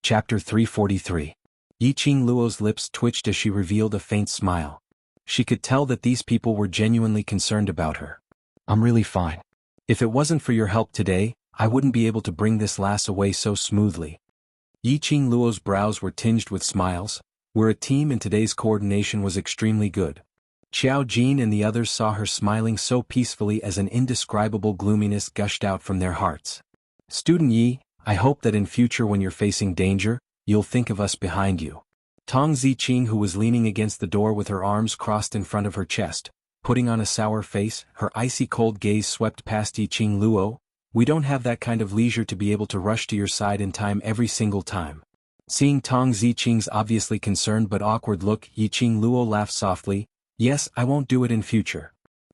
Chapter 343. Yiqing Luo's lips twitched as she revealed a faint smile. She could tell that these people were genuinely concerned about her. I'm really fine. If it wasn't for your help today, I wouldn't be able to bring this lass away so smoothly. Yiqing Luo's brows were tinged with smiles. We're a team and today's coordination was extremely good. Xiao Jin and the others saw her smiling so peacefully as an indescribable gloominess gushed out from their hearts. Student Yi, I hope that in future when you're facing danger, you'll think of us behind you. Tong Ziqing, who was leaning against the door with her arms crossed in front of her chest, putting on a sour face, her icy cold gaze swept past Yiqing Luo. We don't have that kind of leisure to be able to rush to your side in time every single time. Seeing Tong Ziqing's obviously concerned but awkward look, Yiqing Luo laughed softly. Yes, I won't do it in future.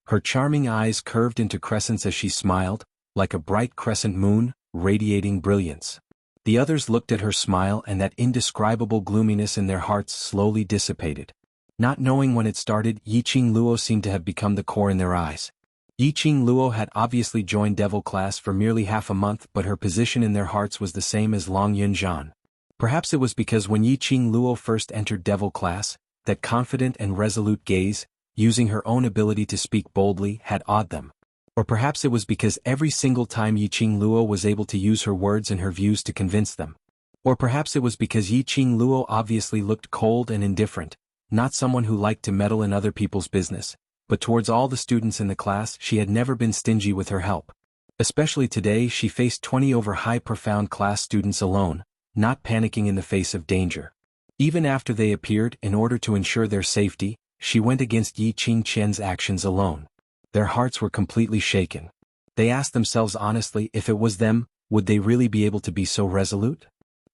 Her charming eyes curved into crescents as she smiled, like a bright crescent moon, radiating brilliance. The others looked at her smile and that indescribable gloominess in their hearts slowly dissipated. Not knowing when it started, Yiqing Luo seemed to have become the core in their eyes. Yiqing Luo had obviously joined Devil class for merely half a month, but her position in their hearts was the same as Long Yunzhan. Perhaps it was because when Yiqing Luo first entered Devil class, that confident and resolute gaze, using her own ability to speak boldly, had awed them. Or perhaps it was because every single time Yiqing Luo was able to use her words and her views to convince them. Or perhaps it was because Yiqing Luo obviously looked cold and indifferent, not someone who liked to meddle in other people's business, but towards all the students in the class she had never been stingy with her help. Especially today she faced 20 over high profound class students alone, not panicking in the face of danger. Even after they appeared, in order to ensure their safety, she went against Yiqing Qian's actions alone. Their hearts were completely shaken. They asked themselves honestly, if it was them, would they really be able to be so resolute?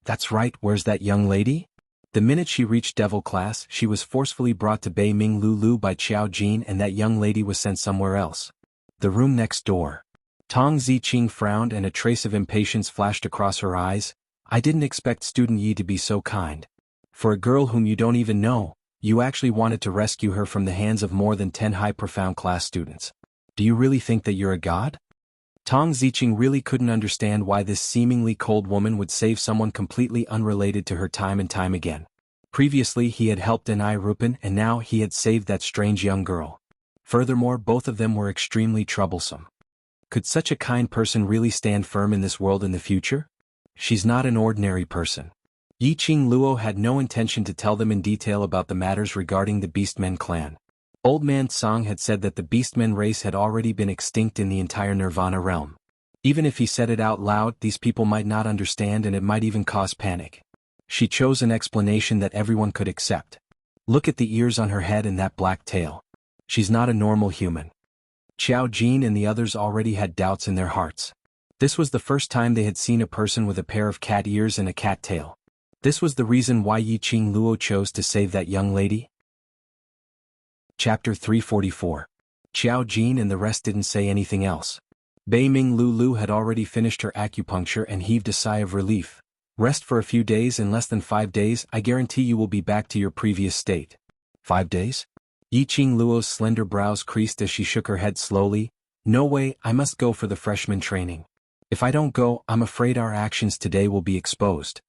That's right, where's that young lady? The minute she reached Devil class, she was forcefully brought to Bei Ming Lulu by Xiao Jin, and that young lady was sent somewhere else. The room next door. Tong Ziqing frowned and a trace of impatience flashed across her eyes. I didn't expect student Yi to be so kind. For a girl whom you don't even know, you actually wanted to rescue her from the hands of more than 10 high profound class students. Do you really think that you're a god? Tong Ziqing really couldn't understand why this seemingly cold woman would save someone completely unrelated to her time and time again. Previously he had helped Enai Rupin and now he had saved that strange young girl. Furthermore, both of them were extremely troublesome. Could such a kind person really stand firm in this world in the future? She's not an ordinary person. Yiqing Luo had no intention to tell them in detail about the matters regarding the Beastmen clan. Old Man Song had said that the Beastmen race had already been extinct in the entire Nirvana realm. Even if he said it out loud, these people might not understand and it might even cause panic. She chose an explanation that everyone could accept. Look at the ears on her head and that black tail. She's not a normal human. Xiao Jin and the others already had doubts in their hearts. This was the first time they had seen a person with a pair of cat ears and a cat tail. This was the reason why Yiqing Luo chose to save that young lady. Chapter 344. Xiao Jin and the rest didn't say anything else. Bei Ming Lulu had already finished her acupuncture and heaved a sigh of relief. Rest for a few days. In less than 5 days, I guarantee you will be back to your previous state. 5 days? Yiqing Luo's slender brows creased as she shook her head slowly. No way, I must go for the freshman training. If I don't go, I'm afraid our actions today will be exposed.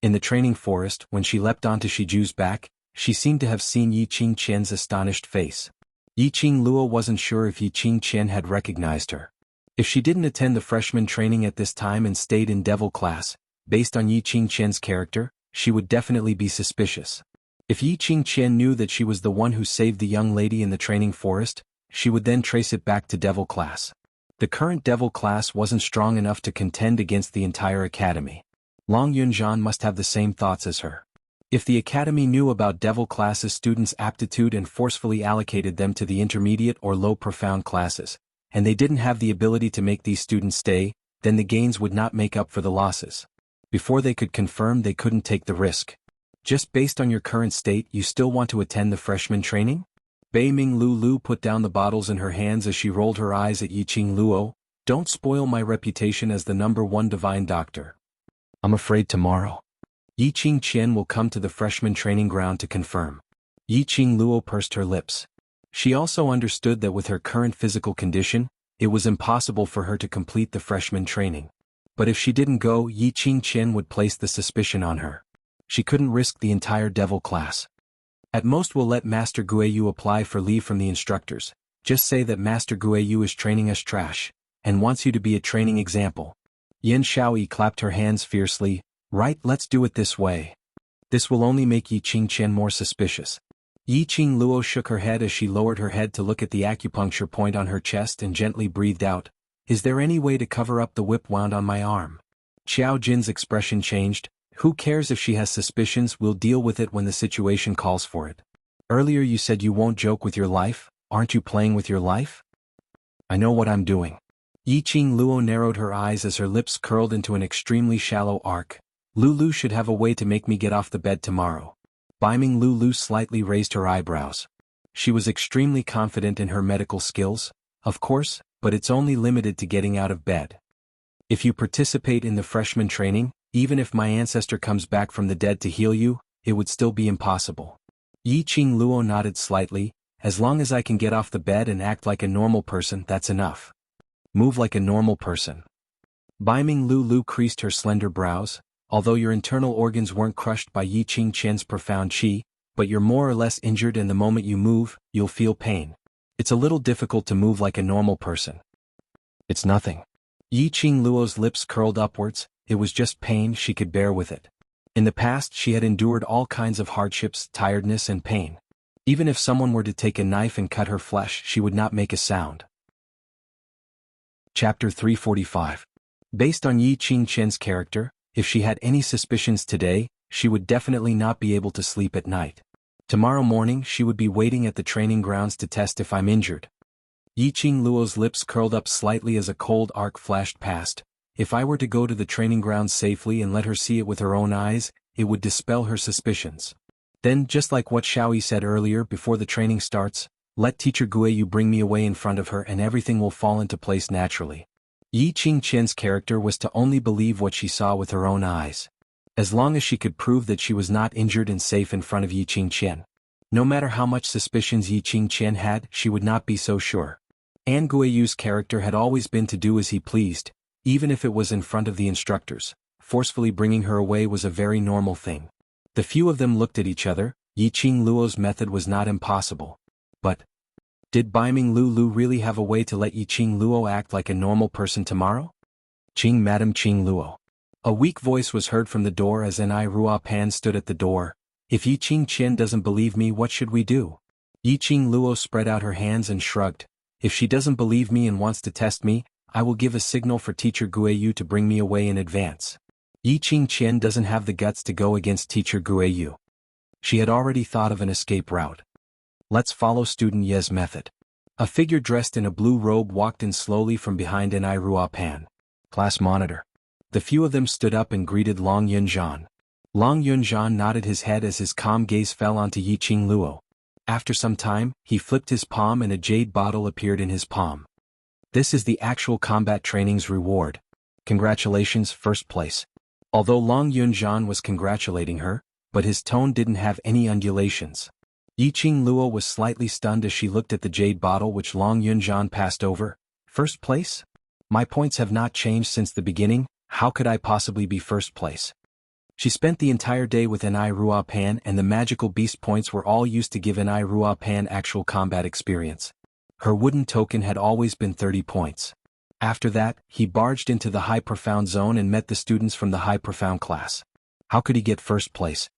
In the training forest, when she leapt onto Shiju's back, she seemed to have seen Yiqing Qian's astonished face. Yiqing Luo wasn't sure if Yiqing Qian had recognized her. If she didn't attend the freshman training at this time and stayed in Devil class, based on Yiqing Qian's character, she would definitely be suspicious. If Yiqing Qian knew that she was the one who saved the young lady in the training forest, she would then trace it back to Devil class. The current Devil class wasn't strong enough to contend against the entire academy. Long Yunzhan must have the same thoughts as her. If the academy knew about Devil classes students' aptitude and forcefully allocated them to the intermediate or low profound classes, and they didn't have the ability to make these students stay, then the gains would not make up for the losses. Before they could confirm, they couldn't take the risk. Just based on your current state, you still want to attend the freshman training? Bei Ming Lulu put down the bottles in her hands as she rolled her eyes at Yiqing Luo. Don't spoil my reputation as the #1 divine doctor. I'm afraid tomorrow. Yiqing Qian will come to the freshman training ground to confirm. Yiqing Luo pursed her lips. She also understood that with her current physical condition, it was impossible for her to complete the freshman training. But if she didn't go, Yi Qingqian would place the suspicion on her. She couldn't risk the entire devil class. At most we'll let Master Guiyu apply for leave from the instructors. Just say that Master Guiyu is training us trash, and wants you to be a training example. Yin Shaoyi clapped her hands fiercely. Right, let's do it this way. This will only make Yi Qingqian more suspicious. Yi Qingluo shook her head as she lowered her head to look at the acupuncture point on her chest and gently breathed out. Is there any way to cover up the whip wound on my arm? Xiao Jin's expression changed. Who cares if she has suspicions, we'll deal with it when the situation calls for it. Earlier you said you won't joke with your life, aren't you playing with your life? I know what I'm doing. Yi Qingluo narrowed her eyes as her lips curled into an extremely shallow arc. Lulu should have a way to make me get off the bed tomorrow. Biming Lulu slightly raised her eyebrows. She was extremely confident in her medical skills, of course, but it's only limited to getting out of bed. If you participate in the freshman training, even if my ancestor comes back from the dead to heal you, it would still be impossible. Yi Qingluo nodded slightly. As long as I can get off the bed and act like a normal person, that's enough. Move like a normal person. Biming Lulu creased her slender brows. Although your internal organs weren't crushed by Yi Qingqian's profound qi, but you're more or less injured, and the moment you move, you'll feel pain. It's a little difficult to move like a normal person. It's nothing. Yi Qingluo's lips curled upwards. It was just pain, she could bear with it. In the past she had endured all kinds of hardships, tiredness and pain. Even if someone were to take a knife and cut her flesh, she would not make a sound. Chapter 345. Based on Yi Qingqian's character, if she had any suspicions today, she would definitely not be able to sleep at night. Tomorrow morning she would be waiting at the training grounds to test if I'm injured. Yi Qingluo's lips curled up slightly as a cold arc flashed past. If I were to go to the training grounds safely and let her see it with her own eyes, it would dispel her suspicions. Then, just like what Xiaoyi said earlier before the training starts, let Teacher Guiyu bring me away in front of her and everything will fall into place naturally. Yi Qingqian's character was to only believe what she saw with her own eyes. As long as she could prove that she was not injured and safe in front of Yi Qingqian. No matter how much suspicions Yi Qingqian had, she would not be so sure. An Guiyu's character had always been to do as he pleased, even if it was in front of the instructors. Forcefully bringing her away was a very normal thing. The few of them looked at each other. Yi Qingluo's method was not impossible. But did Biming Lulu really have a way to let Yi Qingluo act like a normal person tomorrow? Madam Qingluo. A weak voice was heard from the door as Nai Rua Pan stood at the door. If Yi Qingqian doesn't believe me, what should we do? Yi Qingluo spread out her hands and shrugged. If she doesn't believe me and wants to test me, I will give a signal for Teacher Guiyu to bring me away in advance. Yi Qingqian doesn't have the guts to go against Teacher Guiyu. She had already thought of an escape route. Let's follow Student Ye's method. A figure dressed in a blue robe walked in slowly from behind Nai Rua Pan. Class monitor. The few of them stood up and greeted Long Yunzhan. Long Yunzhan nodded his head as his calm gaze fell onto Yi Qingluo. After some time, he flipped his palm and a jade bottle appeared in his palm. This is the actual combat training's reward. Congratulations, first place. Although Long Yunzhan was congratulating her, but his tone didn't have any undulations. Yi Qingluo was slightly stunned as she looked at the jade bottle which Long Yunzhan passed over. First place? My points have not changed since the beginning, how could I possibly be first place? She spent the entire day with Nai Rua Pan and the magical beast points were all used to give Nai Rua Pan actual combat experience. Her wooden token had always been 30 points. After that, he barged into the High Profound Zone and met the students from the High Profound class. How could he get first place?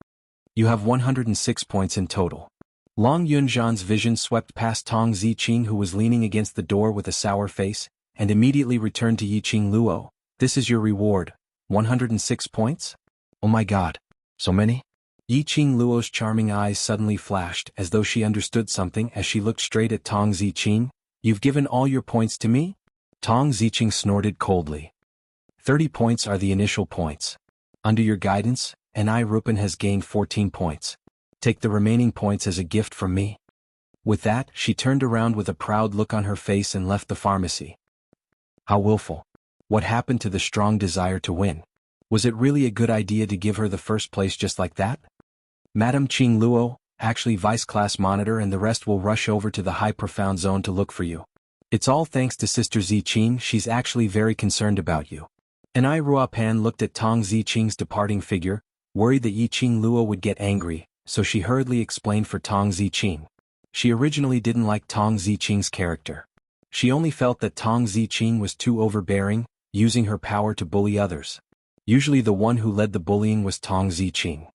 You have 106 points in total. Long Yunzhan's vision swept past Tong Ziqing who was leaning against the door with a sour face, and immediately returned to Yi Qingluo. This is your reward. 106 points? Oh my god. So many? Yi Qingluo's charming eyes suddenly flashed as though she understood something as she looked straight at Tong Ziqing. You've given all your points to me? Tong Ziqing snorted coldly. 30 points are the initial points. Under your guidance, Nai Rupan has gained 14 points. Take the remaining points as a gift from me. With that, she turned around with a proud look on her face and left the pharmacy. How willful. What happened to the strong desire to win? Was it really a good idea to give her the first place just like that? Madam Qingluo, actually Vice Class Monitor and the rest will rush over to the High Profound Zone to look for you. It's all thanks to Sister Ziqing, she's actually very concerned about you. Enai Ruopan looked at Tong Ziqing's departing figure, worried that Yiqing Luo would get angry, so she hurriedly explained for Tong Ziqing. She originally didn't like Tong Ziqing's character. She only felt that Tong Ziqing was too overbearing, using her power to bully others. Usually the one who led the bullying was Tong Ziqing.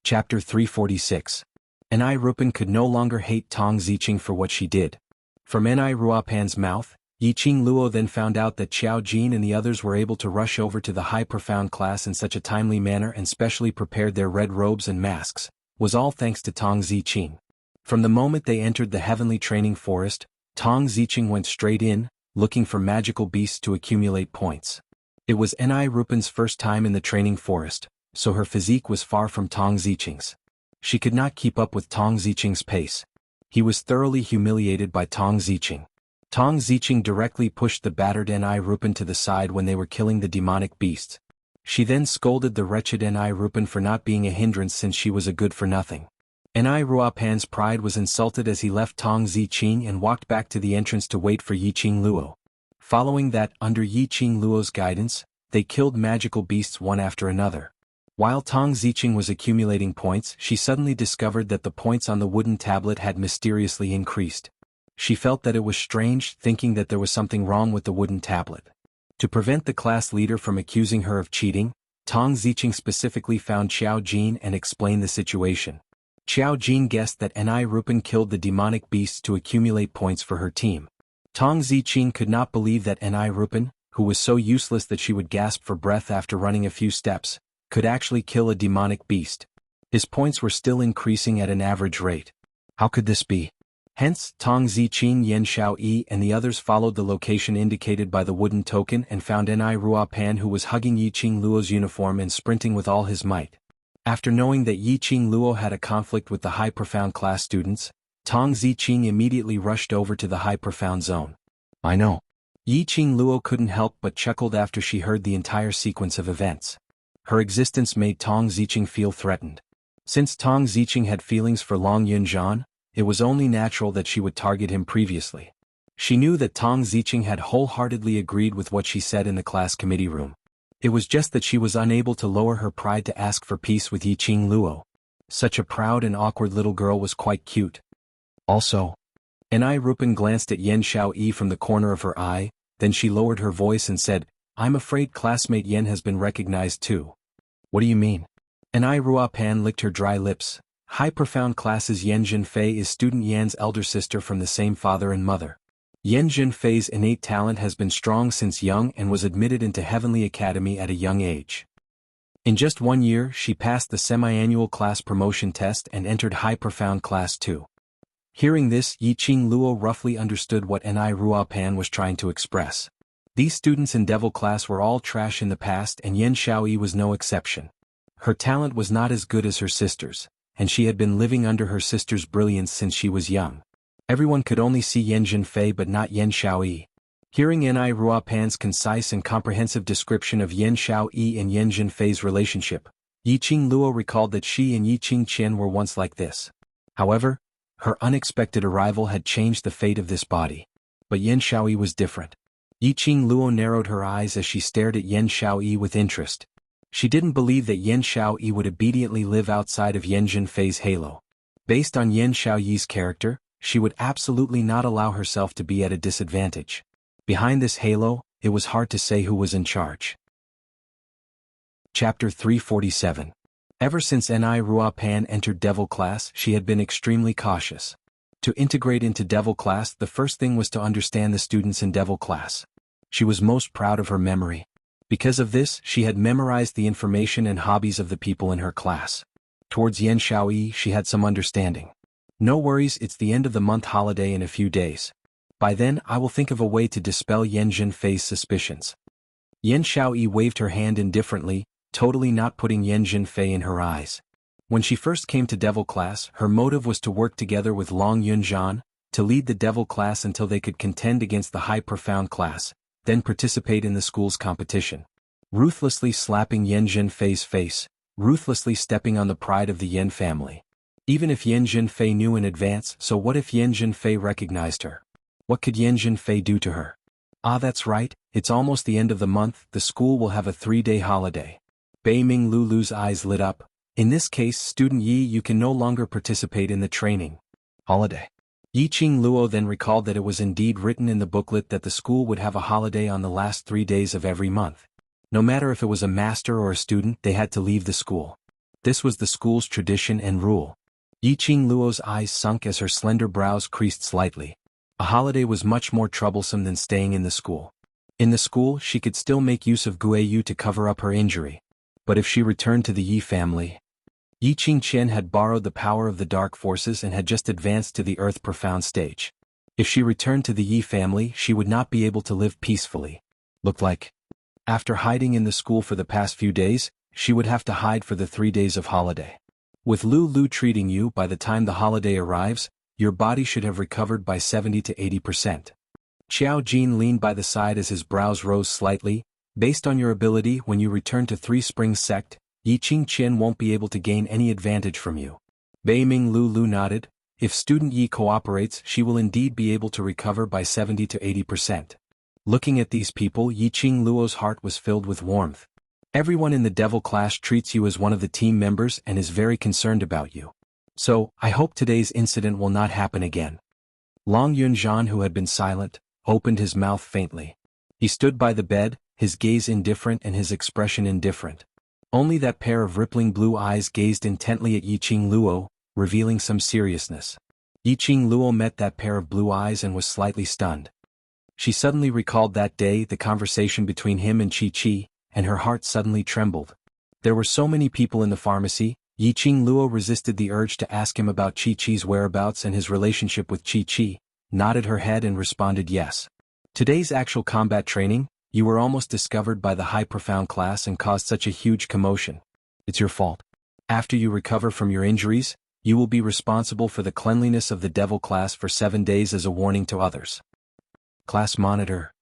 Chapter 346. Enai Ruopan could no longer hate Tong Ziqing for what she did. From Enai Ruopan's mouth, Yiqing Luo then found out that Qiao Jin and the others were able to rush over to the high profound class in such a timely manner and specially prepared their red robes and masks, was all thanks to Tong Ziqing. From the moment they entered the heavenly training forest, Tong Ziqing went straight in, looking for magical beasts to accumulate points. It was Enai Ruopan's first time in the training forest, so her physique was far from Tong Ziqing's. She could not keep up with Tong Ziqing's pace. He was thoroughly humiliated by Tong Ziqing. Tong Ziqing directly pushed the battered Enai Ruopan to the side when they were killing the demonic beasts. She then scolded the wretched Enai Ruopan for not being a hindrance since she was a good-for-nothing. Enai Ruopan's pride was insulted as he left Tong Ziqing and walked back to the entrance to wait for Yiqing Luo. Following that, under Yiqing Luo's guidance, they killed magical beasts one after another. While Tong Ziqing was accumulating points, she suddenly discovered that the points on the wooden tablet had mysteriously increased. She felt that it was strange, thinking that there was something wrong with the wooden tablet. To prevent the class leader from accusing her of cheating, Tong Ziqing specifically found Qiao Jin and explained the situation. Qiao Jin guessed that Enai Ruopan killed the demonic beasts to accumulate points for her team. Tong Ziqing could not believe that Enai Ruopan, who was so useless that she would gasp for breath after running a few steps, could actually kill a demonic beast. His points were still increasing at an average rate. How could this be? Hence, Tong Ziqing, Yan Xiaoyi and the others followed the location indicated by the wooden token and found Enai Ruopan, who was hugging Yiqing Luo's uniform and sprinting with all his might. After knowing that Yiqing Luo had a conflict with the high profound class students, Tong Ziqing immediately rushed over to the high profound zone. I know. Yiqing Luo couldn't help but chuckled after she heard the entire sequence of events. Her existence made Tong Ziqing feel threatened. Since Tong Ziqing had feelings for Long Yunzhan, it was only natural that she would target him previously. She knew that Tong Ziqing had wholeheartedly agreed with what she said in the class committee room. It was just that she was unable to lower her pride to ask for peace with Yiqing Luo. Such a proud and awkward little girl was quite cute. Also, Enai Ruopan glanced at Yan Xiaoyi from the corner of her eye, then she lowered her voice and said, "I'm afraid classmate Yan has been recognized too." What do you mean? Enai Ruopan licked her dry lips. High profound classes Yan Zhenfei is student Yan's elder sister from the same father and mother. Yan Zhenfei's innate talent has been strong since young and was admitted into Heavenly Academy at a young age. In just 1 year, she passed the semi-annual class promotion test and entered High Profound Class 2. Hearing this, Yiqing Luo roughly understood what Enai Ruopan was trying to express. These students in Devil Class were all trash in the past and Yan Xiaoyi was no exception. Her talent was not as good as her sister's, and she had been living under her sister's brilliance since she was young. Everyone could only see Yan Zhenfei but not Yan Xiaoyi. Hearing Enai Ruopan's concise and comprehensive description of Yan Xiaoyi and Yan Zhenfei's relationship, Yiqing Luo recalled that she and Yiqing Qian were once like this. However, her unexpected arrival had changed the fate of this body. But Yan Xiaoyi was different. Yiqing Luo narrowed her eyes as she stared at Yan Xiaoyi with interest. She didn't believe that Yan Xiaoyi would obediently live outside of Yan Zhenfei's halo. Based on Yan Xiaoyi's character, she would absolutely not allow herself to be at a disadvantage. Behind this halo, it was hard to say who was in charge. Chapter 347. Ever since Enai Ruopan entered Devil Class, she had been extremely cautious. To integrate into Devil Class, the first thing was to understand the students in Devil Class. She was most proud of her memory. Because of this, she had memorized the information and hobbies of the people in her class. Towards Yan Xiaoyi, she had some understanding. No worries, it's the end of the month holiday in a few days. By then, I will think of a way to dispel Yan Zhenfei's suspicions. Yan Xiaoyi waved her hand indifferently, totally not putting Yan Zhenfei in her eyes. When she first came to Devil Class, her motive was to work together with Long Yunzhan, to lead the Devil Class until they could contend against the High Profound Class, then participate in the school's competition. Ruthlessly slapping Yan Zhenfei's face, ruthlessly stepping on the pride of the Yan family. Even if Yan Zhenfei knew in advance, so what if Yan Zhenfei recognized her? What could Yan Zhenfei do to her? Ah, that's right, it's almost the end of the month, the school will have a 3-day holiday. Bei Ming Lulu's eyes lit up. In this case, student Yi, you can no longer participate in the training. Holiday. Yiqing Luo then recalled that it was indeed written in the booklet that the school would have a holiday on the last 3 days of every month. No matter if it was a master or a student, they had to leave the school. This was the school's tradition and rule. Yiqing Luo's eyes sunk as her slender brows creased slightly. A holiday was much more troublesome than staying in the school. In the school, she could still make use of Guiyu to cover up her injury. But if she returned to the Yi family, Yi Qingqian had borrowed the power of the dark forces and had just advanced to the earth profound stage. If she returned to the Yi family, she would not be able to live peacefully. Looked like. After hiding in the school for the past few days, she would have to hide for the 3 days of holiday. With Lu treating you, by the time the holiday arrives, your body should have recovered by 70 to 80%. Xiao Jin leaned by the side as his brows rose slightly. Based on your ability, when you return to Three Springs sect, Yi Qingqian won't be able to gain any advantage from you. Bei Ming Lu nodded. If student Yi cooperates, she will indeed be able to recover by 70 to 80%. Looking at these people, Yiqing Luo's heart was filled with warmth. Everyone in the devil class treats you as one of the team members and is very concerned about you. So, I hope today's incident will not happen again. Long Yunzhan, who had been silent, opened his mouth faintly. He stood by the bed, his gaze indifferent and his expression indifferent. Only that pair of rippling blue eyes gazed intently at Yiqing Luo, revealing some seriousness. Yiqing Luo met that pair of blue eyes and was slightly stunned. She suddenly recalled that day, the conversation between him and Chi, and her heart suddenly trembled. There were so many people in the pharmacy. Yiqing Luo resisted the urge to ask him about Chi's whereabouts and his relationship with Chi, nodded her head and responded yes. Today's actual combat training, you were almost discovered by the high profound class and caused such a huge commotion. It's your fault. After you recover from your injuries, you will be responsible for the cleanliness of the devil class for 7 days as a warning to others. Class monitor.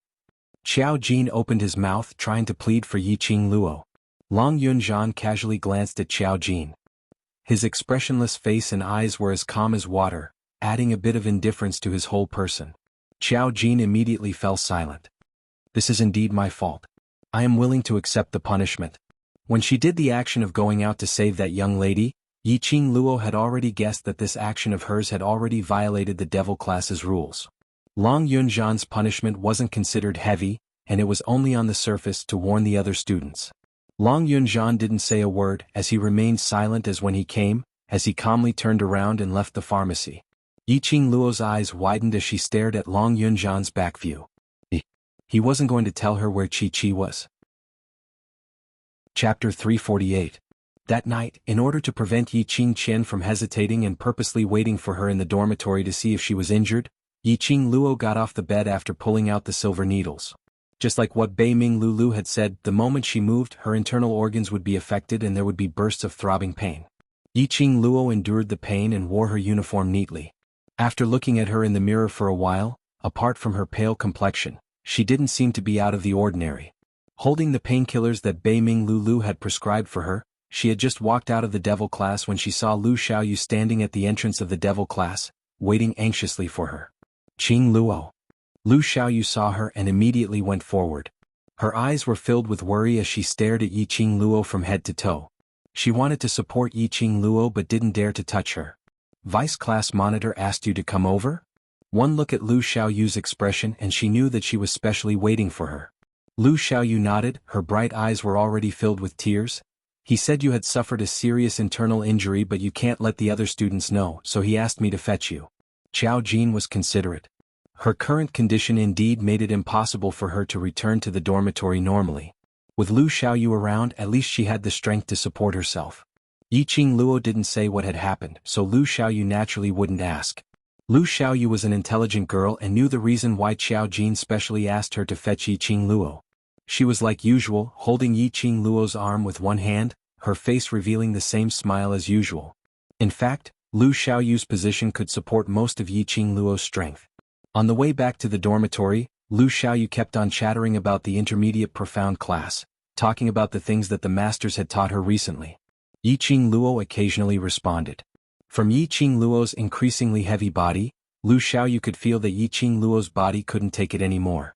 Xiao Jin opened his mouth trying to plead for Yiqing Luo. Long Yunzhan casually glanced at Xiao Jin. His expressionless face and eyes were as calm as water, adding a bit of indifference to his whole person. Xiao Jin immediately fell silent. This is indeed my fault. I am willing to accept the punishment. When she did the action of going out to save that young lady, Yiqing Luo had already guessed that this action of hers had already violated the devil class's rules. Long Yunzhan's punishment wasn't considered heavy, and it was only on the surface to warn the other students. Long Yunzhan didn't say a word as he remained silent as when he came, as he calmly turned around and left the pharmacy. Yiqing Luo's eyes widened as she stared at Long Yunzhan's back view. He wasn't going to tell her where Chi was. Chapter 348. That night, in order to prevent Yi Qingqian from hesitating and purposely waiting for her in the dormitory to see if she was injured, Yiqing Luo got off the bed after pulling out the silver needles. Just like what Bei Ming Lulu had said, the moment she moved, her internal organs would be affected and there would be bursts of throbbing pain. Yiqing Luo endured the pain and wore her uniform neatly. After looking at her in the mirror for a while, apart from her pale complexion, she didn't seem to be out of the ordinary. Holding the painkillers that Bei Ming Lulu had prescribed for her, she had just walked out of the devil class when she saw Lu Xiaoyu standing at the entrance of the devil class, waiting anxiously for her. Qing Luo. Lu Xiaoyu saw her and immediately went forward. Her eyes were filled with worry as she stared at Yiqing Luo from head to toe. She wanted to support Yiqing Luo but didn't dare to touch her. Vice Class Monitor asked you to come over? One look at Lu Xiaoyu's expression and she knew that she was specially waiting for her. Lu Xiaoyu nodded, her bright eyes were already filled with tears. He said you had suffered a serious internal injury but you can't let the other students know, so he asked me to fetch you. Xiao Jin was considerate. Her current condition indeed made it impossible for her to return to the dormitory normally. With Lu Xiaoyu around, at least she had the strength to support herself. Yiqing Luo didn't say what had happened, so Lu Xiaoyu naturally wouldn't ask. Lu Xiaoyu was an intelligent girl and knew the reason why Xiao Jin specially asked her to fetch Yiqing Luo. She was like usual, holding Yiqing Luo's arm with one hand, her face revealing the same smile as usual. In fact, Lu Xiaoyu's position could support most of Yiqing Luo's strength. On the way back to the dormitory, Lu Xiaoyu kept on chattering about the intermediate profound class, talking about the things that the masters had taught her recently. Yiqing Luo occasionally responded. From Yiqing Luo's increasingly heavy body, Lu Xiaoyu could feel that Yiqing Luo's body couldn't take it anymore.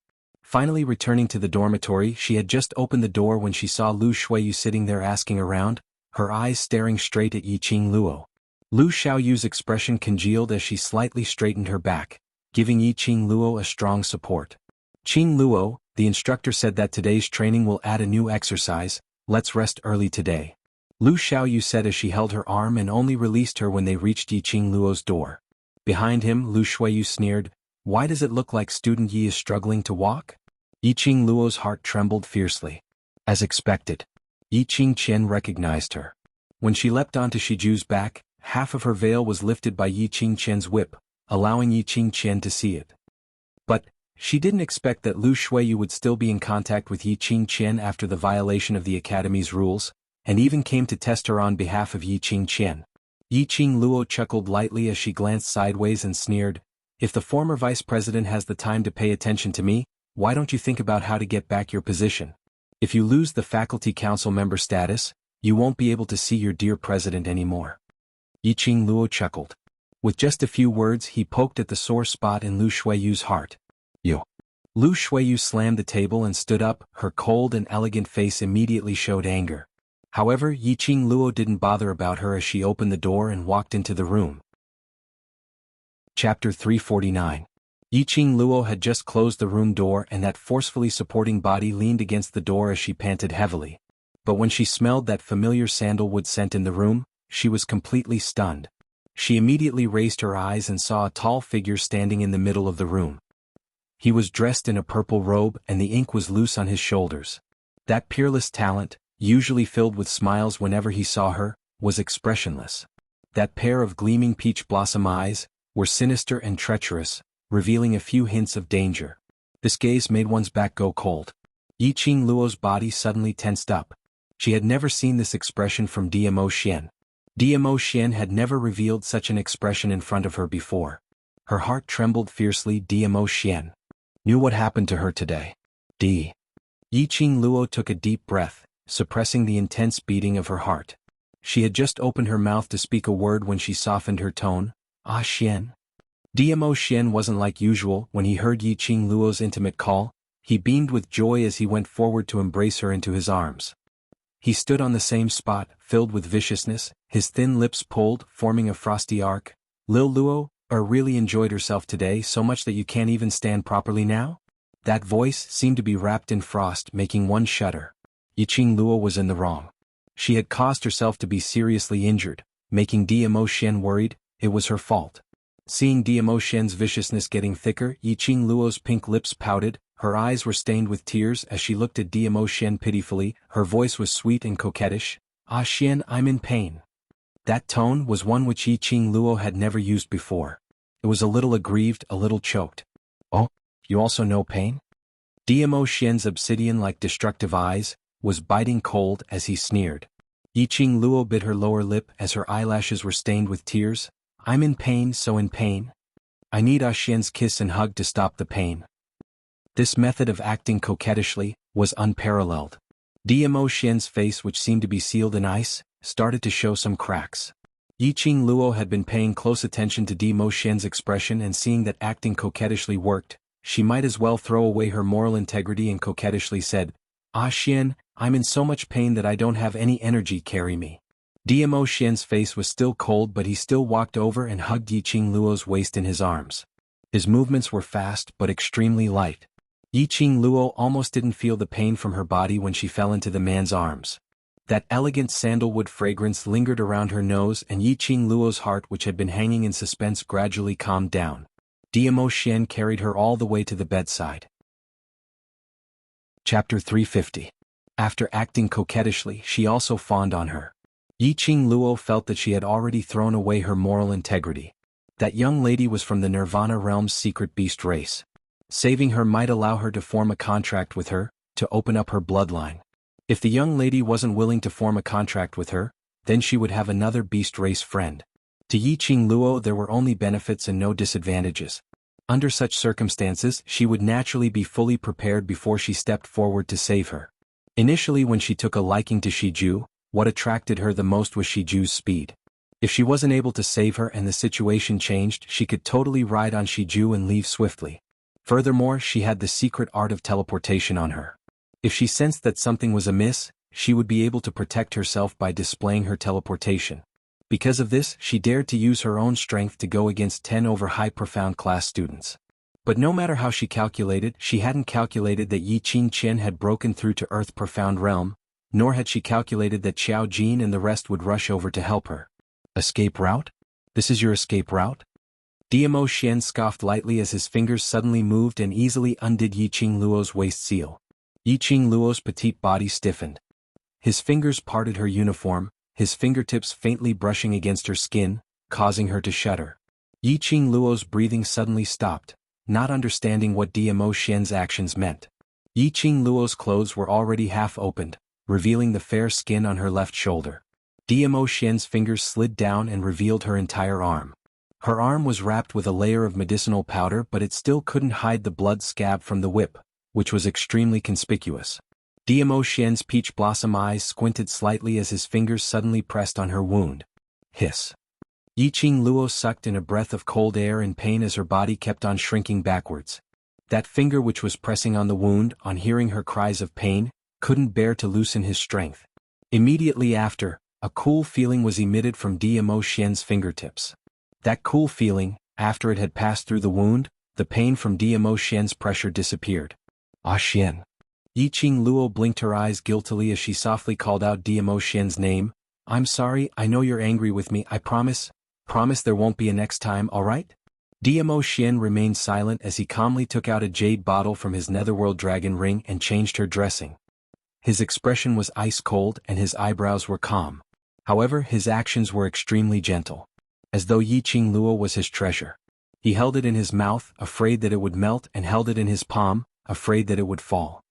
Finally returning to the dormitory, she had just opened the door when she saw Lu Shuiyu sitting there asking around, her eyes staring straight at Yiqing Luo. Lu Xiaoyu's expression congealed as she slightly straightened her back, giving Yiqing Luo a strong support. "Qing Luo, the instructor said that today's training will add a new exercise, let's rest early today," Lu Xiaoyu said as she held her arm and only released her when they reached Yiqing Luo's door. Behind him, Lu Shuiyu sneered, "Why does it look like student Yi is struggling to walk?" Yiqing Luo's heart trembled fiercely. As expected, Yiqing Qian recognized her. When she leapt onto Shiju's back, half of her veil was lifted by Yiqing Qian's whip, allowing Yiqing Qian to see it. But she didn't expect that Lu Shuiyu would still be in contact with Yiqing Qian after the violation of the academy's rules, and even came to test her on behalf of Yiqing Qian. Yiqing Luo chuckled lightly as she glanced sideways and sneered, "If the former vice president has the time to pay attention to me, why don't you think about how to get back your position? If you lose the faculty council member status, you won't be able to see your dear president anymore." Yiqing Luo chuckled. With just a few words he poked at the sore spot in Lu Shuiyu's heart. "You." Lu Shuiyu slammed the table and stood up, her cold and elegant face immediately showed anger. However, Yiqing Luo didn't bother about her as she opened the door and walked into the room. Chapter 349. Yiqing Luo had just closed the room door and that forcefully supporting body leaned against the door as she panted heavily. But when she smelled that familiar sandalwood scent in the room, she was completely stunned. She immediately raised her eyes and saw a tall figure standing in the middle of the room. He was dressed in a purple robe and the ink was loose on his shoulders. That peerless talent, usually filled with smiles whenever he saw her, was expressionless. That pair of gleaming peach blossom eyes were sinister and treacherous, revealing a few hints of danger. This gaze made one's back go cold. Yiqing Luo's body suddenly tensed up. She had never seen this expression from Dmo Xian. Dmo Xian had never revealed such an expression in front of her before. Her heart trembled fiercely. Dmo Xian knew what happened to her today. Yiqing Luo took a deep breath, suppressing the intense beating of her heart. She had just opened her mouth to speak a word when she softened her tone. "Ah Xian." Dmo Xian wasn't like usual when he heard Yiqing Luo's intimate call. He beamed with joy as he went forward to embrace her into his arms. He stood on the same spot, filled with viciousness, his thin lips pulled, forming a frosty arc. "Lil Luo, really enjoyed herself today so much that you can't even stand properly now?" That voice seemed to be wrapped in frost, making one shudder. Yiqing Luo was in the wrong. She had caused herself to be seriously injured, making Dmo Xian worried. It was her fault. Seeing Dmo Xian's viciousness getting thicker, Yiqing Luo's pink lips pouted, her eyes were stained with tears as she looked at Dmo Xian pitifully, her voice was sweet and coquettish. "Ah Xian, I'm in pain." That tone was one which Yiqing Luo had never used before. It was a little aggrieved, a little choked. "Oh, you also know pain?" Dmo Xian's obsidian-like destructive eyes was biting cold as he sneered. Yiqing Luo bit her lower lip as her eyelashes were stained with tears. "I'm in pain, so in pain. I need Ah Xian's kiss and hug to stop the pain." This method of acting coquettishly was unparalleled. Dmo Xian's face, which seemed to be sealed in ice, started to show some cracks. Yiqing Luo had been paying close attention to Dmo Xian's expression and seeing that acting coquettishly worked, she might as well throw away her moral integrity and coquettishly said, "Ah Xian, I'm in so much pain that I don't have any energy, carry me." Dmo Xian's face was still cold but he still walked over and hugged Yiqing Luo's waist in his arms. His movements were fast but extremely light. Yiqing Luo almost didn't feel the pain from her body when she fell into the man's arms. That elegant sandalwood fragrance lingered around her nose and Yiqing Luo's heart, which had been hanging in suspense, gradually calmed down. Dmo Xian carried her all the way to the bedside. Chapter 350. After acting coquettishly, she also fawned on her. Yiqing Luo felt that she had already thrown away her moral integrity. That young lady was from the Nirvana realm's secret beast race. Saving her might allow her to form a contract with her, to open up her bloodline. If the young lady wasn't willing to form a contract with her, then she would have another beast race friend. To Yiqing Luo there were only benefits and no disadvantages. Under such circumstances she would naturally be fully prepared before she stepped forward to save her. Initially when she took a liking to Shiju, what attracted her the most was Shiju's speed. If she wasn't able to save her and the situation changed, she could totally ride on Shiju and leave swiftly. Furthermore, she had the secret art of teleportation on her. If she sensed that something was amiss, she would be able to protect herself by displaying her teleportation. Because of this, she dared to use her own strength to go against 10 over high profound class students. But no matter how she calculated, she hadn't calculated that Yi Qingqian had broken through to Earth Profound Realm, nor had she calculated that Xiao Jin and the rest would rush over to help her. Escape route? This is your escape route? Diamo Xian scoffed lightly as his fingers suddenly moved and easily undid Yiqing Luo's waist seal. Yiqing Luo's petite body stiffened. His fingers parted her uniform, his fingertips faintly brushing against her skin, causing her to shudder. Yiqing Luo's breathing suddenly stopped, not understanding what Diamo Xian's actions meant. Yiqing Luo's clothes were already half opened, revealing the fair skin on her left shoulder. Diamo Xian's fingers slid down and revealed her entire arm. Her arm was wrapped with a layer of medicinal powder, but it still couldn't hide the blood scab from the whip, which was extremely conspicuous. Diamo Xian's peach blossom eyes squinted slightly as his fingers suddenly pressed on her wound. Hiss. Yiqing Luo sucked in a breath of cold air in pain as her body kept on shrinking backwards. That finger which was pressing on the wound, on hearing her cries of pain, couldn't bear to loosen his strength. Immediately after, a cool feeling was emitted from Diamo Xian's fingertips. That cool feeling, after it had passed through the wound, the pain from Diamo Xian's pressure disappeared. Ah Xian. Yiqing Luo blinked her eyes guiltily as she softly called out Diamo Xian's name. I'm sorry, I know you're angry with me, I promise there won't be a next time, alright? Diamo Xian remained silent as he calmly took out a jade bottle from his netherworld dragon ring and changed her dressing. His expression was ice cold and his eyebrows were calm. However, his actions were extremely gentle. As though Yiqing Luo was his treasure. He held it in his mouth, afraid that it would melt, and held it in his palm, afraid that it would fall.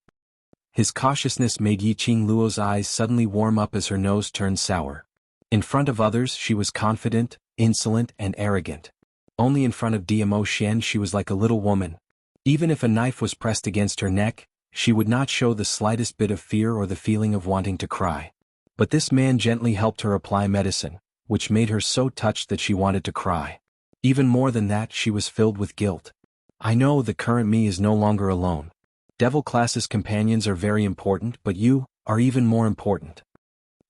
His cautiousness made Yiqing Luo's eyes suddenly warm up as her nose turned sour. In front of others she was confident, insolent and arrogant. Only in front of Diamo Xian she was like a little woman. Even if a knife was pressed against her neck, she would not show the slightest bit of fear or the feeling of wanting to cry. But this man gently helped her apply medicine, which made her so touched that she wanted to cry. Even more than that, she was filled with guilt. I know the current me is no longer alone. Devil class's companions are very important, but you are even more important.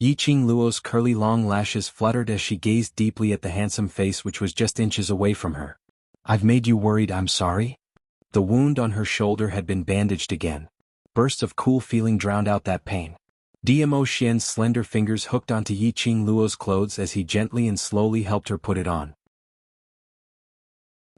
Yiqing Luo's curly long lashes fluttered as she gazed deeply at the handsome face which was just inches away from her. I've made you worried, I'm sorry? The wound on her shoulder had been bandaged again. Bursts of cool feeling drowned out that pain. Diamo Xian's slender fingers hooked onto Yiqing Luo's clothes as he gently and slowly helped her put it on.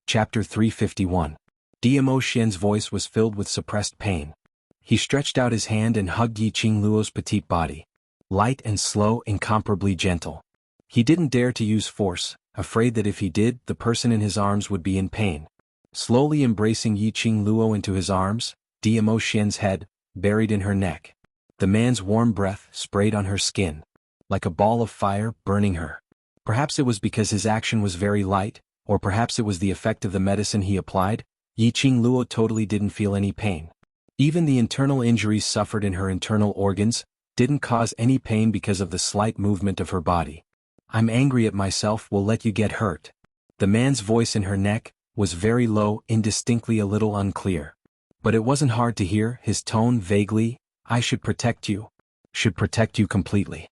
Chapter 351. Diamo Xian's voice was filled with suppressed pain. He stretched out his hand and hugged Yiqing Luo's petite body. Light and slow, incomparably gentle. He didn't dare to use force, afraid that if he did, the person in his arms would be in pain. Slowly embracing Yiqing Luo into his arms, Diamo Xian's head, buried in her neck. The man's warm breath sprayed on her skin, like a ball of fire, burning her. Perhaps it was because his action was very light, or perhaps it was the effect of the medicine he applied. Yiqing Luo totally didn't feel any pain. Even the internal injuries suffered in her internal organs didn't cause any pain because of the slight movement of her body. I'm angry at myself, will let you get hurt. The man's voice in her neck was very low, indistinctly, a little unclear. But it wasn't hard to hear, his tone vaguely, I should protect you completely.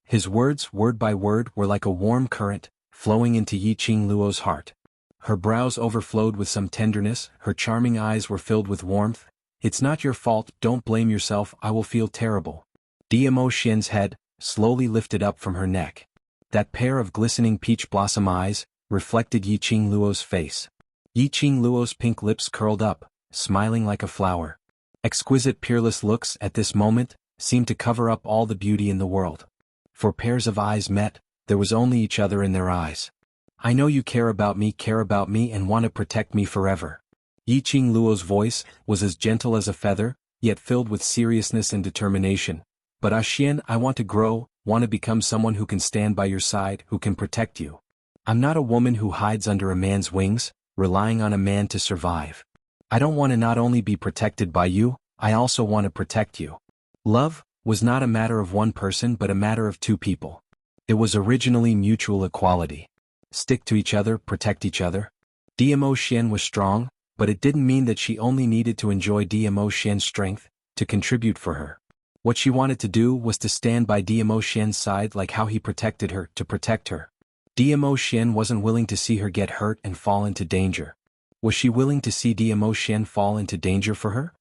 His words, word by word, were like a warm current, flowing into Yiqing Luo's heart. Her brows overflowed with some tenderness, her charming eyes were filled with warmth. It's not your fault, don't blame yourself, I will feel terrible. Diamo Xian's head, slowly lifted up from her neck. That pair of glistening peach blossom eyes, reflected Yiqing Luo's face. Yiqing Luo's pink lips curled up, smiling like a flower. Exquisite peerless looks at this moment seemed to cover up all the beauty in the world. For pairs of eyes met, there was only each other in their eyes. I know you care about me and want to protect me forever. Yiqing Luo's voice was as gentle as a feather, yet filled with seriousness and determination. But Xian, I want to grow, want to become someone who can stand by your side, who can protect you. I'm not a woman who hides under a man's wings, relying on a man to survive. I don't want to not only be protected by you, I also want to protect you. Love was not a matter of one person but a matter of two people. It was originally mutual equality. Stick to each other, protect each other. Diamo Xian was strong, but it didn't mean that she only needed to enjoy Dmo Xian's strength to contribute for her. What she wanted to do was to stand by Dmo Xian's side like how he protected her to protect her. Dmo Xian wasn't willing to see her get hurt and fall into danger. Was she willing to see Dmo Xian fall into danger for her?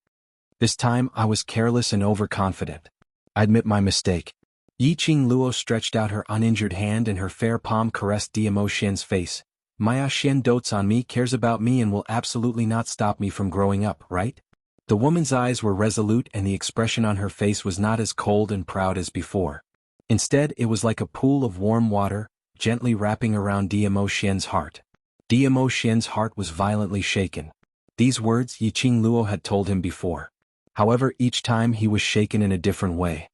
This time I was careless and overconfident. I admit my mistake. Yiqing Luo stretched out her uninjured hand and her fair palm caressed Dmo Xian's face. Maya Xian dotes on me, cares about me, and will absolutely not stop me from growing up, right? The woman's eyes were resolute and the expression on her face was not as cold and proud as before. Instead, it was like a pool of warm water, gently wrapping around Dmo Xian's heart. Dmo Xian's heart was violently shaken. These words Yiqing Luo had told him before. However, each time he was shaken in a different way.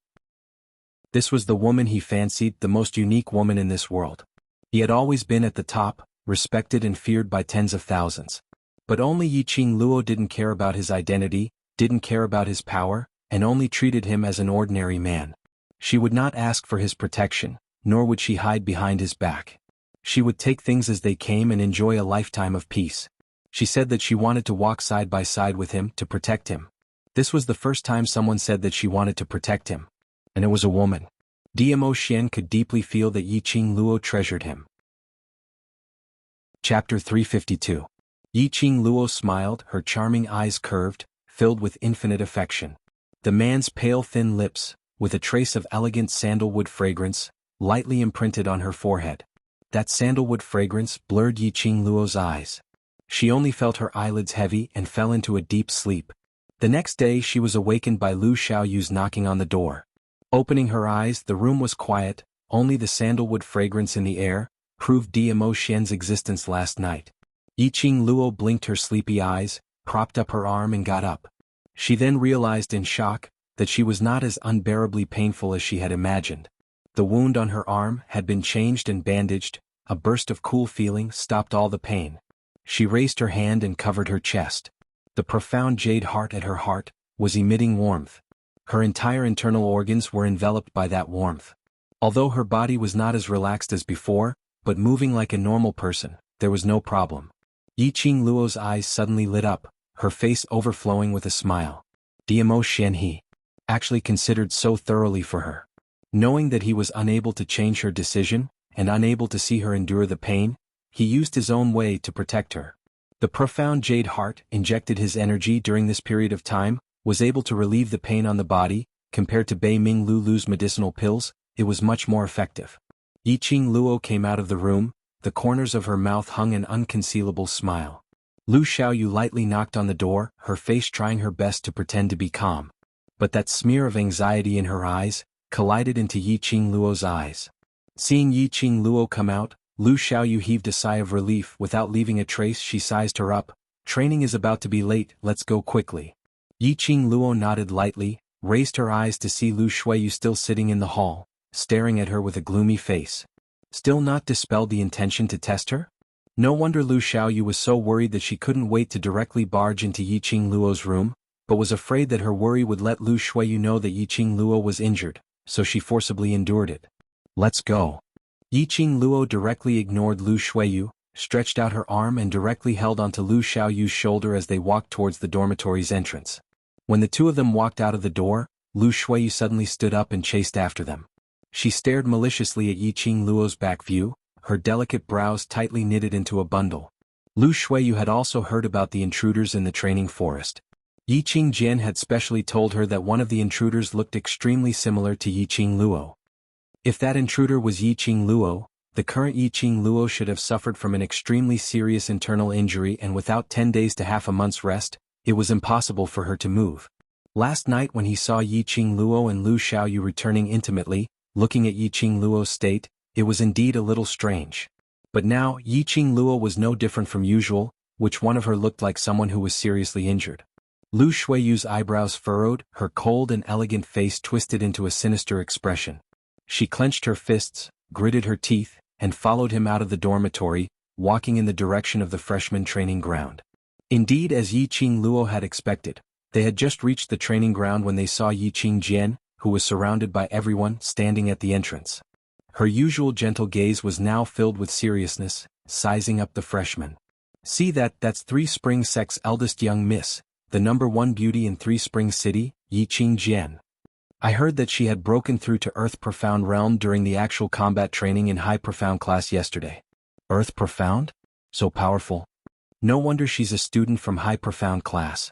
This was the woman he fancied, the most unique woman in this world. He had always been at the top, respected and feared by tens of thousands. But only Yiqing Luo didn't care about his identity, didn't care about his power, and only treated him as an ordinary man. She would not ask for his protection, nor would she hide behind his back. She would take things as they came and enjoy a lifetime of peace. She said that she wanted to walk side by side with him to protect him. This was the first time someone said that she wanted to protect him. And it was a woman. Dmo Xian could deeply feel that Yiqing Luo treasured him. Chapter 352. Yiqing Luo smiled, her charming eyes curved, filled with infinite affection. The man's pale thin lips, with a trace of elegant sandalwood fragrance, lightly imprinted on her forehead. That sandalwood fragrance blurred Yiqing Luo's eyes. She only felt her eyelids heavy and fell into a deep sleep. The next day she was awakened by Lu Xiaoyu's knocking on the door. Opening her eyes, the room was quiet, only the sandalwood fragrance in the air proved Dmo Xian's existence last night. Yiqing Luo blinked her sleepy eyes, propped up her arm and got up. She then realized in shock that she was not as unbearably painful as she had imagined. The wound on her arm had been changed and bandaged, a burst of cool feeling stopped all the pain. She raised her hand and covered her chest. The profound jade heart at her heart was emitting warmth. Her entire internal organs were enveloped by that warmth. Although her body was not as relaxed as before, but moving like a normal person, there was no problem. Yiqing Luo's eyes suddenly lit up, her face overflowing with a smile. Dmo Xian he actually considered so thoroughly for her. Knowing that he was unable to change her decision, and unable to see her endure the pain, he used his own way to protect her. The profound jade heart injected his energy during this period of time, was able to relieve the pain on the body. Compared to Bei Ming Lulu's medicinal pills, it was much more effective. Yiqing Luo came out of the room, the corners of her mouth hung an unconcealable smile. Lu Xiaoyu lightly knocked on the door, her face trying her best to pretend to be calm. But that smear of anxiety in her eyes collided into Yiqing Luo's eyes. Seeing Yiqing Luo come out, Lu Xiaoyu heaved a sigh of relief. Without leaving a trace, she sized her up. Training is about to be late, let's go quickly. Yiqing Luo nodded lightly, raised her eyes to see Lu Xiaoyu still sitting in the hall, staring at her with a gloomy face. Still not dispelled the intention to test her? No wonder Lu Xiaoyu was so worried that she couldn't wait to directly barge into Yiqing Luo's room, but was afraid that her worry would let Lu Xiaoyu know that Yiqing Luo was injured, so she forcibly endured it. Let's go. Yiqing Luo directly ignored Lu Xiaoyu, stretched out her arm and directly held onto Lu Xiaoyu's shoulder as they walked towards the dormitory's entrance. When the two of them walked out of the door, Lu Xiaoyu suddenly stood up and chased after them. She stared maliciously at Yiqing Luo's back view, her delicate brows tightly knitted into a bundle. Lu Xiaoyu had also heard about the intruders in the training forest. Yiqing Jian had specially told her that one of the intruders looked extremely similar to Yiqing Luo. If that intruder was Yiqing Luo, the current Yiqing Luo should have suffered from an extremely serious internal injury, and without 10 days to half a month's rest, it was impossible for her to move. Last night when he saw Yiqing Luo and Lu Xiaoyu returning intimately, looking at Yiqing Luo's state, it was indeed a little strange. But now, Yiqing Luo was no different from usual, which one of her looked like someone who was seriously injured. Lu Xiaoyu's eyebrows furrowed, her cold and elegant face twisted into a sinister expression. She clenched her fists, gritted her teeth, and followed him out of the dormitory, walking in the direction of the freshman training ground. Indeed, as Yiqing Luo had expected, they had just reached the training ground when they saw Yiqing Jian, who was surrounded by everyone, standing at the entrance. Her usual gentle gaze was now filled with seriousness, sizing up the freshman. See that's Three Springs Sect's eldest young miss, the #1 beauty in Three Springs City, Yiqing Jian. I heard that she had broken through to Earth Profound Realm during the actual combat training in High Profound class yesterday. Earth Profound? So powerful. No wonder she's a student from High Profound class.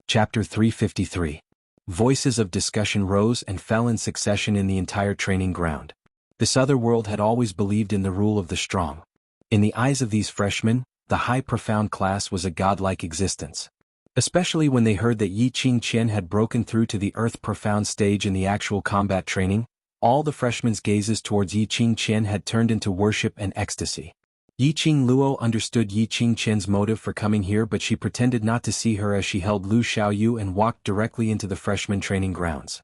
Chapter 353. Voices of discussion rose and fell in succession in the entire training ground. This other world had always believed in the rule of the strong. In the eyes of these freshmen, the High Profound class was a godlike existence. Especially when they heard that Yiqing Qian had broken through to the Earth Profound stage in the actual combat training, all the freshmen's gazes towards Yiqing Qian had turned into worship and ecstasy. Yiqing Luo understood Yiqing Qian's motive for coming here, but she pretended not to see her as she held Lu Xiaoyu and walked directly into the freshman training grounds.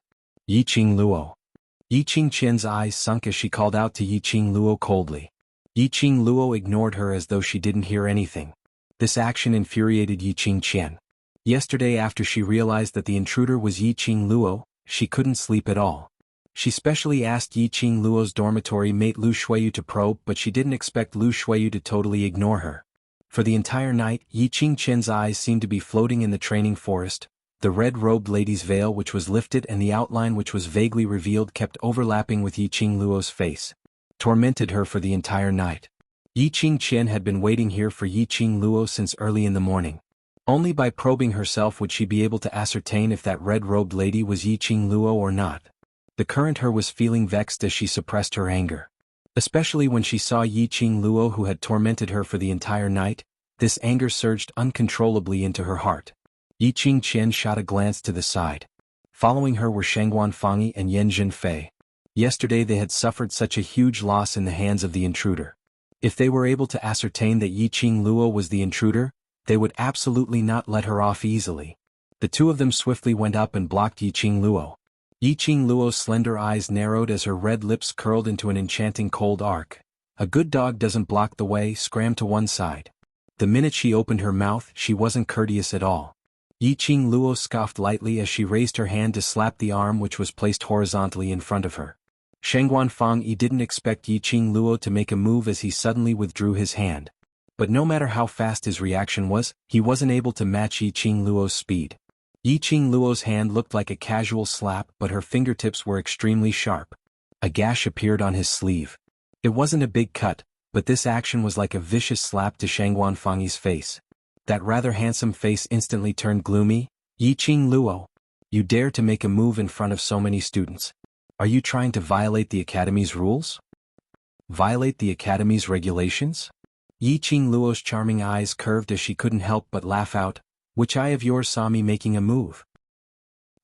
Yiqing Luo. Yiqing Qian's eyes sunk as she called out to Yiqing Luo coldly. Yiqing Luo ignored her as though she didn't hear anything. This action infuriated Yiqing Qian. Yesterday, after she realized that the intruder was Yiqing Luo, she couldn't sleep at all. She specially asked Yiqing Luo's dormitory mate Lu Shuiyu to probe, but she didn't expect Lu Shuiyu to totally ignore her. For the entire night, Yiqing Qian's eyes seemed to be floating in the training forest. The red-robed lady's veil, which was lifted, and the outline which was vaguely revealed, kept overlapping with Yiqing Luo's face. Tormented her for the entire night. Yiqing Qian had been waiting here for Yiqing Luo since early in the morning. Only by probing herself would she be able to ascertain if that red-robed lady was Yiqing Luo or not. The current her was feeling vexed as she suppressed her anger. Especially when she saw Yiqing Luo, who had tormented her for the entire night, this anger surged uncontrollably into her heart. Yiqing Qian shot a glance to the side. Following her were Shangguan Fangyi and Yan Zhenfei. Yesterday they had suffered such a huge loss in the hands of the intruder. If they were able to ascertain that Yiqing Luo was the intruder, they would absolutely not let her off easily. The two of them swiftly went up and blocked Yiqing Luo. Yiqing Luo's slender eyes narrowed as her red lips curled into an enchanting cold arc. A good dog doesn't block the way, scram to one side. The minute she opened her mouth, she wasn't courteous at all. Yiqing Luo scoffed lightly as she raised her hand to slap the arm which was placed horizontally in front of her. Shangguan Fangyi didn't expect Yiqing Luo to make a move as he suddenly withdrew his hand. But no matter how fast his reaction was, he wasn't able to match Yiqing Luo's speed. Yiqing Luo's hand looked like a casual slap, but her fingertips were extremely sharp. A gash appeared on his sleeve. It wasn't a big cut, but this action was like a vicious slap to Shangguan Fangyi's face. That rather handsome face instantly turned gloomy. Yiqing Luo, you dare to make a move in front of so many students. Are you trying to violate the Academy's rules? Violate the Academy's regulations? Yiqing Luo's charming eyes curved as she couldn't help but laugh out. Which eye of yours saw me making a move?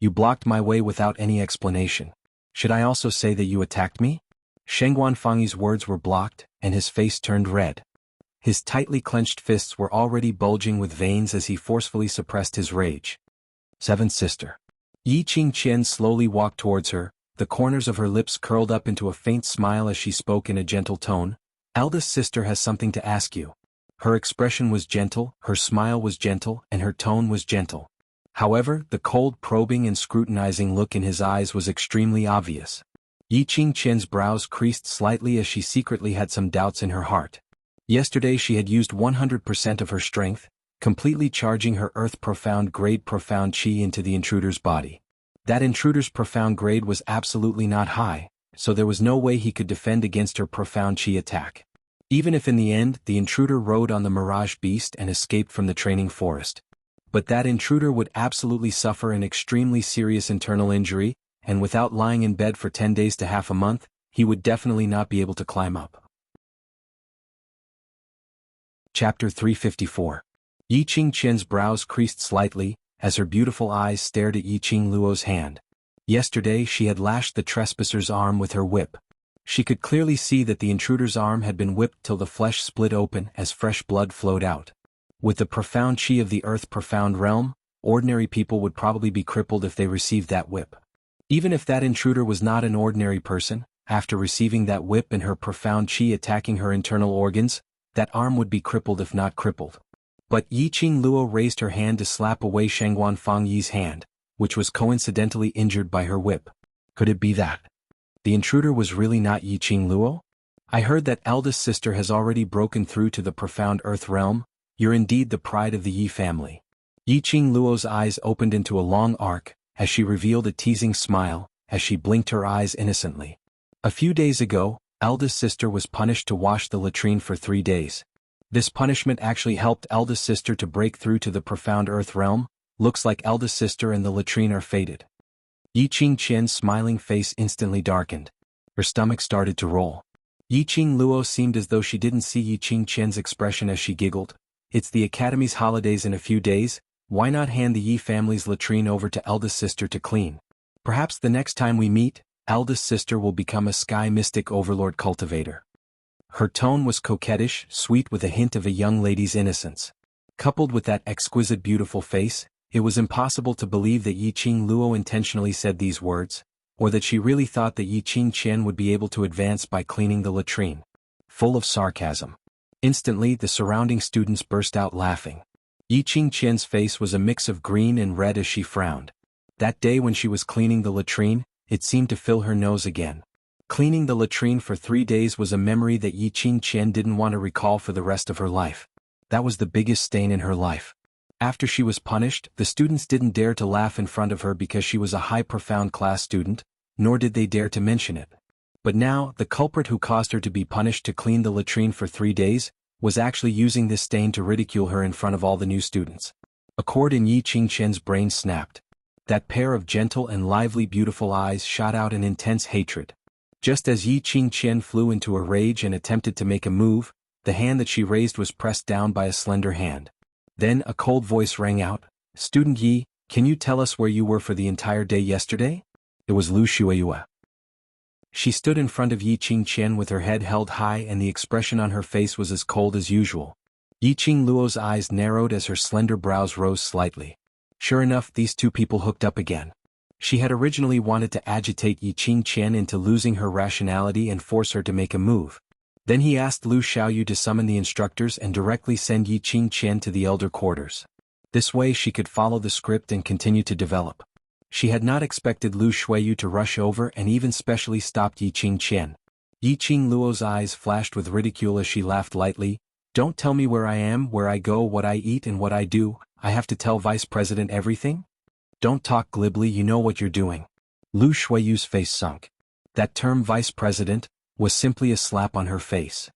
You blocked my way without any explanation. Should I also say that you attacked me? Shangguan Fangyi's words were blocked, and his face turned red. His tightly clenched fists were already bulging with veins as he forcefully suppressed his rage. Seventh sister. Yiqing Qian slowly walked towards her, the corners of her lips curled up into a faint smile as she spoke in a gentle tone. Eldest sister has something to ask you. Her expression was gentle, her smile was gentle, and her tone was gentle. However, the cold, probing and scrutinizing look in his eyes was extremely obvious. Yiqing Qian's brows creased slightly as she secretly had some doubts in her heart. Yesterday she had used 100% of her strength, completely charging her Earth Profound grade profound chi into the intruder's body. That intruder's profound grade was absolutely not high, so there was no way he could defend against her profound chi attack. Even if in the end the intruder rode on the Mirage Beast and escaped from the training forest. But that intruder would absolutely suffer an extremely serious internal injury, and without lying in bed for 10 days to half a month, he would definitely not be able to climb up. Chapter 354. Yiqing Qian's brows creased slightly, as her beautiful eyes stared at Yiqing Luo's hand. Yesterday she had lashed the trespasser's arm with her whip. She could clearly see that the intruder's arm had been whipped till the flesh split open as fresh blood flowed out. With the profound chi of the Earth Profound Realm, ordinary people would probably be crippled if they received that whip. Even if that intruder was not an ordinary person, after receiving that whip and her profound chi attacking her internal organs, that arm would be crippled if not crippled. But Yiqing Luo raised her hand to slap away Shangguan Fangyi's hand, which was coincidentally injured by her whip. Could it be that the intruder was really not Yiqing Luo? I heard that eldest sister has already broken through to the profound earth realm. You're indeed the pride of the Yi family. Yiqing Luo's eyes opened into a long arc, as she revealed a teasing smile, as she blinked her eyes innocently. A few days ago, eldest sister was punished to wash the latrine for 3 days. This punishment actually helped eldest sister to break through to the profound earth realm. Looks like eldest sister and the latrine are fated. Yiqing Qian's smiling face instantly darkened. Her stomach started to roll. Yiqing Luo seemed as though she didn't see Yiqing Qian's expression as she giggled. It's the academy's holidays in a few days, why not hand the Yi family's latrine over to eldest sister to clean? Perhaps the next time we meet, eldest sister will become a sky mystic overlord cultivator. Her tone was coquettish, sweet with a hint of a young lady's innocence. Coupled with that exquisite beautiful face, it was impossible to believe that Yiqing Luo intentionally said these words, or that she really thought that Yiqing Qian would be able to advance by cleaning the latrine. Full of sarcasm. Instantly the surrounding students burst out laughing. Yiqing Qian's face was a mix of green and red as she frowned. That day when she was cleaning the latrine, it seemed to fill her nose again. Cleaning the latrine for 3 days was a memory that Yiqing Qian didn't want to recall for the rest of her life. That was the biggest stain in her life. After she was punished, the students didn't dare to laugh in front of her because she was a high profound class student, nor did they dare to mention it. But now, the culprit who caused her to be punished to clean the latrine for 3 days, was actually using this stain to ridicule her in front of all the new students. A chord in Yiqing Qian's brain snapped. That pair of gentle and lively beautiful eyes shot out an intense hatred. Just as Yiqing Qian flew into a rage and attempted to make a move, the hand that she raised was pressed down by a slender hand. Then a cold voice rang out, "Student Yi, can you tell us where you were for the entire day yesterday?" It was Lu Shueyue. She stood in front of Yiqing Qian with her head held high and the expression on her face was as cold as usual. Yiqing Luo's eyes narrowed as her slender brows rose slightly. Sure enough, these two people hooked up again. She had originally wanted to agitate Yiqing Qian into losing her rationality and force her to make a move. Then he asked Lu Xiaoyu to summon the instructors and directly send Yiqing Qian to the elder quarters. This way she could follow the script and continue to develop. She had not expected Lu Shueyu to rush over and even specially stopped Yiqing Qian. Yiqing Luo's eyes flashed with ridicule as she laughed lightly. "Don't tell me where I am, where I go, what I eat and what I do. I have to tell Vice President everything? Don't talk glibly, you know what you're doing." Lu Shueyu's face sunk. That term Vice President was simply a slap on her face.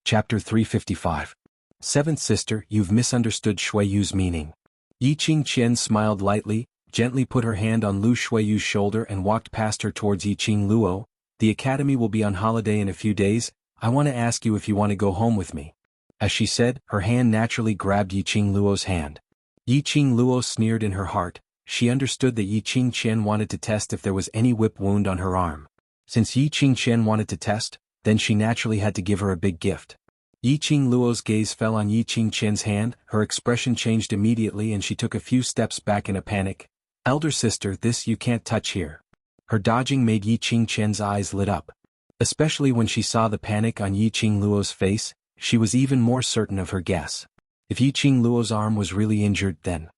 Chapter 355. Seventh Sister, you've misunderstood Shueyu's meaning. Yiqing Qian smiled lightly, gently put her hand on Lu Shueyu's shoulder and walked past her towards Yiqing Luo. "The academy will be on holiday in a few days. I want to ask you if you want to go home with me." As she said, her hand naturally grabbed Yiqing Luo's hand. Yiqing Luo sneered in her heart. She understood that Yiqing Qian wanted to test if there was any whip wound on her arm. Since Yiqing Qian wanted to test, then she naturally had to give her a big gift. Yiqing Luo's gaze fell on Yiqing Qian's hand, her expression changed immediately and she took a few steps back in a panic. "Elder sister, this you can't touch here." Her dodging made Yiqing Qian's eyes lit up. Especially when she saw the panic on Yiqing Luo's face, she was even more certain of her guess. If Yiqing Luo's arm was really injured, then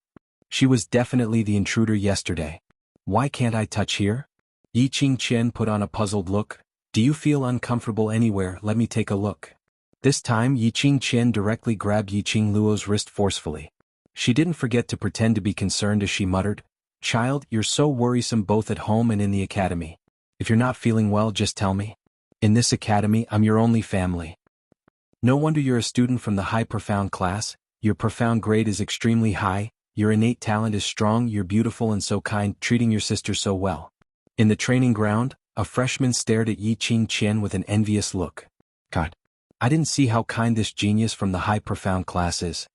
she was definitely the intruder yesterday. "Why can't I touch here?" Yiqing Qian put on a puzzled look. "Do you feel uncomfortable anywhere? Let me take a look." This time Yiqing Qian directly grabbed Yiqing Luo's wrist forcefully. She didn't forget to pretend to be concerned as she muttered, "Child, you're so worrisome both at home and in the academy. If you're not feeling well, just tell me. In this academy, I'm your only family. No wonder you're a student from the high profound class. Your profound grade is extremely high, your innate talent is strong, you're beautiful and so kind, treating your sister so well." In the training ground, a freshman stared at Yiqing Qian with an envious look. "God, I didn't see how kind this genius from the high profound class is."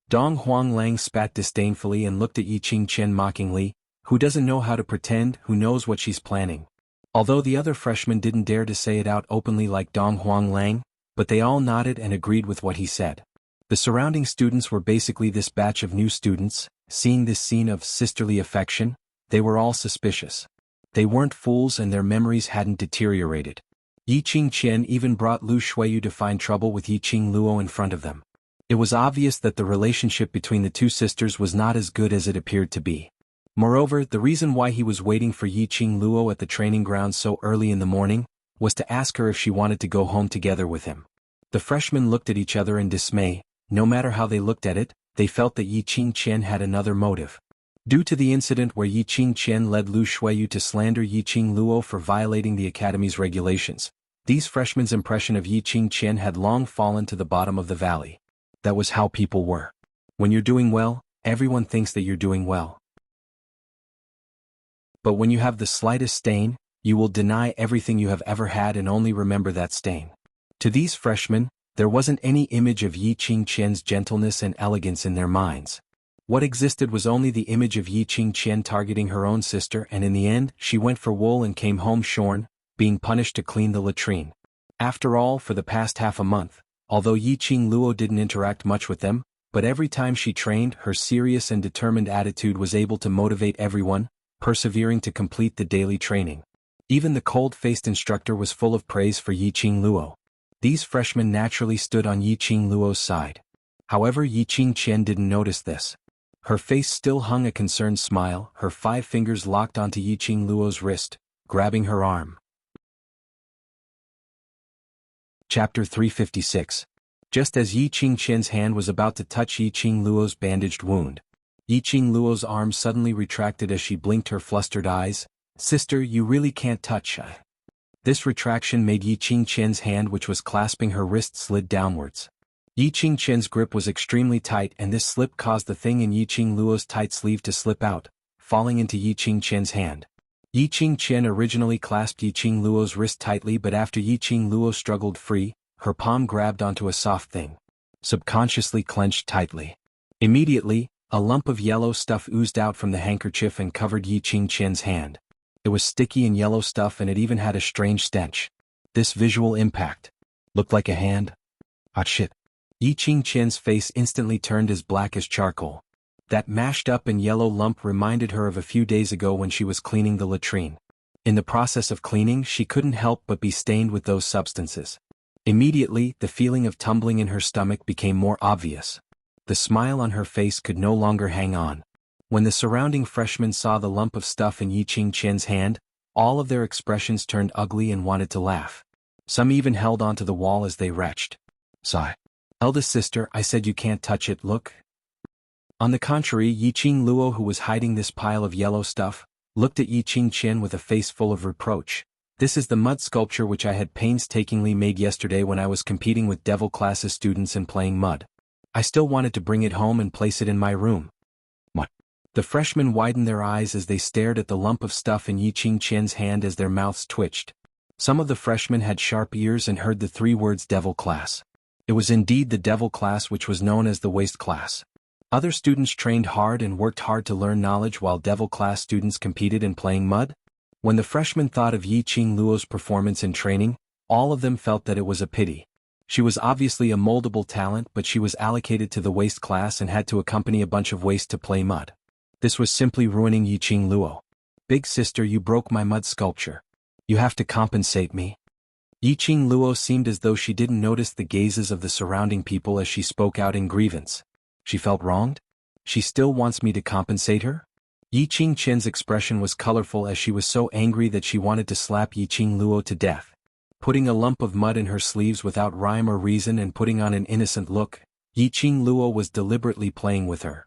Dong Huanglang spat disdainfully and looked at Yiqing Qian mockingly. "Who doesn't know how to pretend, who knows what she's planning?" Although the other freshmen didn't dare to say it out openly like Dong Huanglang, but they all nodded and agreed with what he said. The surrounding students were basically this batch of new students. Seeing this scene of sisterly affection, they were all suspicious. They weren't fools and their memories hadn't deteriorated. Yiqing Qian even brought Lu Shueyu to find trouble with Yiqing Luo in front of them. It was obvious that the relationship between the two sisters was not as good as it appeared to be. Moreover, the reason why he was waiting for Yiqing Luo at the training ground so early in the morning was to ask her if she wanted to go home together with him. The freshmen looked at each other in dismay. No matter how they looked at it, they felt that Yi Qingqian had another motive. Due to the incident where Yi Qingqian led Lu Shuiyu to slander Yi Qingluo for violating the academy's regulations, these freshmen's impression of Yi Qingqian had long fallen to the bottom of the valley. That was how people were. When you're doing well, everyone thinks that you're doing well. But when you have the slightest stain, you will deny everything you have ever had and only remember that stain. To these freshmen, there wasn't any image of Yi Qingqian's gentleness and elegance in their minds. What existed was only the image of Yi Qingqian targeting her own sister, and in the end, she went for wool and came home shorn, being punished to clean the latrine. After all, for the past half a month, although Yi Qingluo didn't interact much with them, but every time she trained, her serious and determined attitude was able to motivate everyone, persevering to complete the daily training. Even the cold-faced instructor was full of praise for Yi Qingluo. These freshmen naturally stood on Yi Qingluo's side. However, Yi Qingqian didn't notice this. Her face still hung a concerned smile, her 5 fingers locked onto Yi Qingluo's wrist, grabbing her arm. Chapter 356. Just as Yi Qingqian's hand was about to touch Yi Qingluo's bandaged wound, Yi Qingluo's arm suddenly retracted as she blinked her flustered eyes. "Sister, you really can't touch." This retraction made Yi Qingqian's hand, which was clasping her wrist, slid downwards. Yi Qingqian's grip was extremely tight, and this slip caused the thing in Yi Qingluo's tight sleeve to slip out, falling into Yi Qingqian's hand. Yi Qingqian originally clasped Yi Qingluo's wrist tightly, but after Yi Qingluo struggled free, her palm grabbed onto a soft thing, subconsciously clenched tightly. Immediately, a lump of yellow stuff oozed out from the handkerchief and covered Yi Qingqian's hand. It was sticky and yellow stuff, and it even had a strange stench. This visual impact looked like a hand. Hot shit. Yi Qingqian's face instantly turned as black as charcoal. That mashed up and yellow lump reminded her of a few days ago when she was cleaning the latrine. In the process of cleaning, she couldn't help but be stained with those substances. Immediately, the feeling of tumbling in her stomach became more obvious. The smile on her face could no longer hang on. When the surrounding freshmen saw the lump of stuff in Yi Qingqian's hand, all of their expressions turned ugly and wanted to laugh. Some even held onto the wall as they retched. Sigh. "Eldest sister, I said you can't touch it, look." On the contrary, Yi Qingluo, who was hiding this pile of yellow stuff, looked at Yi Qingqian with a face full of reproach. "This is the mud sculpture which I had painstakingly made yesterday when I was competing with Devil Class's students and playing mud. I still wanted to bring it home and place it in my room." What? The freshmen widened their eyes as they stared at the lump of stuff in Yi Qingqian's hand as their mouths twitched. Some of the freshmen had sharp ears and heard the 3 words Devil Class. It was indeed the Devil Class, which was known as the Waste Class. Other students trained hard and worked hard to learn knowledge, while Devil Class students competed in playing mud. When the freshmen thought of Yi Qingluo's performance in training, all of them felt that it was a pity. She was obviously a moldable talent, but she was allocated to the Waste Class and had to accompany a bunch of waste to play mud. This was simply ruining Yi Qingluo. "Big sister, you broke my mud sculpture. You have to compensate me." Yi Qingluo seemed as though she didn't notice the gazes of the surrounding people as she spoke out in grievance. She felt wronged? She still wants me to compensate her? Yi Qingqian's expression was colorful as she was so angry that she wanted to slap Yi Qingluo to death. Putting a lump of mud in her sleeves without rhyme or reason and putting on an innocent look, Yi Qingluo was deliberately playing with her.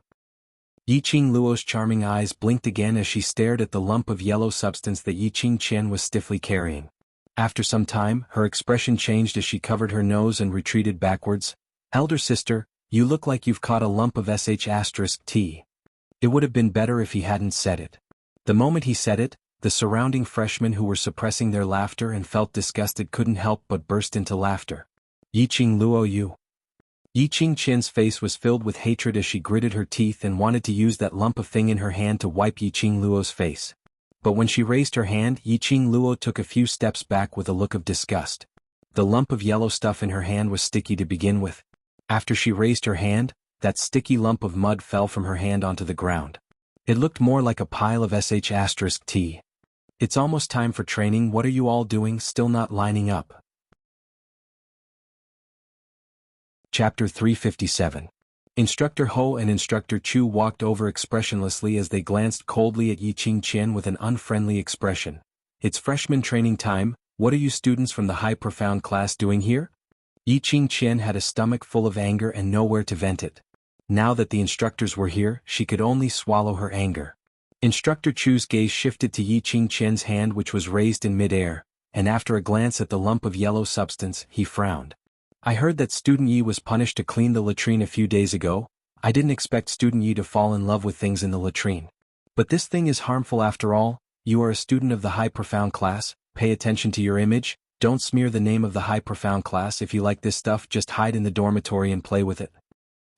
Yi Qingluo's charming eyes blinked again as she stared at the lump of yellow substance that Yi Qingqian was stiffly carrying. After some time, her expression changed as she covered her nose and retreated backwards. "Elder sister, you look like you've caught a lump of sh*t. It would have been better if he hadn't said it." The moment he said it, the surrounding freshmen who were suppressing their laughter and felt disgusted couldn't help but burst into laughter. "Yi Qingluo, you..." Yi Qingqian's face was filled with hatred as she gritted her teeth and wanted to use that lump of thing in her hand to wipe Yi Qingluo's face. But when she raised her hand, Yi Qingluo took a few steps back with a look of disgust. The lump of yellow stuff in her hand was sticky to begin with. After she raised her hand, that sticky lump of mud fell from her hand onto the ground. It looked more like a pile of sh*t. "It's almost time for training. What are you all doing, still not lining up?" Chapter 357. Instructor Ho and Instructor Chu walked over expressionlessly as they glanced coldly at Yi Qingqian with an unfriendly expression. "It's freshman training time, What are you students from the high profound class doing here? Yi Qingqian had a stomach full of anger and nowhere to vent it. Now that the instructors were here, she could only swallow her anger. Instructor Chu's gaze shifted to Yi Qingqian's hand, which was raised in mid-air, and after a glance at the lump of yellow substance, he frowned. I heard that student Yi was punished to clean the latrine a few days ago. I didn't expect student Yi to fall in love with things in the latrine. But this thing is harmful after all. You are a student of the high profound class, pay attention to your image, don't smear the name of the high profound class. If you like this stuff, just hide in the dormitory and play with it.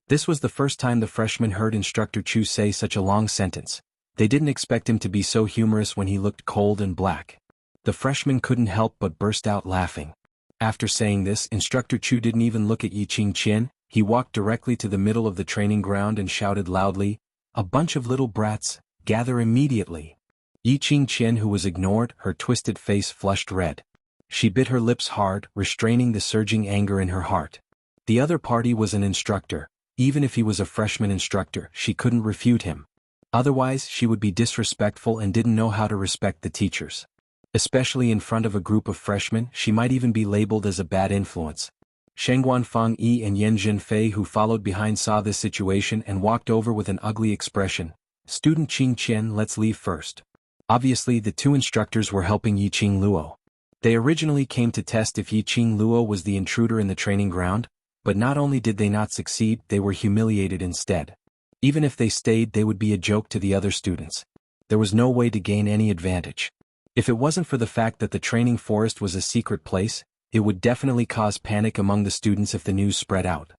This was the first time the freshmen heard Instructor Chu say such a long sentence. They didn't expect him to be so humorous when he looked cold and black. The freshmen couldn't help but burst out laughing. After saying this, Instructor Chu didn't even look at Yi Qingqian. He walked directly to the middle of the training ground and shouted loudly, "A bunch of little brats, gather immediately." Yi Qingqian, who was ignored, her twisted face flushed red. She bit her lips hard, restraining the surging anger in her heart. The other party was an instructor. Even if he was a freshman instructor, she couldn't refute him. Otherwise, she would be disrespectful and didn't know how to respect the teachers. Especially in front of a group of freshmen, she might even be labeled as a bad influence. Shengguan Feng Yi and Yan Zhenfei, who followed behind, saw this situation and walked over with an ugly expression. "Student Qingqian, let's leave first." Obviously, the two instructors were helping Yi Qingluo. They originally came to test if Yi Qingluo was the intruder in the training ground, but not only did they not succeed, they were humiliated instead. Even if they stayed, they would be a joke to the other students. There was no way to gain any advantage. If it wasn't for the fact that the training forest was a secret place, it would definitely cause panic among the students if the news spread out.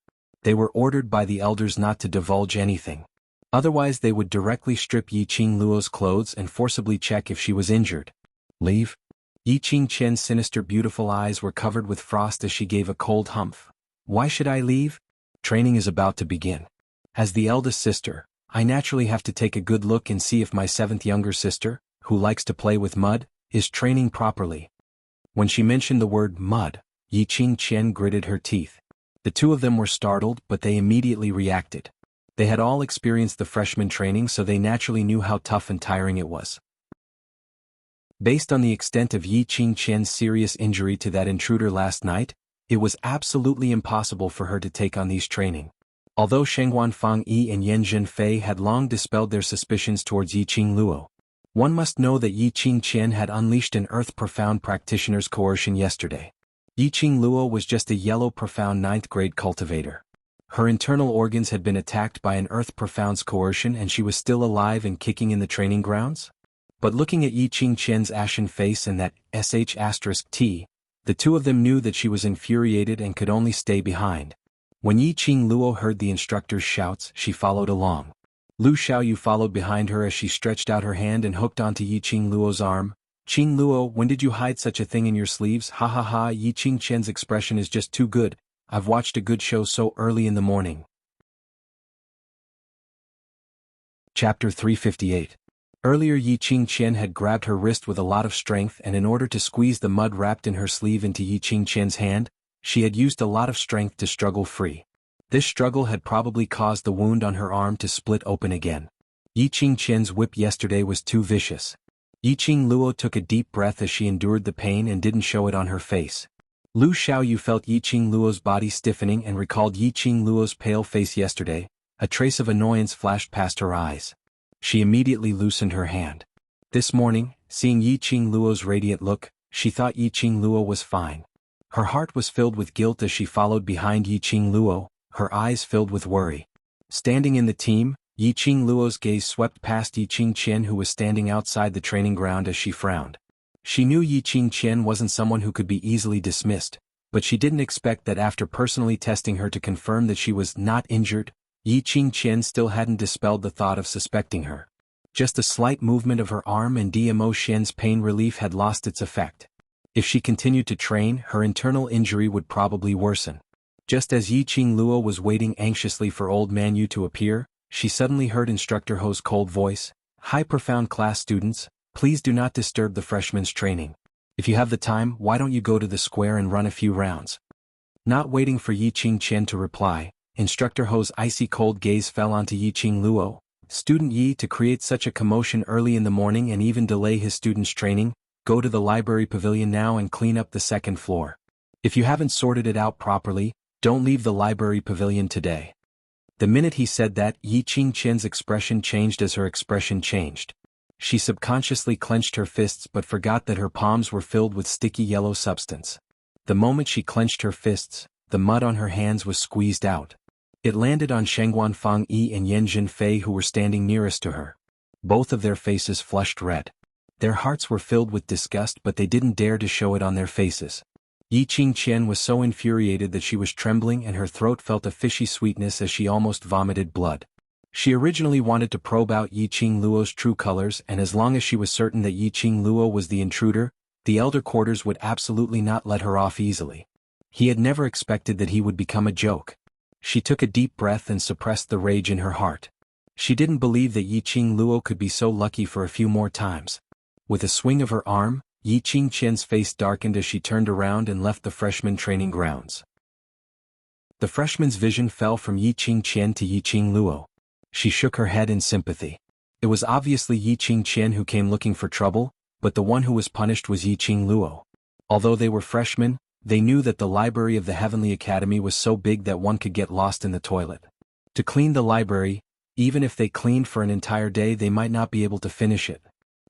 They were ordered by the elders not to divulge anything. Otherwise they would directly strip Yi Qingluo's clothes and forcibly check if she was injured. Leave? Yi Qingqian's sinister beautiful eyes were covered with frost as she gave a cold humph. Why should I leave? Training is about to begin. As the eldest sister, I naturally have to take a good look and see if my seventh younger sister, who likes to play with mud, is training properly. When she mentioned the word mud, Yi Qingqian gritted her teeth. The two of them were startled, but they immediately reacted. They had all experienced the freshman training, so they naturally knew how tough and tiring it was. Based on the extent of Yi Qingqian's serious injury to that intruder last night, it was absolutely impossible for her to take on these training. Although Shengguan Feng Yi and Yan Zhenfei had long dispelled their suspicions towards Yi Qingluo, one must know that Yi Qingqian had unleashed an Earth Profound practitioner's coercion yesterday. Yi Qingluo was just a yellow profound 9th grade cultivator. Her internal organs had been attacked by an Earth Profound's coercion and she was still alive and kicking in the training grounds? But looking at Yi Qingqian's ashen face and that *T, the two of them knew that she was infuriated and could only stay behind. When Yi Qingluo heard the instructor's shouts, she followed along. Lu Xiaoyu followed behind her as she stretched out her hand and hooked onto Yi Qingluo's arm. "Qingluo, when did you hide such a thing in your sleeves? Ha ha ha." Yi Qingqian's expression is just too good. I've watched a good show so early in the morning. Chapter 358. Earlier Yi Qingqian had grabbed her wrist with a lot of strength, and in order to squeeze the mud wrapped in her sleeve into Yi Qingqian's hand, she had used a lot of strength to struggle free. This struggle had probably caused the wound on her arm to split open again. Yi Qingqian's whip yesterday was too vicious. Yi Qingluo took a deep breath as she endured the pain and didn't show it on her face. Lu Xiaoyu felt Yi Qingluo's body stiffening and recalled Yi Qingluo's pale face yesterday. A trace of annoyance flashed past her eyes. She immediately loosened her hand. This morning, seeing Yi Qingluo's radiant look, she thought Yi Qingluo was fine. Her heart was filled with guilt as she followed behind Yi Qingluo, her eyes filled with worry. Standing in the team, Yi Qingluo's gaze swept past Yi Qingqian, who was standing outside the training ground, as she frowned. She knew Yi Qingqian wasn't someone who could be easily dismissed, but she didn't expect that after personally testing her to confirm that she was not injured, Yi Qingqian still hadn't dispelled the thought of suspecting her. Just a slight movement of her arm and Dmo Shen's pain relief had lost its effect. If she continued to train, her internal injury would probably worsen. Just as Yi Qingluo was waiting anxiously for Old Man Yu to appear, she suddenly heard Instructor Ho's cold voice. "High profound class students, please do not disturb the freshmen's training. If you have the time, why don't you go to the square and run a few rounds?" Not waiting for Yi Qingqian to reply, Instructor Ho's icy cold gaze fell onto Yi Qingluo. Student Yi, to create such a commotion early in the morning and even delay his students' training, go to the library pavilion now and clean up the second floor. If you haven't sorted it out properly, don't leave the library pavilion today." The minute he said that, Yi Qingqian's expression changed as her expression changed. She subconsciously clenched her fists but forgot that her palms were filled with sticky yellow substance. The moment she clenched her fists, the mud on her hands was squeezed out. It landed on Shengguan Fang Yi and Yan Zhenfei, who were standing nearest to her. Both of their faces flushed red. Their hearts were filled with disgust, but they didn't dare to show it on their faces. Yi Qingqian was so infuriated that she was trembling and her throat felt a fishy sweetness as she almost vomited blood. She originally wanted to probe out Yi Qingluo's true colors, and as long as she was certain that Yi Qingluo was the intruder, the elder quarters would absolutely not let her off easily. He had never expected that he would become a joke. She took a deep breath and suppressed the rage in her heart. She didn't believe that Yi Qingluo could be so lucky for a few more times. With a swing of her arm, Yi Qingqian's face darkened as she turned around and left the freshman training grounds. The freshman's vision fell from Yi Qingqian to Yi Qingluo. She shook her head in sympathy. It was obviously Yi Qingqian who came looking for trouble, but the one who was punished was Yi Qingluo. Although they were freshmen, they knew that the library of the Heavenly Academy was so big that one could get lost in the toilet. To clean the library, even if they cleaned for an entire day, they might not be able to finish it.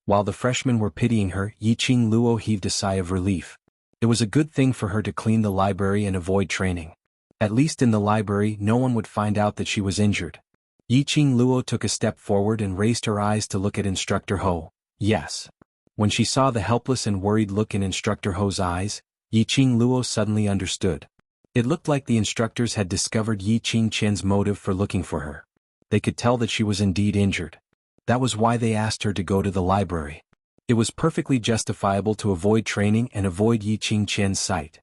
While the freshmen were pitying her, Yi Qingluo heaved a sigh of relief. It was a good thing for her to clean the library and avoid training. At least in the library, no one would find out that she was injured. Yi Qingluo took a step forward and raised her eyes to look at Instructor Ho. Yes. When she saw the helpless and worried look in Instructor Ho's eyes, Yi Qingluo suddenly understood. It looked like the instructors had discovered Yi Qingqian's motive for looking for her. They could tell that she was indeed injured. That was why they asked her to go to the library. It was perfectly justifiable to avoid training and avoid Yi Qingqian's sight.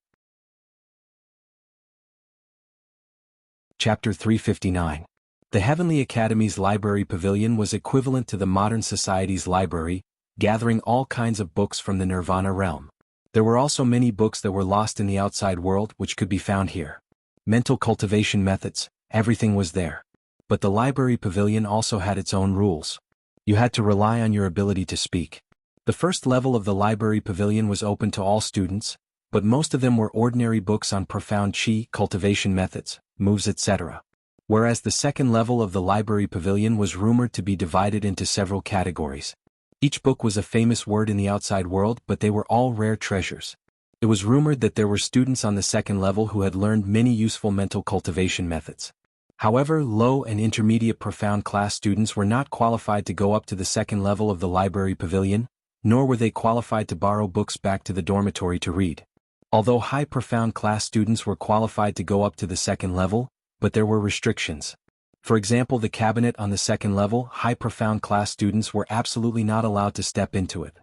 Chapter 359. The Heavenly Academy's library pavilion was equivalent to the modern society's library, gathering all kinds of books from the Nirvana realm. There were also many books that were lost in the outside world which could be found here. Mental cultivation methods, everything was there. But the library pavilion also had its own rules. You had to rely on your ability to speak. The first level of the library pavilion was open to all students, but most of them were ordinary books on profound qi, cultivation methods, moves, etc. Whereas the second level of the library pavilion was rumored to be divided into several categories. Each book was a famous word in the outside world, but they were all rare treasures. It was rumored that there were students on the second level who had learned many useful mental cultivation methods. However, low and intermediate profound class students were not qualified to go up to the second level of the library pavilion, nor were they qualified to borrow books back to the dormitory to read. Although high profound class students were qualified to go up to the second level, but there were restrictions. For example, the cabinet on the second level, high profound class students were absolutely not allowed to step into it.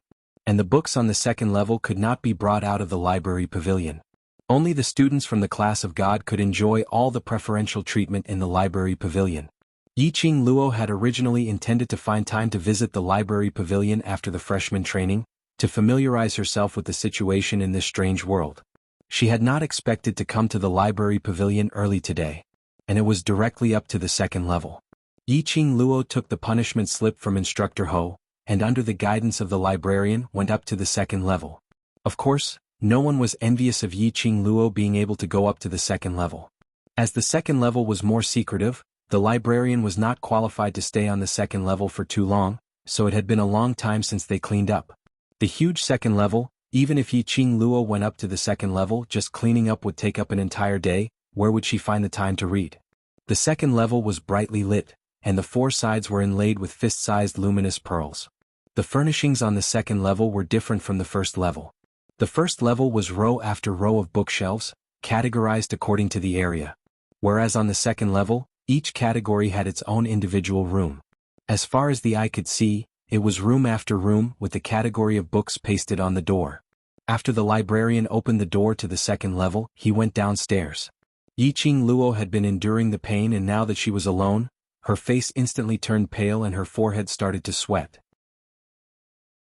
And the books on the second level could not be brought out of the library pavilion. Only the students from the class of God could enjoy all the preferential treatment in the library pavilion. Yi Qingluo had originally intended to find time to visit the library pavilion after the freshman training, to familiarize herself with the situation in this strange world. She had not expected to come to the library pavilion early today, and it was directly up to the second level. Yi Qingluo took the punishment slip from Instructor Ho, and under the guidance of the librarian went up to the second level. Of course, no one was envious of Yi Qingluo being able to go up to the second level. As the second level was more secretive, the librarian was not qualified to stay on the second level for too long, so it had been a long time since they cleaned up. The huge second level, even if Yi Qingluo went up to the second level, just cleaning up would take up an entire day. Where would she find the time to read? The second level was brightly lit, and the four sides were inlaid with fist-sized luminous pearls. The furnishings on the second level were different from the first level. The first level was row after row of bookshelves, categorized according to the area. Whereas on the second level, each category had its own individual room. As far as the eye could see, it was room after room with the category of books pasted on the door. After the librarian opened the door to the second level, he went downstairs. Yi Qingluo had been enduring the pain, and now that she was alone, her face instantly turned pale and her forehead started to sweat.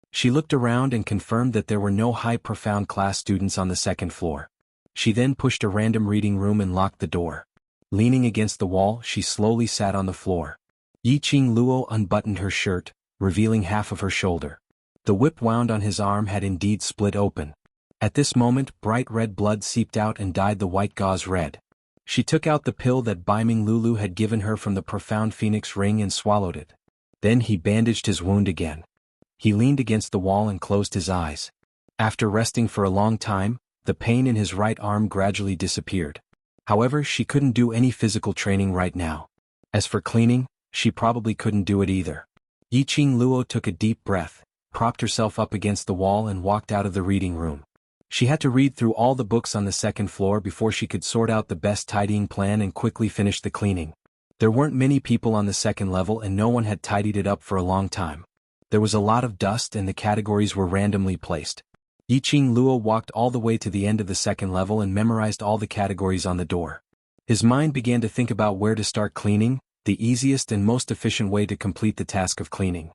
She looked around and confirmed that there were no high profound class students on the second floor. She then pushed a random reading room and locked the door. Leaning against the wall, she slowly sat on the floor. Yi Qingluo unbuttoned her shirt, revealing half of her shoulder. The whip wound on his arm had indeed split open. At this moment, bright red blood seeped out and dyed the white gauze red. She took out the pill that Baiming Lulu had given her from the profound phoenix ring and swallowed it. Then he bandaged his wound again. He leaned against the wall and closed his eyes. After resting for a long time, the pain in his right arm gradually disappeared. However, she couldn't do any physical training right now. As for cleaning, she probably couldn't do it either. Yiqing Luo took a deep breath, propped herself up against the wall and walked out of the reading room. She had to read through all the books on the second floor before she could sort out the best tidying plan and quickly finish the cleaning. There weren't many people on the second level and no one had tidied it up for a long time. There was a lot of dust and the categories were randomly placed. Yiqing Luo walked all the way to the end of the second level and memorized all the categories on the door. His mind began to think about where to start cleaning, the easiest and most efficient way to complete the task of cleaning.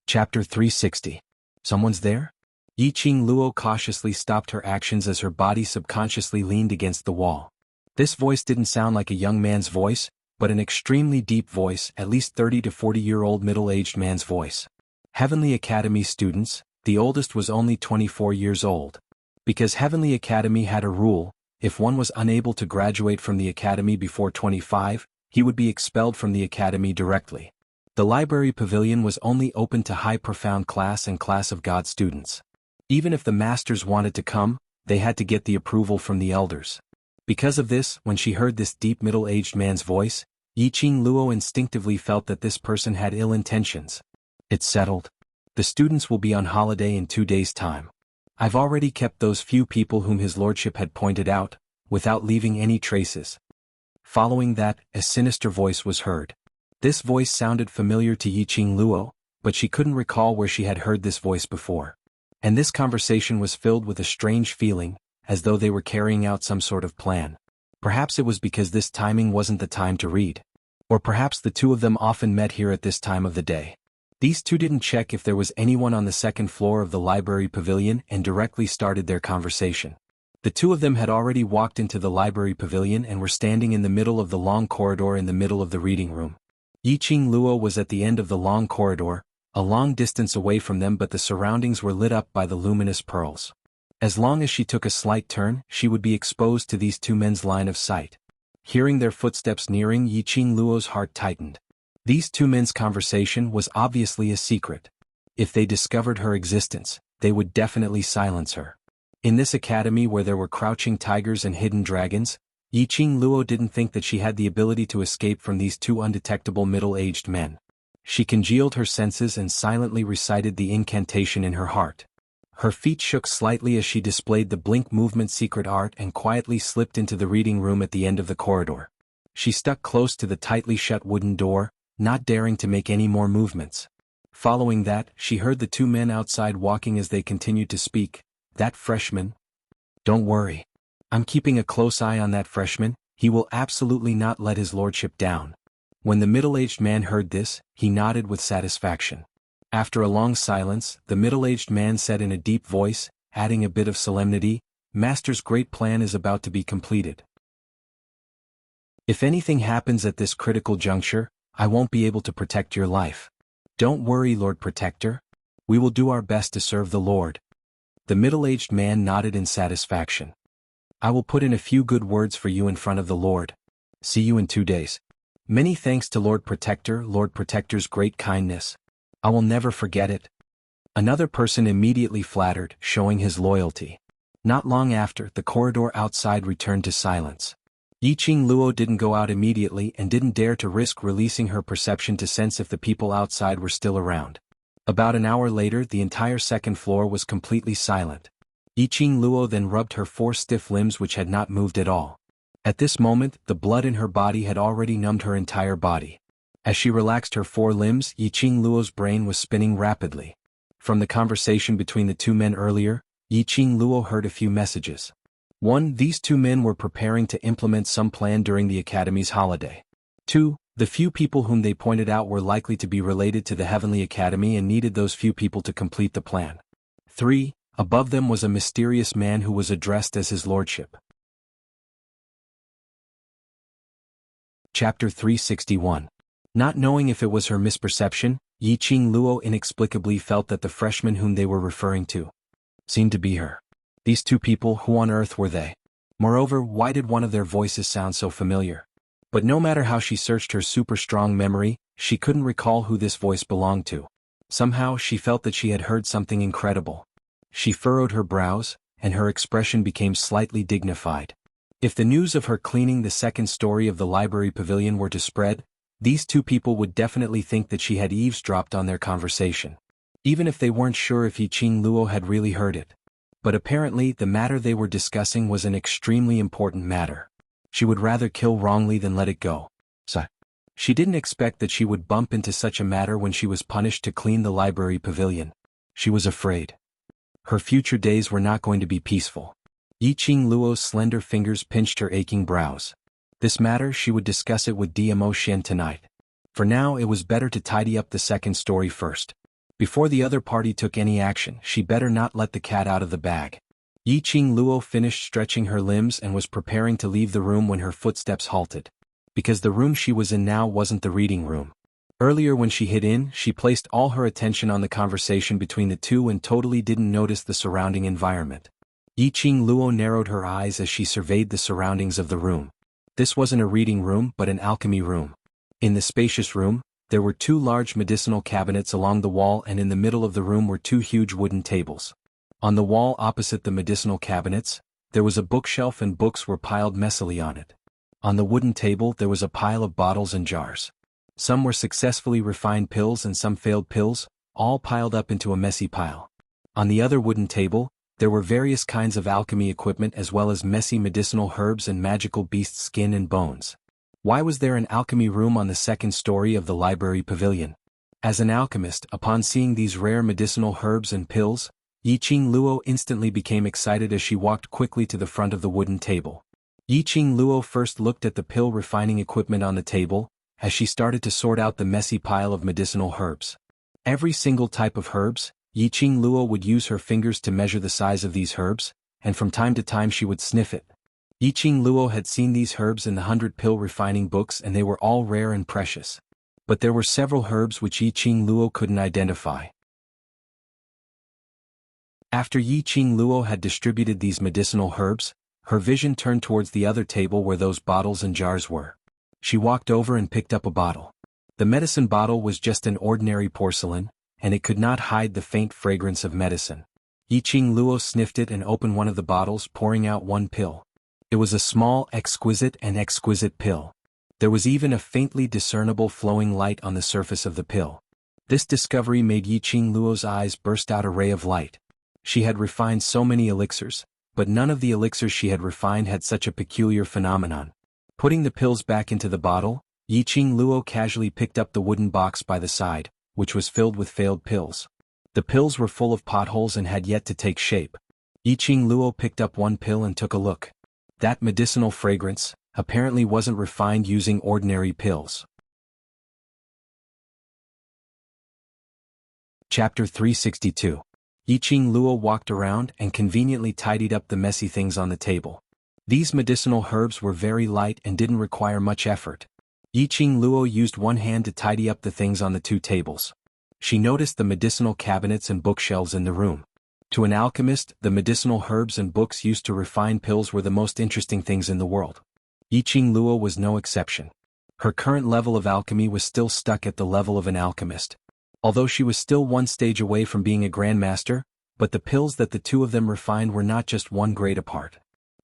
Chapter 360. Someone's there? Yiqing Luo cautiously stopped her actions as her body subconsciously leaned against the wall. This voice didn't sound like a young man's voice, but an extremely deep voice, at least 30 to 40-year-old middle-aged man's voice. Heavenly Academy students, the oldest was only 24 years old. Because Heavenly Academy had a rule, if one was unable to graduate from the academy before 25, he would be expelled from the academy directly. The library pavilion was only open to high profound class and class of God students. Even if the masters wanted to come, they had to get the approval from the elders. Because of this, when she heard this deep middle-aged man's voice, Yiqing Luo instinctively felt that this person had ill intentions. It's settled. The students will be on holiday in 2 days' time. I've already kept those few people whom his lordship had pointed out, without leaving any traces. Following that, a sinister voice was heard. This voice sounded familiar to Yiqing Luo, but she couldn't recall where she had heard this voice before. And this conversation was filled with a strange feeling, as though they were carrying out some sort of plan. Perhaps it was because this timing wasn't the time to read. Or perhaps the two of them often met here at this time of the day. These two didn't check if there was anyone on the second floor of the library pavilion and directly started their conversation. The two of them had already walked into the library pavilion and were standing in the middle of the long corridor in the middle of the reading room. Yiqing Luo was at the end of the long corridor, a long distance away from them, but the surroundings were lit up by the luminous pearls. As long as she took a slight turn, she would be exposed to these two men's line of sight. Hearing their footsteps nearing, Yiqing Luo's heart tightened. These two men's conversation was obviously a secret. If they discovered her existence, they would definitely silence her. In this academy where there were crouching tigers and hidden dragons, Yiqing Luo didn't think that she had the ability to escape from these two undetectable middle-aged men. She congealed her senses and silently recited the incantation in her heart. Her feet shook slightly as she displayed the blink movement secret art and quietly slipped into the reading room at the end of the corridor. She stuck close to the tightly shut wooden door, not daring to make any more movements. Following that, she heard the two men outside walking as they continued to speak. That freshman? Don't worry. I'm keeping a close eye on that freshman, he will absolutely not let his lordship down. When the middle-aged man heard this, he nodded with satisfaction. After a long silence, the middle-aged man said in a deep voice, adding a bit of solemnity, Master's great plan is about to be completed. If anything happens at this critical juncture, I won't be able to protect your life. Don't worry, Lord Protector. We will do our best to serve the Lord. The middle-aged man nodded in satisfaction. I will put in a few good words for you in front of the Lord. See you in 2 days. Many thanks to Lord Protector's great kindness. I will never forget it. Another person immediately flattered, showing his loyalty. Not long after, the corridor outside returned to silence. Yiqing Luo didn't go out immediately and didn't dare to risk releasing her perception to sense if the people outside were still around. About an hour later, the entire second floor was completely silent. Yiqing Luo then rubbed her 4 stiff limbs which had not moved at all. At this moment, the blood in her body had already numbed her entire body. As she relaxed her 4 limbs, Yiqing Luo's brain was spinning rapidly. From the conversation between the two men earlier, Yiqing Luo heard a few messages. 1. These two men were preparing to implement some plan during the Academy's holiday. 2. The few people whom they pointed out were likely to be related to the Heavenly Academy and needed those few people to complete the plan. 3. Above them was a mysterious man who was addressed as his lordship. Chapter 361. Not knowing if it was her misperception, Yiqing Luo inexplicably felt that the freshman whom they were referring to seemed to be her. These two people, who on earth were they? Moreover, why did one of their voices sound so familiar? But no matter how she searched her super-strong memory, she couldn't recall who this voice belonged to. Somehow she felt that she had heard something incredible. She furrowed her brows, and her expression became slightly dignified. If the news of her cleaning the second story of the library pavilion were to spread, these two people would definitely think that she had eavesdropped on their conversation. Even if they weren't sure if Yiqing Luo had really heard it. But apparently the matter they were discussing was an extremely important matter. She would rather kill wrongly than let it go. So, she didn't expect that she would bump into such a matter when she was punished to clean the library pavilion. She was afraid. Her future days were not going to be peaceful. Yiqing Luo's slender fingers pinched her aching brows. This matter, she would discuss it with DMO Shen tonight. For now, it was better to tidy up the second story first. Before the other party took any action, she better not let the cat out of the bag. Yiqing Luo finished stretching her limbs and was preparing to leave the room when her footsteps halted. Because the room she was in now wasn't the reading room. Earlier when she hid in, she placed all her attention on the conversation between the two and totally didn't notice the surrounding environment. Yiqing Luo narrowed her eyes as she surveyed the surroundings of the room. This wasn't a reading room but an alchemy room. In the spacious room, there were two large medicinal cabinets along the wall, and in the middle of the room were two huge wooden tables. On the wall opposite the medicinal cabinets, there was a bookshelf and books were piled messily on it. On the wooden table there was a pile of bottles and jars. Some were successfully refined pills and some failed pills, all piled up into a messy pile. On the other wooden table, there were various kinds of alchemy equipment as well as messy medicinal herbs and magical beast skin and bones. Why was there an alchemy room on the second story of the library pavilion? As an alchemist, upon seeing these rare medicinal herbs and pills, Yiqing Luo instantly became excited as she walked quickly to the front of the wooden table. Yiqing Luo first looked at the pill refining equipment on the table, as she started to sort out the messy pile of medicinal herbs. Every single type of herbs, Yiqing Luo would use her fingers to measure the size of these herbs, and from time to time she would sniff it. Yiqing Luo had seen these herbs in the 100 pill refining books and they were all rare and precious. But there were several herbs which Yiqing Luo couldn't identify. After Yiqing Luo had distributed these medicinal herbs, her vision turned towards the other table where those bottles and jars were. She walked over and picked up a bottle. The medicine bottle was just an ordinary porcelain, and it could not hide the faint fragrance of medicine. Yiqing Luo sniffed it and opened one of the bottles, pouring out one pill. It was a small, exquisite pill. There was even a faintly discernible flowing light on the surface of the pill. This discovery made Yiqing Luo's eyes burst out a ray of light. She had refined so many elixirs, but none of the elixirs she had refined had such a peculiar phenomenon. Putting the pills back into the bottle, Yiqing Luo casually picked up the wooden box by the side, which was filled with failed pills. The pills were full of potholes and had yet to take shape. Yiqing Luo picked up one pill and took a look. That medicinal fragrance apparently wasn't refined using ordinary pills. Chapter 362. Yiqing Luo walked around and conveniently tidied up the messy things on the table. These medicinal herbs were very light and didn't require much effort. Yiqing Luo used one hand to tidy up the things on the two tables. She noticed the medicinal cabinets and bookshelves in the room. To an alchemist, the medicinal herbs and books used to refine pills were the most interesting things in the world. Yiqing Luo was no exception. Her current level of alchemy was still stuck at the level of an alchemist. Although she was still one stage away from being a grandmaster, but the pills that the two of them refined were not just one grade apart.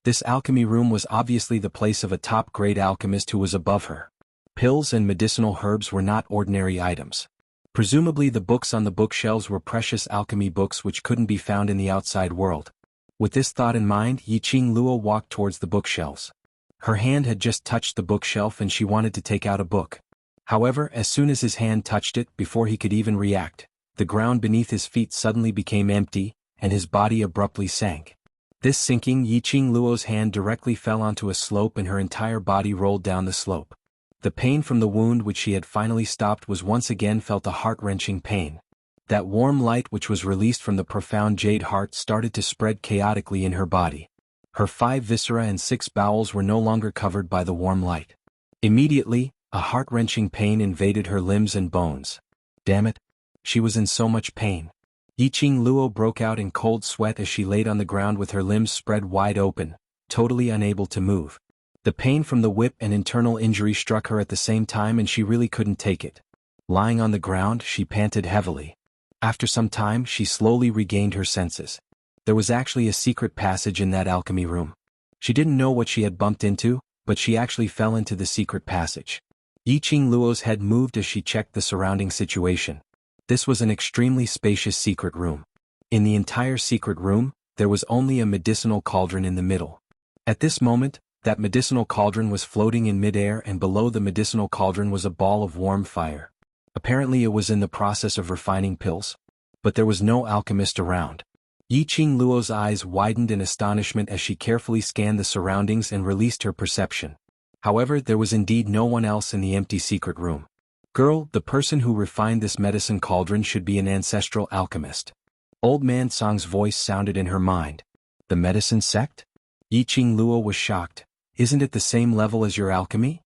This alchemy room was obviously the place of a top-grade alchemist who was above her. Pills and medicinal herbs were not ordinary items. Presumably the books on the bookshelves were precious alchemy books which couldn't be found in the outside world. With this thought in mind, Yiqing Luo walked towards the bookshelves. Her hand had just touched the bookshelf and she wanted to take out a book. However, as soon as his hand touched it, before he could even react, the ground beneath his feet suddenly became empty, and his body abruptly sank. This sinking, Yiqing Luo's hand directly fell onto a slope and her entire body rolled down the slope. The pain from the wound which she had finally stopped was once again felt a heart-wrenching pain. That warm light which was released from the profound jade heart started to spread chaotically in her body. Her 5 viscera and 6 bowels were no longer covered by the warm light. Immediately, A heart-wrenching pain invaded her limbs and bones. Damn it. She was in so much pain. Yiqing Luo broke out in cold sweat as she laid on the ground with her limbs spread wide open, totally unable to move. The pain from the whip and internal injury struck her at the same time and she really couldn't take it. Lying on the ground, she panted heavily. After some time, she slowly regained her senses. There was actually a secret passage in that alchemy room. She didn't know what she had bumped into, but she actually fell into the secret passage. Yiqing Luo's head moved as she checked the surrounding situation. This was an extremely spacious secret room. In the entire secret room, there was only a medicinal cauldron in the middle. At this moment, that medicinal cauldron was floating in midair and below the medicinal cauldron was a ball of warm fire. Apparently it was in the process of refining pills. But there was no alchemist around. Yiqing Luo's eyes widened in astonishment as she carefully scanned the surroundings and released her perception. However, there was indeed no one else in the empty secret room. Girl, the person who refined this medicine cauldron should be an ancestral alchemist. Old Man Song's voice sounded in her mind. The medicine sect? Yiqing Luo was shocked. Isn't it the same level as your alchemy?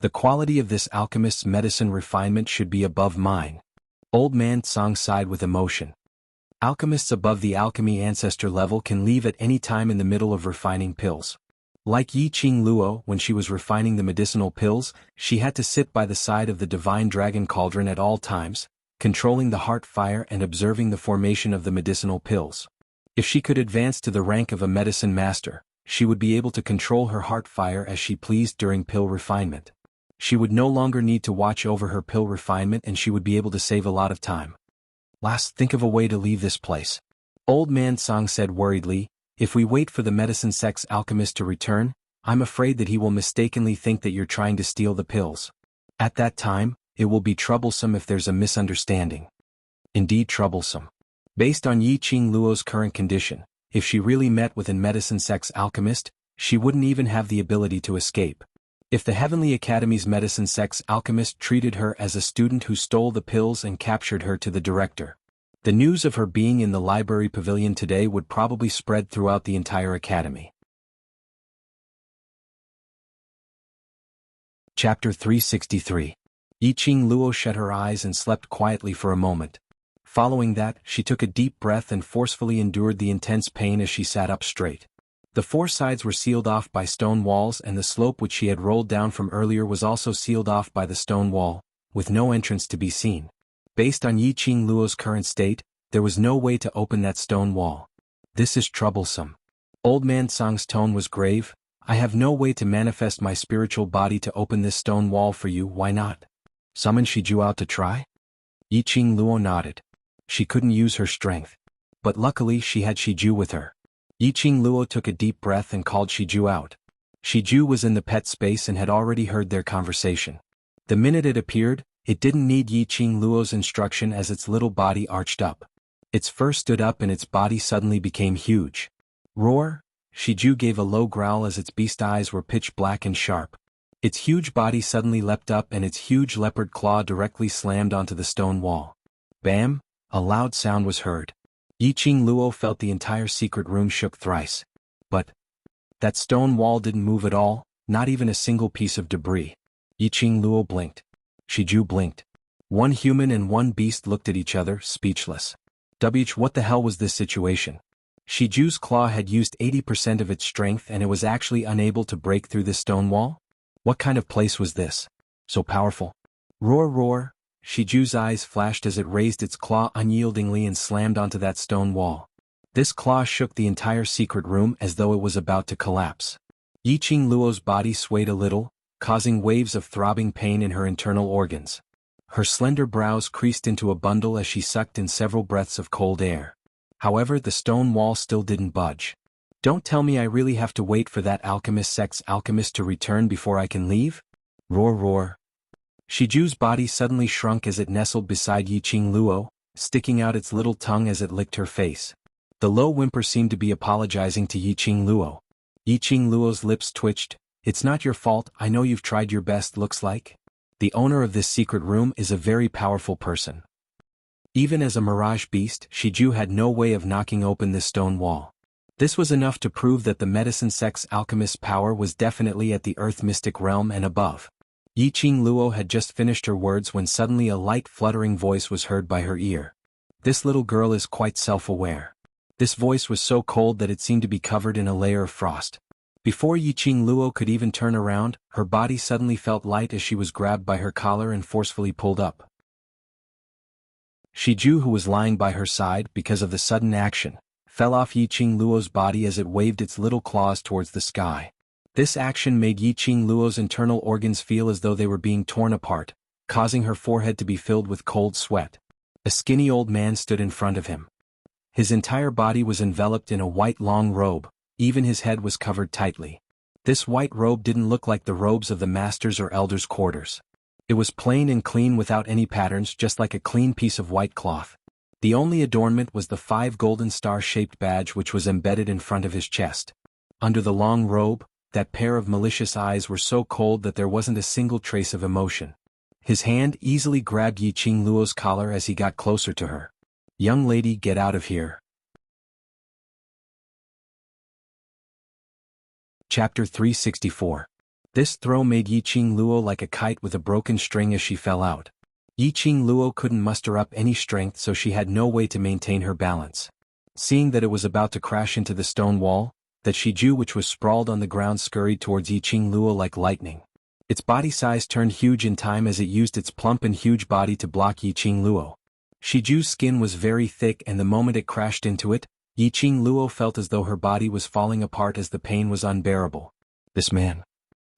The quality of this alchemist's medicine refinement should be above mine. Old Man Song sighed with emotion. Alchemists above the alchemy ancestor level can leave at any time in the middle of refining pills. Like Yiqing Luo, when she was refining the medicinal pills, she had to sit by the side of the divine dragon cauldron at all times, controlling the heart fire and observing the formation of the medicinal pills. If she could advance to the rank of a medicine master, she would be able to control her heart fire as she pleased during pill refinement. She would no longer need to watch over her pill refinement and she would be able to save a lot of time. Last, think of a way to leave this place. Old Man Song said worriedly, if we wait for the medicine sect's alchemist to return, I'm afraid that he will mistakenly think that you're trying to steal the pills. At that time, it will be troublesome if there's a misunderstanding. Indeed troublesome. Based on Yiqing Luo's current condition, if she really met with a medicine sect's alchemist, she wouldn't even have the ability to escape. If the Heavenly Academy's medicine sect's alchemist treated her as a student who stole the pills and captured her to the director, the news of her being in the library pavilion today would probably spread throughout the entire academy. Chapter 363. Yiqing Luo shut her eyes and slept quietly for a moment. Following that, she took a deep breath and forcefully endured the intense pain as she sat up straight. The four sides were sealed off by stone walls and the slope which she had rolled down from earlier was also sealed off by the stone wall, with no entrance to be seen. Based on Yiqing Luo's current state, there was no way to open that stone wall. This is troublesome. Old Man Song's tone was grave. I have no way to manifest my spiritual body to open this stone wall for you, why not? Summon Shiju out to try? Yiqing Luo nodded. She couldn't use her strength. But luckily she had Shiju with her. Yiqing Luo took a deep breath and called Shiju out. Shiju was in the pet space and had already heard their conversation. The minute it appeared, it didn't need Yiqing Luo's instruction as its little body arched up. Its fur stood up and its body suddenly became huge. Roar! Shiju gave a low growl as its beast eyes were pitch black and sharp. Its huge body suddenly leapt up and its huge leopard claw directly slammed onto the stone wall. Bam! A loud sound was heard. Yiqing Luo felt the entire secret room shook thrice. But that stone wall didn't move at all, not even a single piece of debris. Yiqing Luo blinked. Shiju blinked. One human and one beast looked at each other, speechless. What the hell was this situation? Shiju's claw had used 80% of its strength and it was actually unable to break through this stone wall? What kind of place was this? So powerful. Roar roar! Shiju's eyes flashed as it raised its claw unyieldingly and slammed onto that stone wall. This claw shook the entire secret room as though it was about to collapse. Yiqing Luo's body swayed a little, causing waves of throbbing pain in her internal organs. Her slender brows creased into a bundle as she sucked in several breaths of cold air. However, the stone wall still didn't budge. Don't tell me I really have to wait for that alchemist sect's alchemist to return before I can leave? Roar roar. Shiju's body suddenly shrunk as it nestled beside Yiqing Luo, sticking out its little tongue as it licked her face. The low whimper seemed to be apologizing to Yiqing Luo. Yiqing Luo's lips twitched. It's not your fault, I know you've tried your best, looks like. The owner of this secret room is a very powerful person. Even as a mirage beast, Shiju had no way of knocking open this stone wall. This was enough to prove that the medicine sex alchemist's power was definitely at the earth mystic realm and above. Yiqing Luo had just finished her words when suddenly a light fluttering voice was heard by her ear. This little girl is quite self-aware. This voice was so cold that it seemed to be covered in a layer of frost. Before Yiqing Luo could even turn around, her body suddenly felt light as she was grabbed by her collar and forcefully pulled up. Shiju, who was lying by her side because of the sudden action, fell off Yiqing Luo's body as it waved its little claws towards the sky. This action made Yiqing Luo's internal organs feel as though they were being torn apart, causing her forehead to be filled with cold sweat. A skinny old man stood in front of him. His entire body was enveloped in a white long robe, even his head was covered tightly. This white robe didn't look like the robes of the master's or elder's quarters. It was plain and clean without any patterns, just like a clean piece of white cloth. The only adornment was the 5 golden star-shaped badge which was embedded in front of his chest. Under the long robe, that pair of malicious eyes were so cold that there wasn't a single trace of emotion. His hand easily grabbed Yiqing Luo's collar as he got closer to her. "Young lady, get out of here." Chapter 364. This throw made Yiqing Luo like a kite with a broken string as she fell out. Yiqing Luo couldn't muster up any strength, so she had no way to maintain her balance. Seeing that it was about to crash into the stone wall, that Shiju, which was sprawled on the ground, scurried towards Yiqing Luo like lightning. Its body size turned huge in time as it used its plump and huge body to block Yiqing Luo. Shiju's skin was very thick, and the moment it crashed into it, Yiqing Luo felt as though her body was falling apart as the pain was unbearable. This man.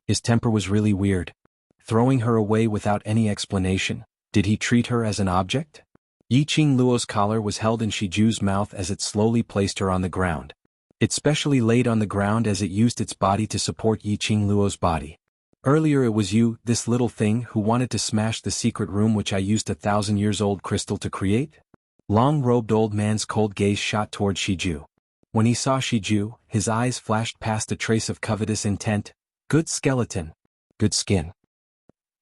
His temper was really weird. Throwing her away without any explanation, did he treat her as an object? Yiqing Luo's collar was held in Shiju's mouth as it slowly placed her on the ground. It specially laid on the ground as it used its body to support Yiqing Luo's body. "Earlier it was you, this little thing, who wanted to smash the secret room which I used 1,000-years-old crystal to create?" Long-robed old man's cold gaze shot toward Shiju. When he saw Shiju, his eyes flashed past a trace of covetous intent. "Good skeleton. Good skin."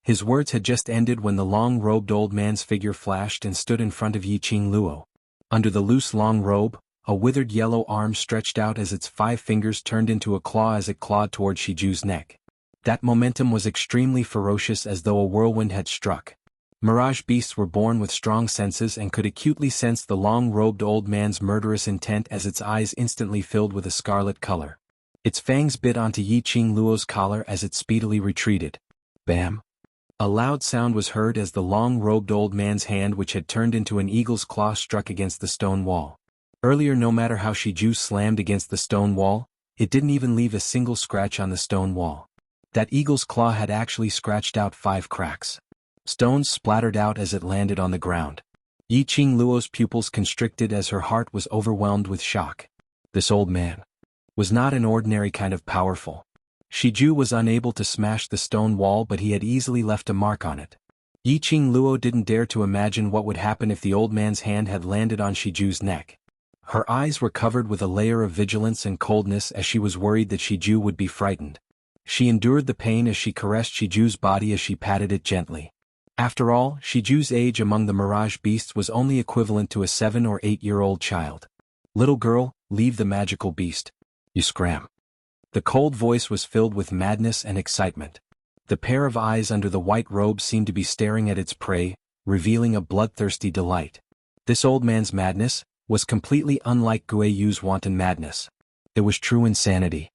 His words had just ended when the long-robed old man's figure flashed and stood in front of Yiqing Luo. Under the loose long robe, a withered yellow arm stretched out as its 5 fingers turned into a claw as it clawed toward Shiju's neck. That momentum was extremely ferocious, as though a whirlwind had struck. Mirage beasts were born with strong senses and could acutely sense the long-robed old man's murderous intent as its eyes instantly filled with a scarlet color. Its fangs bit onto Yiqing Luo's collar as it speedily retreated. Bam! A loud sound was heard as the long-robed old man's hand, which had turned into an eagle's claw, struck against the stone wall. Earlier, no matter how Shiju slammed against the stone wall, it didn't even leave a single scratch on the stone wall. That eagle's claw had actually scratched out 5 cracks. Stones splattered out as it landed on the ground. Yiqing Luo's pupils constricted as her heart was overwhelmed with shock. This old man was not an ordinary kind of powerful. Shiju was unable to smash the stone wall, but he had easily left a mark on it. Yiqing Luo didn't dare to imagine what would happen if the old man's hand had landed on Shiju's neck. Her eyes were covered with a layer of vigilance and coldness as she was worried that Shiju would be frightened. She endured the pain as she caressed Shiju's body as she patted it gently. After all, Shiju's age among the mirage beasts was only equivalent to a 7 or 8-year-old child. "Little girl, leave the magical beast. You scram." The cold voice was filled with madness and excitement. The pair of eyes under the white robe seemed to be staring at its prey, revealing a bloodthirsty delight. This old man's madness was completely unlike Guiyu's wanton madness. It was true insanity.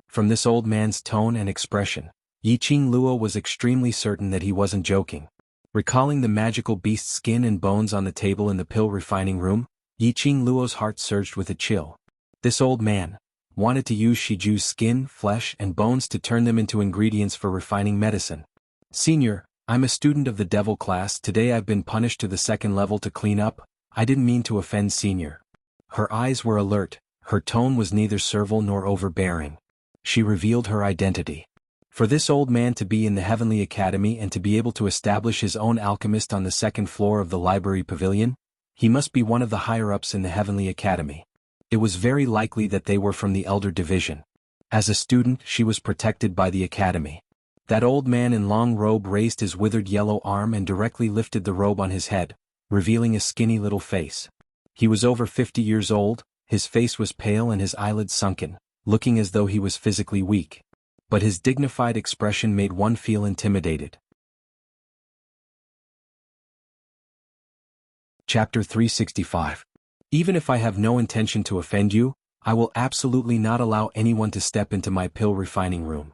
From this old man's tone and expression, Yiqing Luo was extremely certain that he wasn't joking. Recalling the magical beast's skin and bones on the table in the pill refining room, Yiqing Luo's heart surged with a chill. This old man wanted to use Shiju's skin, flesh, and bones to turn them into ingredients for refining medicine. "Senior, I'm a student of the devil class. Today I've been punished to the 2nd level to clean up. I didn't mean to offend Senior." Her eyes were alert, her tone was neither servile nor overbearing. She revealed her identity. For this old man to be in the Heavenly Academy and to be able to establish his own alchemist on the 2nd floor of the library pavilion, he must be one of the higher-ups in the Heavenly Academy. It was very likely that they were from the Elder Division. As a student, she was protected by the Academy. That old man in long robe raised his withered yellow arm and directly lifted the robe on his head, revealing a skinny little face. He was over 50 years old, his face was pale and his eyelids sunken, looking as though he was physically weak. But his dignified expression made one feel intimidated. Chapter 365. Even if I have no intention to offend you, I will absolutely not allow anyone to step into my pill refining room.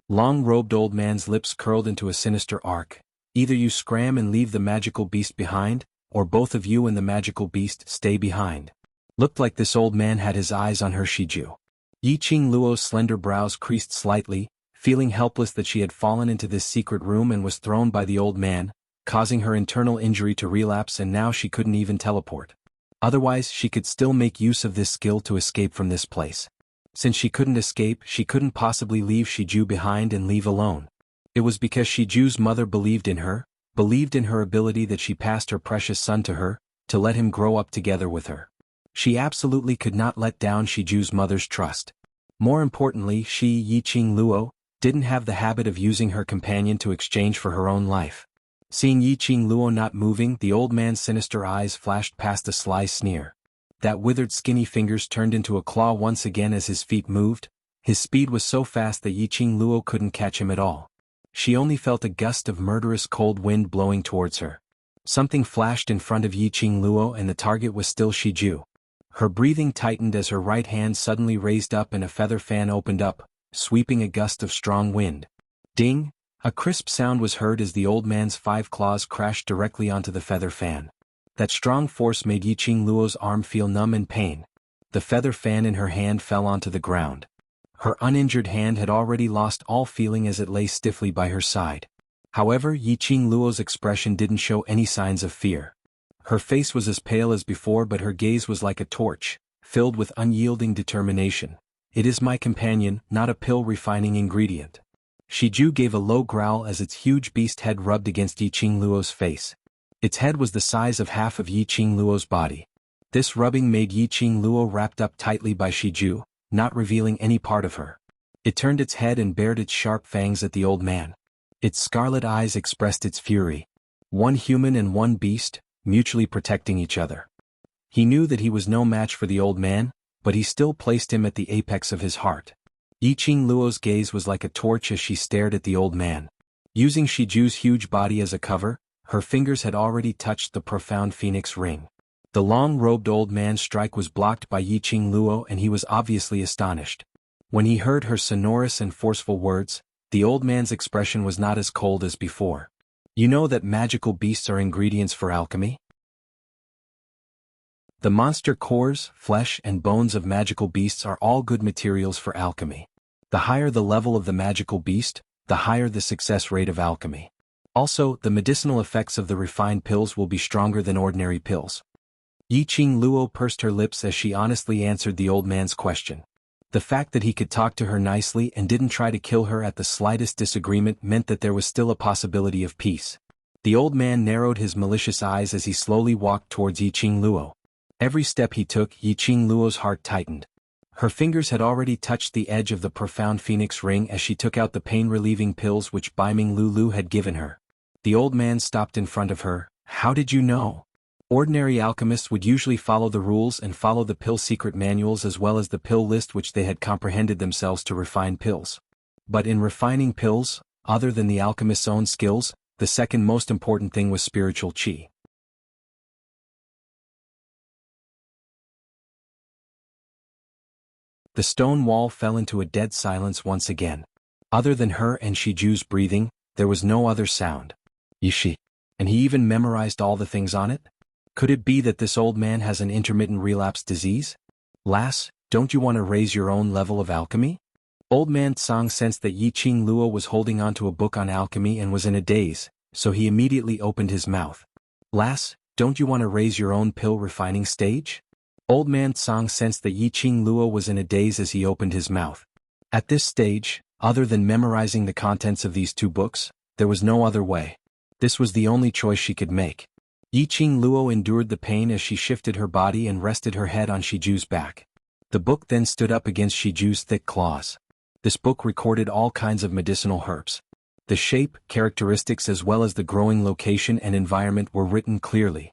Long-robed old man's lips curled into a sinister arc. Either you scram and leave the magical beast behind, or both of you and the magical beast stay behind. Looked like this old man had his eyes on her Shiju. Yiqing Luo's slender brows creased slightly, feeling helpless that she had fallen into this secret room and was thrown by the old man, causing her internal injury to relapse, and now she couldn't even teleport. Otherwise, she could still make use of this skill to escape from this place. Since she couldn't escape, she couldn't possibly leave Shiju behind and leave alone. It was because Shiju's mother believed in her ability, that she passed her precious son to her, to let him grow up together with her. She absolutely could not let down Shiju's mother's trust. More importantly, she, Yiqing Luo, didn't have the habit of using her companion to exchange for her own life. Seeing Yiqing Luo not moving, the old man's sinister eyes flashed past a sly sneer. That withered skinny fingers turned into a claw once again as his feet moved. His speed was so fast that Yiqing Luo couldn't catch him at all. She only felt a gust of murderous cold wind blowing towards her. Something flashed in front of Yiqing Luo, and the target was still Shiju. Her breathing tightened as her right hand suddenly raised up and a feather fan opened up, sweeping a gust of strong wind. Ding! A crisp sound was heard as the old man's 5 claws crashed directly onto the feather fan. That strong force made Yiqing Luo's arm feel numb in pain. The feather fan in her hand fell onto the ground. Her uninjured hand had already lost all feeling as it lay stiffly by her side. However, Yiqing Luo's expression didn't show any signs of fear. Her face was as pale as before, but her gaze was like a torch, filled with unyielding determination. It is my companion, not a pill refining ingredient. Shiju gave a low growl as its huge beast head rubbed against Yiqing Luo's face. Its head was the size of half of Yiqing Luo's body. This rubbing made Yiqing Luo wrapped up tightly by Shiju, not revealing any part of her. It turned its head and bared its sharp fangs at the old man. Its scarlet eyes expressed its fury. One human and one beast, mutually protecting each other. He knew that he was no match for the old man, but he still placed him at the apex of his heart. Yiqing Luo's gaze was like a torch as she stared at the old man. Using Shiju's huge body as a cover, her fingers had already touched the profound phoenix ring. The long-robed old man's strike was blocked by Yiqing Luo, and he was obviously astonished. When he heard her sonorous and forceful words, the old man's expression was not as cold as before. You know that magical beasts are ingredients for alchemy? The monster cores, flesh, and bones of magical beasts are all good materials for alchemy. The higher the level of the magical beast, the higher the success rate of alchemy. Also, the medicinal effects of the refined pills will be stronger than ordinary pills. Yiqing Luo pursed her lips as she honestly answered the old man's question. The fact that he could talk to her nicely and didn't try to kill her at the slightest disagreement meant that there was still a possibility of peace. The old man narrowed his malicious eyes as he slowly walked towards Yiqing Luo. Every step he took, Yiqing Luo's heart tightened. Her fingers had already touched the edge of the profound phoenix ring as she took out the pain-relieving pills which Baiming Lulu had given her. The old man stopped in front of her. How did you know? Ordinary alchemists would usually follow the rules and follow the pill secret manuals as well as the pill list which they had comprehended themselves to refine pills. But in refining pills, other than the alchemist's own skills, the second most important thing was spiritual qi. The stone wall fell into a dead silence once again. Other than her and Shiju's breathing, there was no other sound. Yishi. And he even memorized all the things on it? Could it be that this old man has an intermittent relapse disease? Lass, don't you want to raise your own level of alchemy? Old man Tsang sensed that Yiqing Luo was holding onto a book on alchemy and was in a daze, so he immediately opened his mouth. Lass, don't you want to raise your own pill refining stage? Old man Tsang sensed that Yiqing Luo was in a daze as he opened his mouth. At this stage, other than memorizing the contents of these 2 books, there was no other way. This was the only choice she could make. Yiqing Luo endured the pain as she shifted her body and rested her head on Shiju's back. The book then stood up against Shiju's thick claws. This book recorded all kinds of medicinal herbs. The shape, characteristics as well as the growing location and environment were written clearly.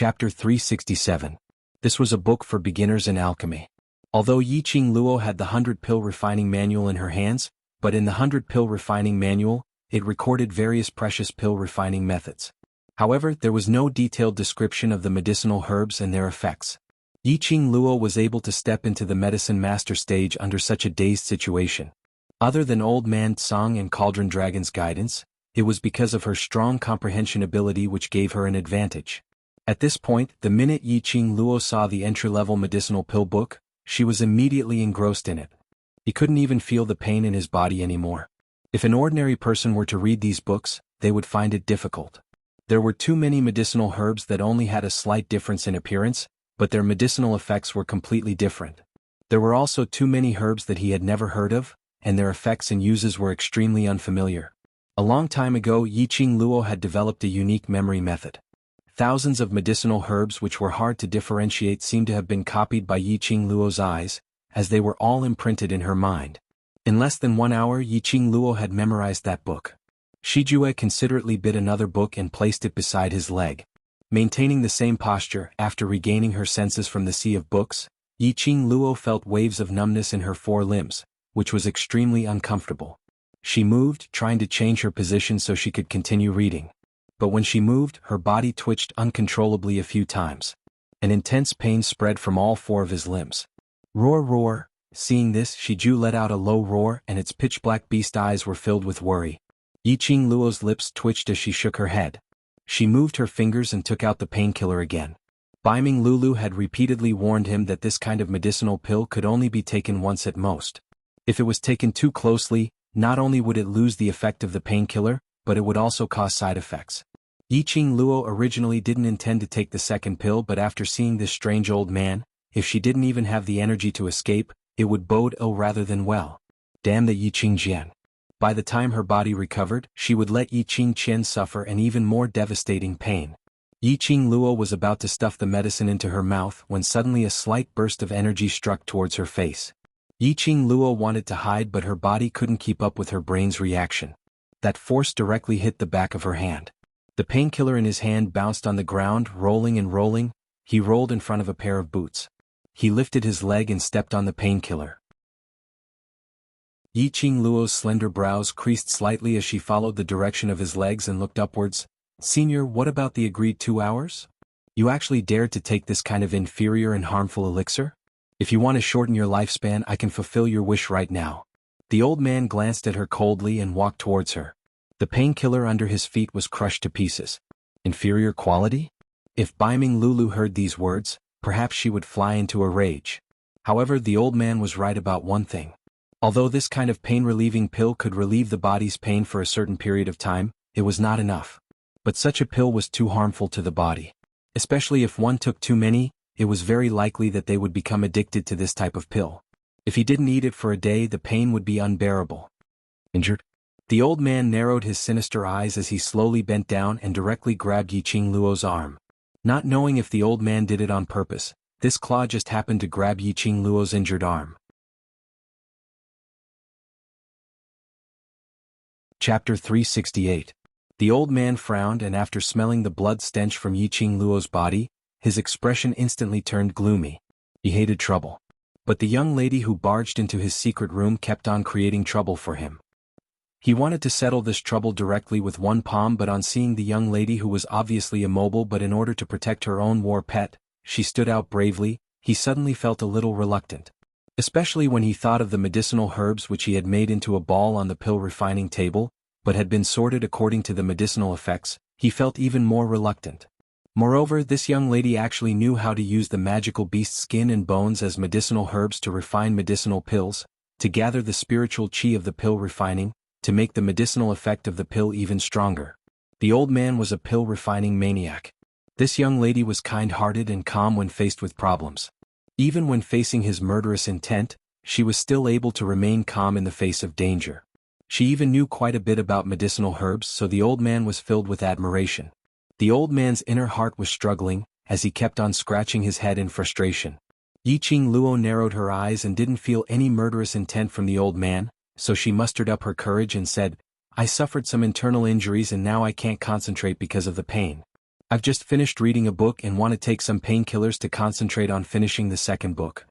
Chapter 367. This was a book for beginners in alchemy. Although Yiqing Luo had the 100-pill refining manual in her hands, but in the 100-pill refining manual, it recorded various precious pill refining methods. However, there was no detailed description of the medicinal herbs and their effects. Yiqing Luo was able to step into the medicine master stage under such a dazed situation. Other than Old Man Tsang and Cauldron Dragon's guidance, it was because of her strong comprehension ability which gave her an advantage. At this point, the minute Yiqing Luo saw the entry-level medicinal pill book, she was immediately engrossed in it. He couldn't even feel the pain in his body anymore. If an ordinary person were to read these books, they would find it difficult. There were too many medicinal herbs that only had a slight difference in appearance, but their medicinal effects were completely different. There were also too many herbs that he had never heard of, and their effects and uses were extremely unfamiliar. A long time ago, Yiqing Luo had developed a unique memory method. Thousands of medicinal herbs which were hard to differentiate seemed to have been copied by Yiqing Luo's eyes, as they were all imprinted in her mind. In less than 1 hour, Yiqing Luo had memorized that book. Shijue considerately bit another book and placed it beside his leg. Maintaining the same posture, after regaining her senses from the sea of books, Yiqing Luo felt waves of numbness in her 4 limbs, which was extremely uncomfortable. She moved, trying to change her position so she could continue reading. But when she moved, her body twitched uncontrollably a few times. An intense pain spread from all 4 of his limbs. Roar, roar. Seeing this, Shiju let out a low roar and its pitch-black beast eyes were filled with worry. Yiqing Luo's lips twitched as she shook her head. She moved her fingers and took out the painkiller again. Baiming Lulu had repeatedly warned him that this kind of medicinal pill could only be taken once at most. If it was taken too closely, not only would it lose the effect of the painkiller, but it would also cause side effects. Yiqing Luo originally didn't intend to take the second pill, but after seeing this strange old man, if she didn't even have the energy to escape, it would bode ill rather than well. Damn the Yiqing Jian. By the time her body recovered, she would let Yiqing Qian suffer an even more devastating pain. Yiqing Luo was about to stuff the medicine into her mouth when suddenly a slight burst of energy struck towards her face. Yiqing Luo wanted to hide, but her body couldn't keep up with her brain's reaction. That force directly hit the back of her hand. The painkiller in his hand bounced on the ground, rolling and rolling. He rolled in front of a pair of boots. He lifted his leg and stepped on the painkiller. Yiqing Luo's slender brows creased slightly as she followed the direction of his legs and looked upwards. "Senior, what about the agreed 2 hours? You actually dared to take this kind of inferior and harmful elixir? If you want to shorten your lifespan, I can fulfill your wish right now." The old man glanced at her coldly and walked towards her. The painkiller under his feet was crushed to pieces. Inferior quality? If Baiming Lulu heard these words, perhaps she would fly into a rage. However, the old man was right about one thing. Although this kind of pain-relieving pill could relieve the body's pain for a certain period of time, it was not enough. But such a pill was too harmful to the body. Especially if one took too many, it was very likely that they would become addicted to this type of pill. If he didn't eat it for a day, the pain would be unbearable. Injured? The old man narrowed his sinister eyes as he slowly bent down and directly grabbed Yiqing Luo's arm. Not knowing if the old man did it on purpose, this claw just happened to grab Yiqing Luo's injured arm. Chapter 368. The old man frowned, and after smelling the blood stench from Yiqing Luo's body, his expression instantly turned gloomy. He hated trouble. But the young lady who barged into his secret room kept on creating trouble for him. He wanted to settle this trouble directly with one palm, but on seeing the young lady who was obviously immobile but in order to protect her own war pet, she stood out bravely, he suddenly felt a little reluctant. Especially when he thought of the medicinal herbs which he had made into a ball on the pill refining table, but had been sorted according to the medicinal effects, he felt even more reluctant. Moreover, this young lady actually knew how to use the magical beast skin and bones as medicinal herbs to refine medicinal pills, to gather the spiritual chi of the pill refining, to make the medicinal effect of the pill even stronger. The old man was a pill refining maniac. This young lady was kind-hearted and calm when faced with problems. Even when facing his murderous intent, she was still able to remain calm in the face of danger. She even knew quite a bit about medicinal herbs, so the old man was filled with admiration. The old man's inner heart was struggling, as he kept on scratching his head in frustration. Yiqing Luo narrowed her eyes and didn't feel any murderous intent from the old man, so she mustered up her courage and said, "I suffered some internal injuries and now I can't concentrate because of the pain. I've just finished reading a book and want to take some painkillers to concentrate on finishing the second book.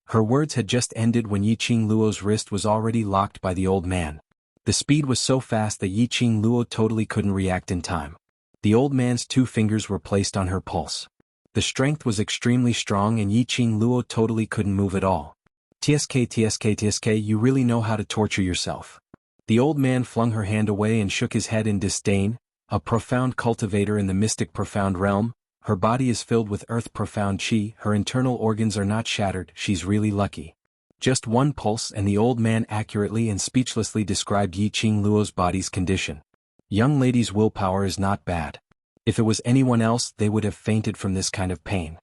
Her words had just ended when Yiqing Luo's wrist was already locked by the old man. The speed was so fast that Yiqing Luo totally couldn't react in time. The old man's 2 fingers were placed on her pulse. The strength was extremely strong and Yiqing Luo totally couldn't move at all. TSK, you really know how to torture yourself. The old man flung her hand away and shook his head in disdain. A profound cultivator in the mystic profound realm, her body is filled with earth profound chi, her internal organs are not shattered, she's really lucky. Just 1 pulse and the old man accurately and speechlessly described Yiqing Luo's body's condition. Young lady's willpower is not bad. If it was anyone else they would have fainted from this kind of pain.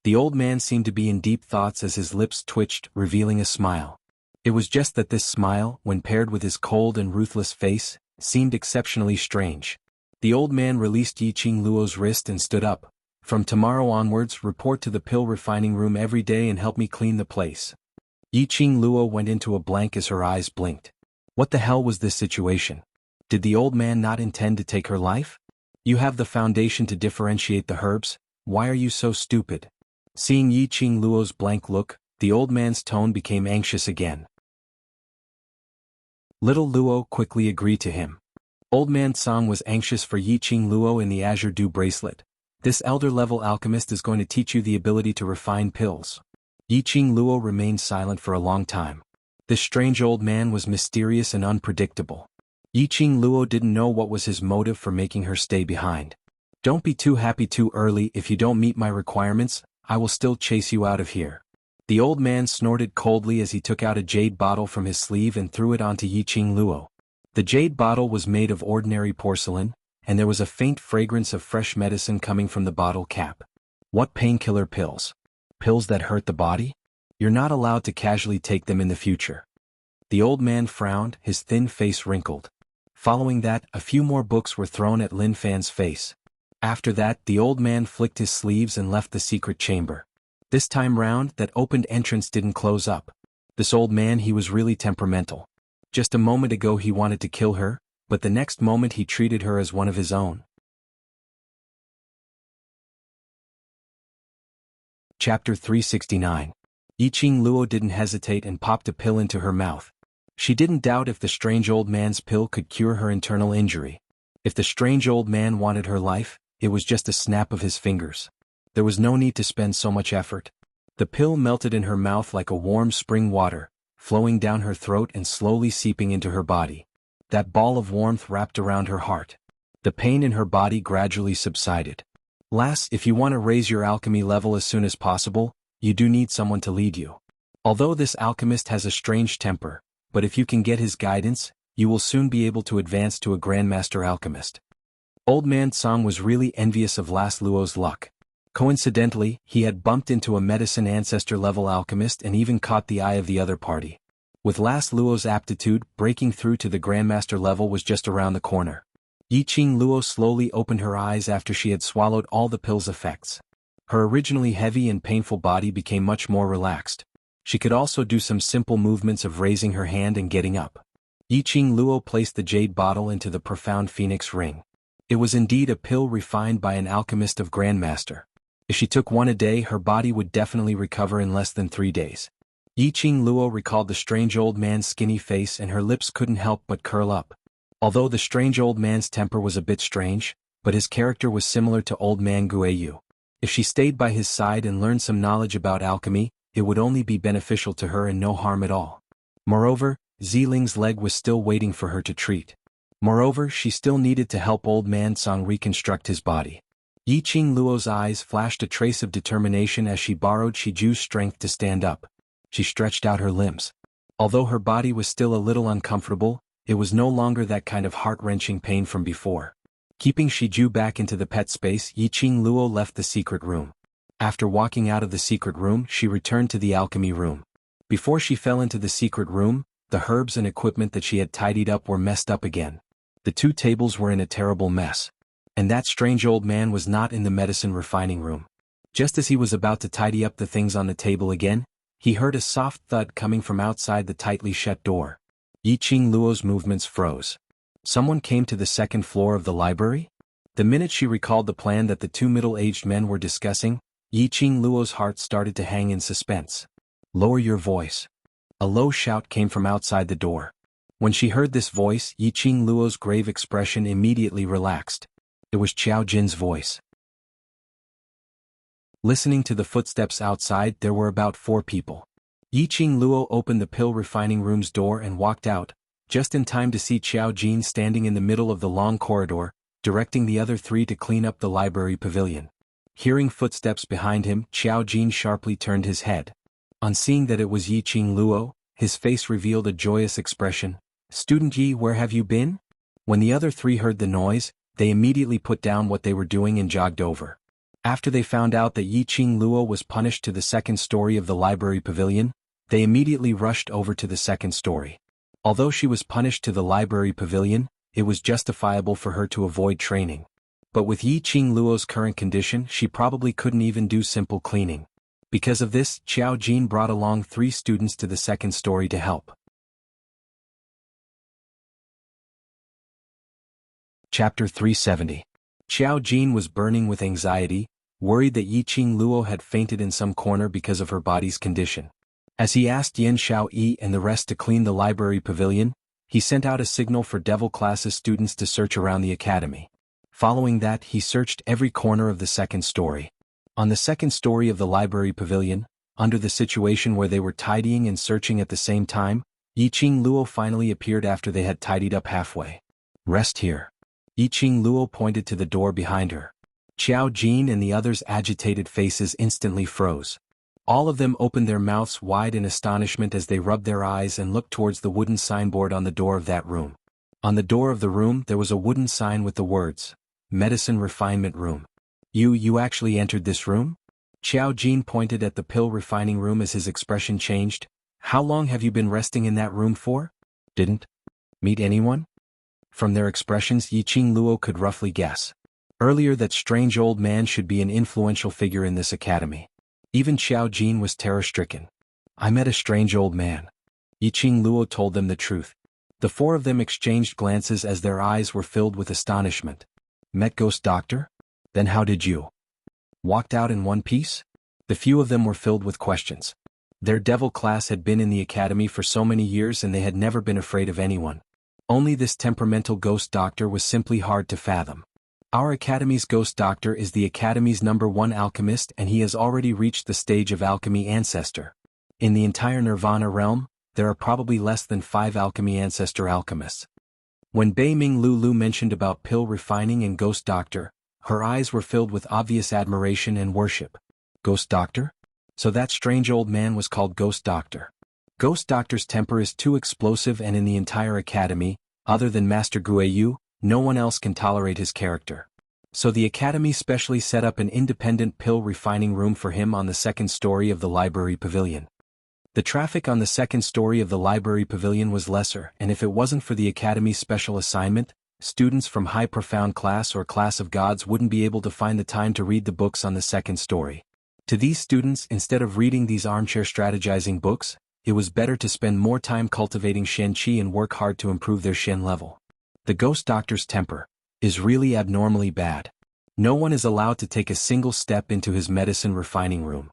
The old man seemed to be in deep thoughts as his lips twitched, revealing a smile. It was just that this smile, when paired with his cold and ruthless face, seemed exceptionally strange. The old man released Yiqing Luo's wrist and stood up. From tomorrow onwards, report to the pill refining room every day and help me clean the place. Yiqing Luo went into a blank as her eyes blinked. What the hell was this situation? Did the old man not intend to take her life? You have the foundation to differentiate the herbs, why are you so stupid? Seeing Yiqing Luo's blank look, the old man's tone became anxious again. Little Luo quickly agreed to him. Old man Song was anxious for Yiqing Luo in the Azure Dew bracelet. This elder-level alchemist is going to teach you the ability to refine pills. Yiqing Luo remained silent for a long time. This strange old man was mysterious and unpredictable. Yiqing Luo didn't know what was his motive for making her stay behind. Don't be too happy too early. If you don't meet my requirements, I will still chase you out of here. The old man snorted coldly as he took out a jade bottle from his sleeve and threw it onto Yiqing Luo. The jade bottle was made of ordinary porcelain, and there was a faint fragrance of fresh medicine coming from the bottle cap. What painkiller pills? Pills that hurt the body? You're not allowed to casually take them in the future. The old man frowned, his thin face wrinkled. Following that, a few more books were thrown at Lin Fan's face. After that, the old man flicked his sleeves and left the secret chamber. This time round, that opened entrance didn't close up. This old man, he was really temperamental. Just a moment ago he wanted to kill her, but the next moment he treated her as one of his own. Chapter 369. Yiqing Luo didn't hesitate and popped a pill into her mouth. She didn't doubt if the strange old man's pill could cure her internal injury. If the strange old man wanted her life, it was just a snap of his fingers. There was no need to spend so much effort. The pill melted in her mouth like a warm spring water, flowing down her throat and slowly seeping into her body. That ball of warmth wrapped around her heart. The pain in her body gradually subsided. Lass, if you want to raise your alchemy level as soon as possible, you do need someone to lead you. Although this alchemist has a strange temper, but if you can get his guidance, you will soon be able to advance to a Grandmaster alchemist. Old man Song was really envious of Lass Luo's luck. Coincidentally, he had bumped into a medicine ancestor-level alchemist and even caught the eye of the other party. With Lass Luo's aptitude, breaking through to the Grandmaster level was just around the corner. Yiqing Luo slowly opened her eyes after she had swallowed all the pill's effects. Her originally heavy and painful body became much more relaxed. She could also do some simple movements of raising her hand and getting up. Yiqing Luo placed the jade bottle into the profound phoenix ring. It was indeed a pill refined by an alchemist of Grandmaster. If she took one a day, her body would definitely recover in less than 3 days. Yiqing Luo recalled the strange old man's skinny face and her lips couldn't help but curl up. Although the strange old man's temper was a bit strange, but his character was similar to old man Guiyu. If she stayed by his side and learned some knowledge about alchemy, it would only be beneficial to her and no harm at all. Moreover, Ziling's leg was still waiting for her to treat. Moreover, she still needed to help old man Song reconstruct his body. Yiqing Luo's eyes flashed a trace of determination as she borrowed Shiju's strength to stand up. She stretched out her limbs. Although her body was still a little uncomfortable, it was no longer that kind of heart-wrenching pain from before. Keeping Shiju back into the pet space, Yiqing Luo left the secret room. After walking out of the secret room, she returned to the alchemy room. Before she fell into the secret room, the herbs and equipment that she had tidied up were messed up again. The 2 tables were in a terrible mess. And that strange old man was not in the medicine refining room. Just as he was about to tidy up the things on the table again, he heard a soft thud coming from outside the tightly shut door. Yiqing Luo's movements froze. Someone came to the second floor of the library? The minute she recalled the plan that the two middle-aged men were discussing, Yiqing Luo's heart started to hang in suspense. "Lower your voice." A low shout came from outside the door. When she heard this voice, Yiqing Luo's grave expression immediately relaxed. It was Qiao Jin's voice. Listening to the footsteps outside, there were about 4 people. Yiqing Luo opened the pill refining room's door and walked out, just in time to see Qiao Jin standing in the middle of the long corridor, directing the other 3 to clean up the library pavilion. Hearing footsteps behind him, Qiao Jin sharply turned his head. On seeing that it was Yiqing Luo, his face revealed a joyous expression. "Student Yi, where have you been?" When the other 3 heard the noise, they immediately put down what they were doing and jogged over. After they found out that Yiqing Luo was punished to the 2nd story of the library pavilion, they immediately rushed over to the 2nd story. Although she was punished to the library pavilion, it was justifiable for her to avoid training. But with Yiqing Luo's current condition, she probably couldn't even do simple cleaning. Because of this, Qiao Jin brought along 3 students to the 2nd story to help. Chapter 370. Qiao Jin was burning with anxiety, worried that Yiqing Luo had fainted in some corner because of her body's condition. As he asked Yin Xiaoyi and the rest to clean the library pavilion, he sent out a signal for Devil Classes students to search around the academy. Following that, he searched every corner of the 2nd story. On the 2nd story of the library pavilion, under the situation where they were tidying and searching at the same time, Yiqing Luo finally appeared after they had tidied up halfway. "Rest here." Yiqing Luo pointed to the door behind her. Qiao Jin and the others' agitated faces instantly froze. All of them opened their mouths wide in astonishment as they rubbed their eyes and looked towards the wooden signboard on the door of that room. On the door of the room there was a wooden sign with the words, "Medicine Refinement Room." You actually entered this room?" Qiao Jin pointed at the pill refining room as his expression changed. "How long have you been resting in that room for?" "Didn't meet anyone?" From their expressions, Yiqing Luo could roughly guess. Earlier, that strange old man should be an influential figure in this academy. Even Qiao Jin was terror-stricken. "I met a strange old man." Yiqing Luo told them the truth. The 4 of them exchanged glances as their eyes were filled with astonishment. "Met Ghost Doctor? Then how did you walked out in one piece?" The few of them were filled with questions. Their devil class had been in the academy for so many years and they had never been afraid of anyone. Only this temperamental Ghost Doctor was simply hard to fathom. "Our academy's Ghost Doctor is the academy's #1 alchemist and he has already reached the stage of alchemy ancestor. In the entire Nirvana realm, there are probably less than 5 alchemy ancestor alchemists." When Bei Ming Lulu mentioned about pill refining and Ghost Doctor, her eyes were filled with obvious admiration and worship. "Ghost Doctor? So that strange old man was called Ghost Doctor." Ghost Doctor's temper is too explosive and in the entire academy, other than Master Guiyu, no one else can tolerate his character. So the academy specially set up an independent pill refining room for him on the 2nd story of the library pavilion. The traffic on the 2nd story of the library pavilion was lesser, and if it wasn't for the academy's special assignment, students from high profound class or class of gods wouldn't be able to find the time to read the books on the 2nd story. To these students, instead of reading these armchair strategizing books, it was better to spend more time cultivating Shen Qi and work hard to improve their Shen level. The Ghost Doctor's temper is really abnormally bad. No one is allowed to take a single step into his medicine refining room.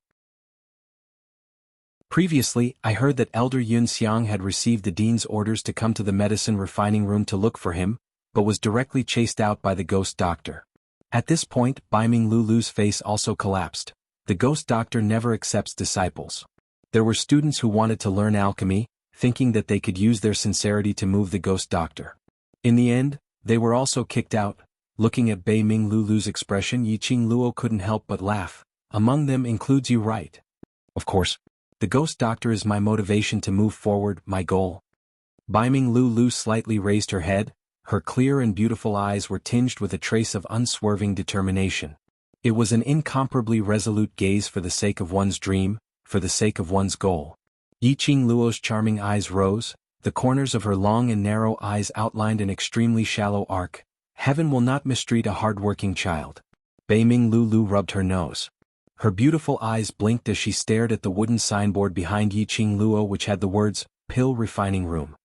Previously, I heard that Elder Yun Xiang had received the dean's orders to come to the medicine refining room to look for him, but was directly chased out by the Ghost Doctor. At this point, Baiming Lulu's face also collapsed. The Ghost Doctor never accepts disciples. There were students who wanted to learn alchemy, thinking that they could use their sincerity to move the Ghost Doctor. In the end, they were also kicked out. Looking at Bei Ming Lulu's expression, Yiqing Luo couldn't help but laugh. "Among them includes you, right?" "Of course. The Ghost Doctor is my motivation to move forward, my goal." Baiming Lulu slightly raised her head. Her clear and beautiful eyes were tinged with a trace of unswerving determination. It was an incomparably resolute gaze for the sake of one's dream, for the sake of one's goal. Yiqing Luo's charming eyes rose, the corners of her long and narrow eyes outlined an extremely shallow arc. Heaven will not mistreat a hard-working child. Bei Ming Lulu rubbed her nose. Her beautiful eyes blinked as she stared at the wooden signboard behind Yiqing Luo which had the words, "Pill Refining Room."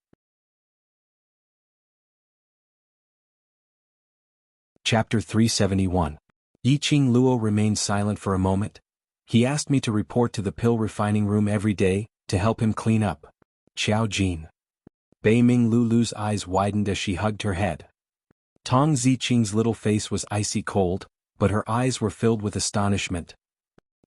Chapter 371. Yiqing Luo remained silent for a moment. He asked me to report to the pill refining room every day, to help him clean up. Xiao Jin. Bei Ming Lulu's eyes widened as she hugged her head. Tong Ziqing's little face was icy cold, but her eyes were filled with astonishment.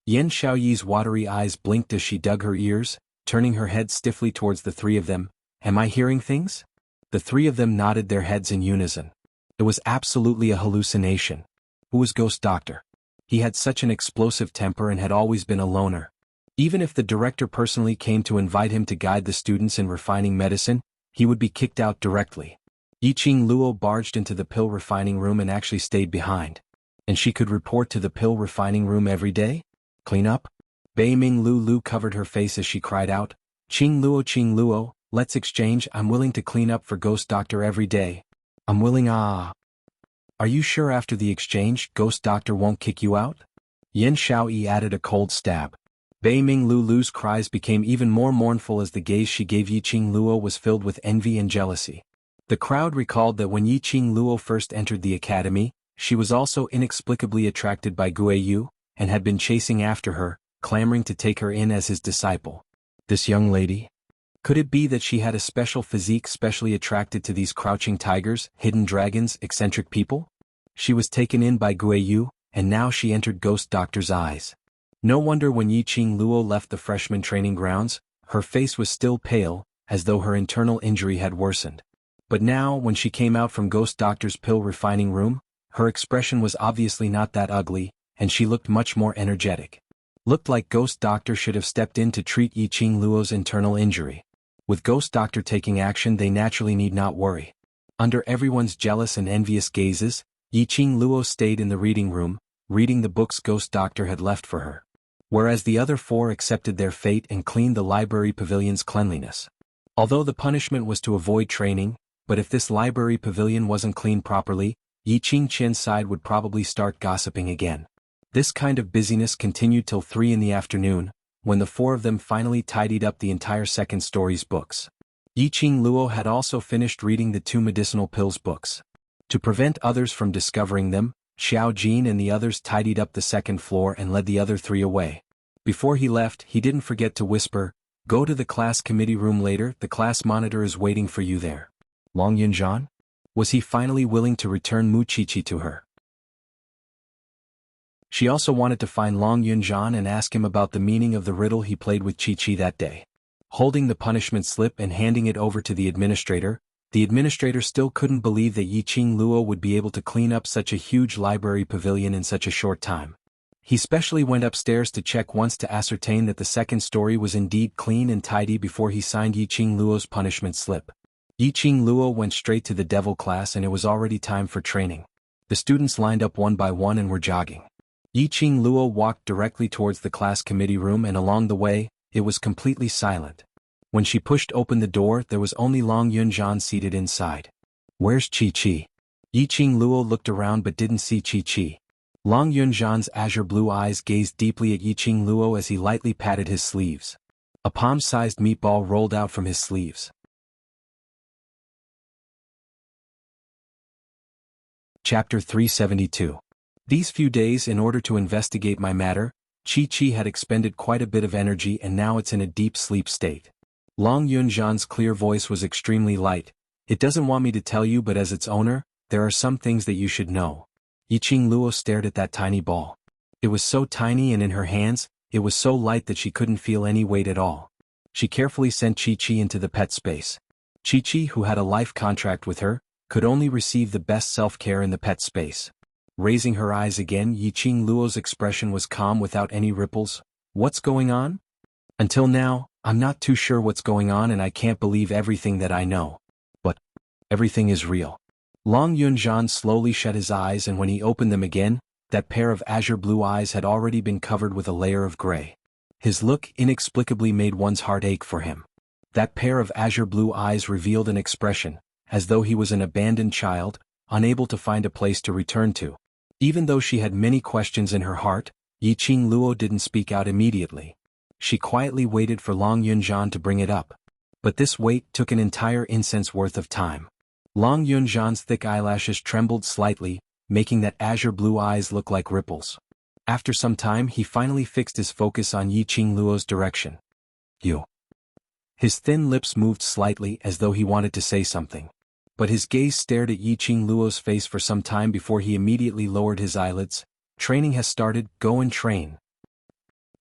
Yan Xiaoyi's watery eyes blinked as she dug her ears, turning her head stiffly towards the three of them. Am I hearing things? The three of them nodded their heads in unison. It was absolutely a hallucination. Who was Ghost Doctor? He had such an explosive temper and had always been a loner. Even if the director personally came to invite him to guide the students in refining medicine, he would be kicked out directly. Yiqing Luo barged into the pill refining room and actually stayed behind. And she could report to the pill refining room every day? Clean up? Bei Ming Lulu covered her face as she cried out, Qing Luo, let's exchange. I'm willing to clean up for Ghost Doctor every day. I'm willing. Are you sure after the exchange, Ghost Doctor won't kick you out? Yan Xiaoyi added a cold stab. Bei Ming Lulu's cries became even more mournful as the gaze she gave Yiqing Luo was filled with envy and jealousy. The crowd recalled that when Yiqing Luo first entered the academy, she was also inexplicably attracted by Guiyu, and had been chasing after her, clamoring to take her in as his disciple. This young lady? Could it be that she had a special physique specially attracted to these crouching tigers, hidden dragons, eccentric people? She was taken in by Guiyu, and now she entered Ghost Doctor's eyes. No wonder when Yiqing Luo left the freshman training grounds, her face was still pale, as though her internal injury had worsened. But now, when she came out from Ghost Doctor's pill refining room, her expression was obviously not that ugly, and she looked much more energetic. Looked like Ghost Doctor should have stepped in to treat Yiqing Luo's internal injury. With Ghost Doctor taking action, they naturally need not worry. Under everyone's jealous and envious gazes, Yiqing Luo stayed in the reading room, reading the books Ghost Doctor had left for her. Whereas the other four accepted their fate and cleaned the library pavilion's cleanliness. Although the punishment was to avoid training, but if this library pavilion wasn't cleaned properly, Yiqing Qian's side would probably start gossiping again. This kind of busyness continued till 3 in the afternoon, when the four of them finally tidied up the entire second story's books. Yiqing Luo had also finished reading the 2 medicinal pills books. To prevent others from discovering them, Xiao Jin and the others tidied up the second floor and led the other 3 away. Before he left, he didn't forget to whisper, "Go to the class committee room later, the class monitor is waiting for you there." Long Yunjian? Was he finally willing to return Mu Qiqi to her? She also wanted to find Long Yunjian and ask him about the meaning of the riddle he played with Qiqi that day. Holding the punishment slip and handing it over to the administrator still couldn't believe that Yiqing Luo would be able to clean up such a huge library pavilion in such a short time. He specially went upstairs to check once to ascertain that the second story was indeed clean and tidy before he signed Yiqing Luo's punishment slip. Yiqing Luo went straight to the devil class and it was already time for training. The students lined up one by one and were jogging. Yiqing Luo walked directly towards the class committee room and along the way, it was completely silent. When she pushed open the door, there was only Long Yunjian seated inside. Where's Qiqi? Yiqing Luo looked around but didn't see Qiqi. Long Yunjian's azure blue eyes gazed deeply at Yiqing Luo as he lightly patted his sleeves. A palm-sized meatball rolled out from his sleeves. Chapter 372. These few days, in order to investigate my matter, Qiqi had expended quite a bit of energy and now it's in a deep sleep state. Long Yunjian's clear voice was extremely light. It doesn't want me to tell you, but as its owner, there are some things that you should know. Yiqing Luo stared at that tiny ball. It was so tiny and in her hands, it was so light that she couldn't feel any weight at all. She carefully sent Qiqi into the pet space. Qiqi, who had a life contract with her, could only receive the best self-care in the pet space. Raising her eyes again, Yiqing Luo's expression was calm without any ripples. What's going on? Until now, I'm not too sure what's going on and I can't believe everything that I know. But everything is real. Long Yunjian slowly shut his eyes and when he opened them again, that pair of azure blue eyes had already been covered with a layer of gray. His look inexplicably made one's heart ache for him. That pair of azure blue eyes revealed an expression, as though he was an abandoned child, unable to find a place to return to. Even though she had many questions in her heart, Yiqing Luo didn't speak out immediately. She quietly waited for Long Yunjian to bring it up. But this wait took an entire incense worth of time. Long Yunjian's thick eyelashes trembled slightly, making that azure blue eyes look like ripples. After some time he finally fixed his focus on Yiqing Luo's direction. You. His thin lips moved slightly as though he wanted to say something. But his gaze stared at Yiqing Luo's face for some time before he immediately lowered his eyelids. Training has started, go and train.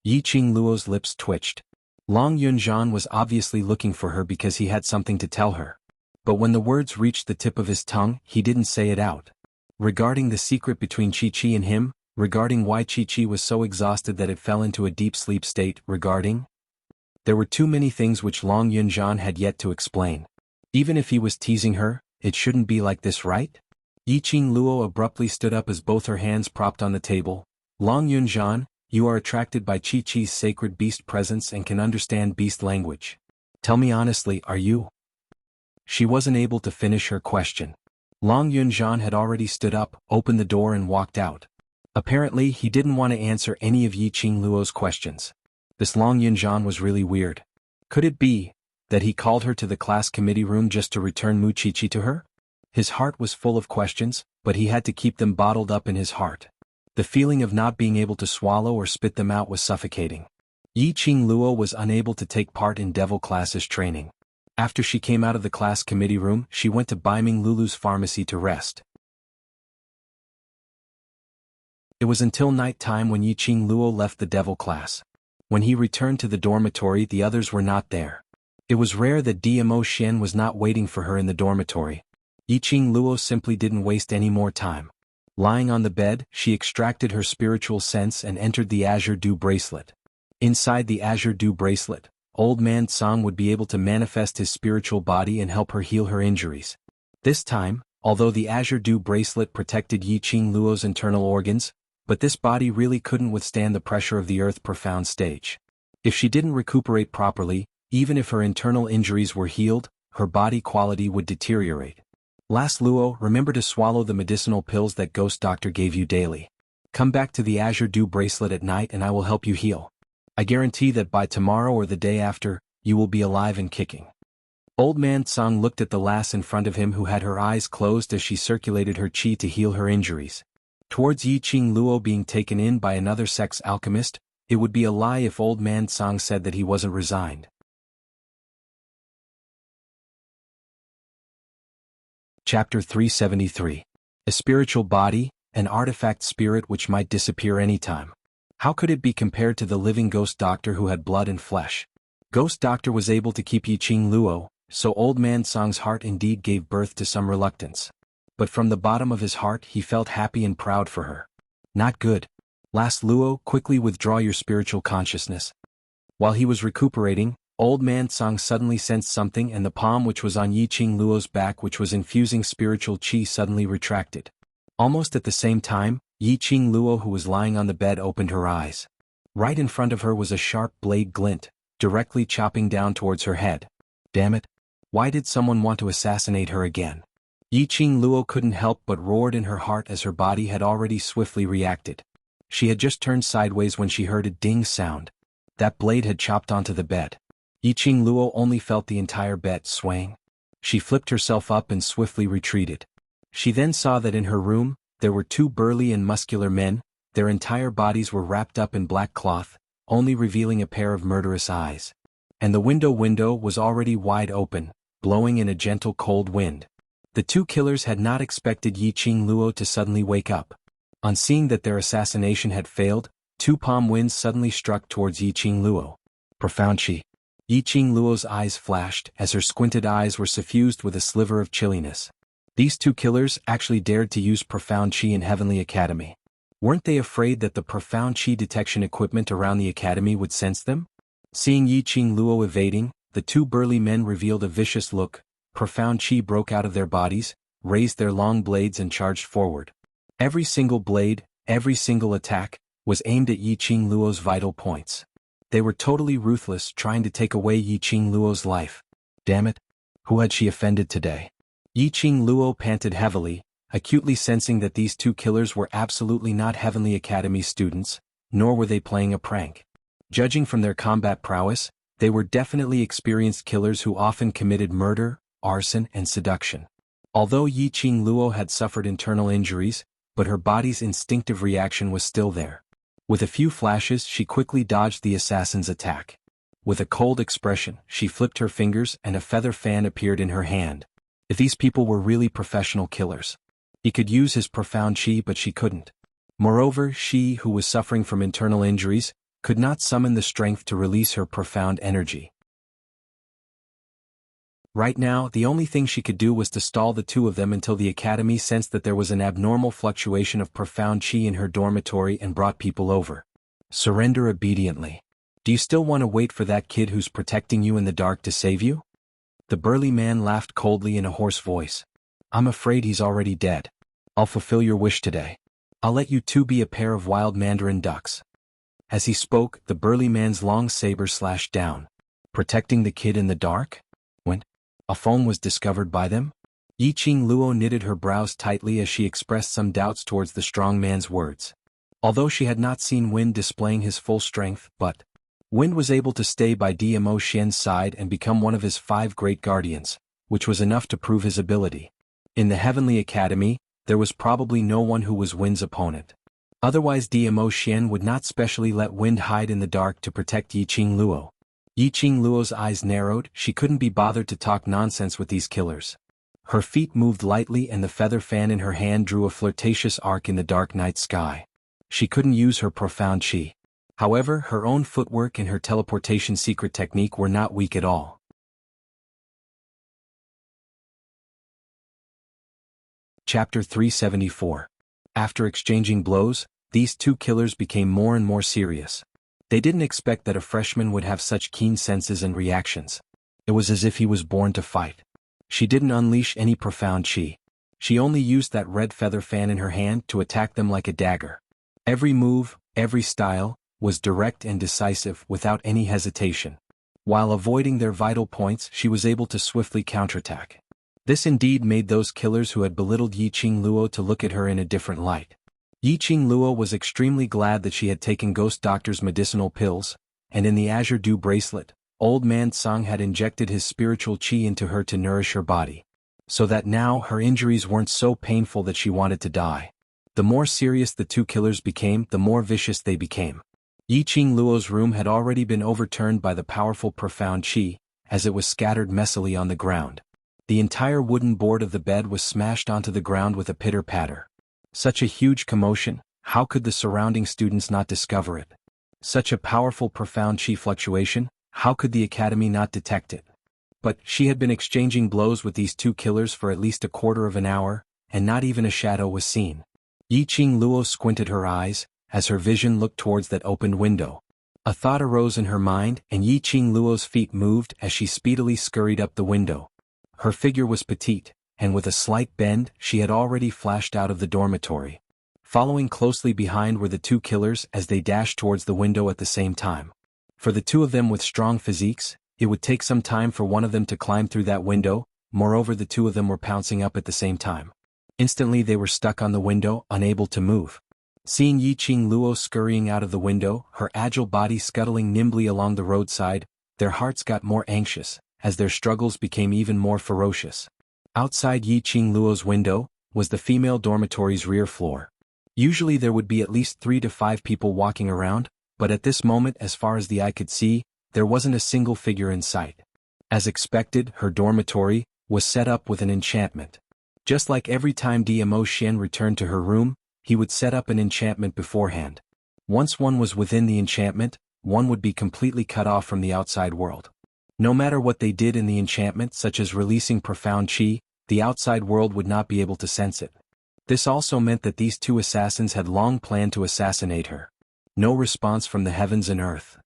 Yiqing Luo's lips twitched. Long Yunzhan was obviously looking for her because he had something to tell her. But when the words reached the tip of his tongue, he didn't say it out. Regarding the secret between Qi and him, regarding why Qi was so exhausted that it fell into a deep sleep state, regarding... There were too many things which Long Yunzhan had yet to explain. Even if he was teasing her, it shouldn't be like this, right? Yiqing Luo abruptly stood up as both her hands propped on the table. Long Yunzhan, you are attracted by Qi's sacred beast presence and can understand beast language. Tell me honestly, are you? She wasn't able to finish her question. Long Yunzhan had already stood up, opened the door and walked out. Apparently he didn't want to answer any of Yiqing Luo's questions. This Long Yunzhan was really weird. Could it be that he called her to the class committee room just to return Mu Qiqi to her? His heart was full of questions, but he had to keep them bottled up in his heart. The feeling of not being able to swallow or spit them out was suffocating. Yiqing Luo was unable to take part in devil classes training. After she came out of the class committee room, she went to Baiming Lulu's pharmacy to rest. It was until night time when Yiqing Luo left the devil class. When he returned to the dormitory, the others were not there. It was rare that DMO Shen was not waiting for her in the dormitory. Yiqing Luo simply didn't waste any more time. Lying on the bed, she extracted her spiritual sense and entered the Azure Dew bracelet. Inside the Azure Dew bracelet, Old Man Tsang would be able to manifest his spiritual body and help her heal her injuries. This time, although the Azure Dew bracelet protected Yiqing Luo's internal organs, but this body really couldn't withstand the pressure of the Earth profound stage. If she didn't recuperate properly, even if her internal injuries were healed, her body quality would deteriorate. Last Luo, remember to swallow the medicinal pills that Ghost Doctor gave you daily. Come back to the Azure Dew bracelet at night and I will help you heal. I guarantee that by tomorrow or the day after, you will be alive and kicking. Old Man Tsang looked at the lass in front of him who had her eyes closed as she circulated her qi to heal her injuries. Towards Yiqing Luo being taken in by another sex alchemist, it would be a lie if Old Man Tsang said that he wasn't resigned. Chapter 373. A spiritual body, an artifact spirit which might disappear anytime. How could it be compared to the living Ghost Doctor who had blood and flesh? Ghost Doctor was able to keep Yiqing Luo, so Old Man Tsang's heart indeed gave birth to some reluctance. But from the bottom of his heart he felt happy and proud for her. Not good. Last Luo, quickly withdraw your spiritual consciousness. While he was recuperating, Old Man Tsang suddenly sensed something and the palm which was on Yiqing Luo's back which was infusing spiritual qi suddenly retracted. Almost at the same time, Yiqing Luo who was lying on the bed opened her eyes. Right in front of her was a sharp blade glint, directly chopping down towards her head. Damn it! Why did someone want to assassinate her again? Yiqing Luo couldn't help but roared in her heart as her body had already swiftly reacted. She had just turned sideways when she heard a ding sound. That blade had chopped onto the bed. Yiqing Luo only felt the entire bed swaying. She flipped herself up and swiftly retreated. She then saw that in her room, there were two burly and muscular men, their entire bodies were wrapped up in black cloth, only revealing a pair of murderous eyes. And the window was already wide open, blowing in a gentle cold wind. The two killers had not expected Yiqing Luo to suddenly wake up. On seeing that their assassination had failed, two palm winds suddenly struck towards Yiqing Luo. Profound qi. Yiqing Luo's eyes flashed as her squinted eyes were suffused with a sliver of chilliness. These two killers actually dared to use profound qi in Heavenly Academy. Weren't they afraid that the profound qi detection equipment around the academy would sense them? Seeing Yiqing Luo evading, the two burly men revealed a vicious look. Profound qi broke out of their bodies, raised their long blades and charged forward. Every single blade, every single attack, was aimed at Yiqing Luo's vital points. They were totally ruthless, trying to take away Yiqing Luo's life. Damn it! Who had she offended today? Yiqing Luo panted heavily, acutely sensing that these two killers were absolutely not Heavenly Academy students, nor were they playing a prank. Judging from their combat prowess, they were definitely experienced killers who often committed murder, arson and seduction. Although Yiqing Luo had suffered internal injuries, but her body's instinctive reaction was still there. With a few flashes, she quickly dodged the assassin's attack. With a cold expression, she flipped her fingers and a feather fan appeared in her hand. If these people were really professional killers, he could use his profound chi, but she couldn't. Moreover, she, who was suffering from internal injuries, could not summon the strength to release her profound energy. Right now, the only thing she could do was to stall the two of them until the academy sensed that there was an abnormal fluctuation of profound chi in her dormitory and brought people over. Surrender obediently. Do you still want to wait for that kid who's protecting you in the dark to save you? The burly man laughed coldly in a hoarse voice. I'm afraid he's already dead. I'll fulfill your wish today. I'll let you two be a pair of wild mandarin ducks. As he spoke, the burly man's long saber slashed down. Protecting the kid in the dark? When a foam was discovered by them? Yiqing Luo knitted her brows tightly as she expressed some doubts towards the strong man's words. Although she had not seen Wind displaying his full strength, but Wind was able to stay by Dmo Xian's side and become one of his 5 great guardians, which was enough to prove his ability. In the Heavenly Academy, there was probably no one who was Wind's opponent. Otherwise Dmo Xian would not specially let Wind hide in the dark to protect Yiqing Luo. Yiqing Luo's eyes narrowed, she couldn't be bothered to talk nonsense with these killers. Her feet moved lightly and the feather fan in her hand drew a flirtatious arc in the dark night sky. She couldn't use her profound chi. However, her own footwork and her teleportation secret technique were not weak at all. Chapter 374. After exchanging blows, these two killers became more and more serious. They didn't expect that a freshman would have such keen senses and reactions. It was as if he was born to fight. She didn't unleash any profound chi. She only used that red feather fan in her hand to attack them like a dagger. Every move, every style, was direct and decisive without any hesitation. While avoiding their vital points, she was able to swiftly counterattack. This indeed made those killers who had belittled Yiqing Luo to look at her in a different light. Yiqing Luo was extremely glad that she had taken Ghost Doctor's medicinal pills, and in the Azure Dew bracelet, Old Man Tsang had injected his spiritual chi into her to nourish her body. So that now her injuries weren't so painful that she wanted to die. The more serious the two killers became, the more vicious they became. Yiqing Luo's room had already been overturned by the powerful profound chi, as it was scattered messily on the ground. The entire wooden board of the bed was smashed onto the ground with a pitter-patter. Such a huge commotion, how could the surrounding students not discover it? Such a powerful profound chi fluctuation, how could the academy not detect it? But she had been exchanging blows with these two killers for at least a quarter of an hour, and not even a shadow was seen. Yiqing Luo squinted her eyes, as her vision looked towards that opened window. A thought arose in her mind, and Yiqing Luo's feet moved as she speedily scurried up the window. Her figure was petite, and with a slight bend, she had already flashed out of the dormitory. Following closely behind were the two killers as they dashed towards the window at the same time. For the two of them with strong physiques, it would take some time for one of them to climb through that window, moreover the two of them were pouncing up at the same time. Instantly they were stuck on the window, unable to move. Seeing Yiqing Luo scurrying out of the window, her agile body scuttling nimbly along the roadside, their hearts got more anxious, as their struggles became even more ferocious. Outside Yiqing Luo's window was the female dormitory's rear floor. Usually there would be at least 3 to 5 people walking around, but at this moment, as far as the eye could see, there wasn't a single figure in sight. As expected, her dormitory was set up with an enchantment. Just like every time Dmo Xian returned to her room, he would set up an enchantment beforehand. Once one was within the enchantment, one would be completely cut off from the outside world. No matter what they did in the enchantment, such as releasing profound chi, the outside world would not be able to sense it. This also meant that these two assassins had long planned to assassinate her. No response from the heavens and earth.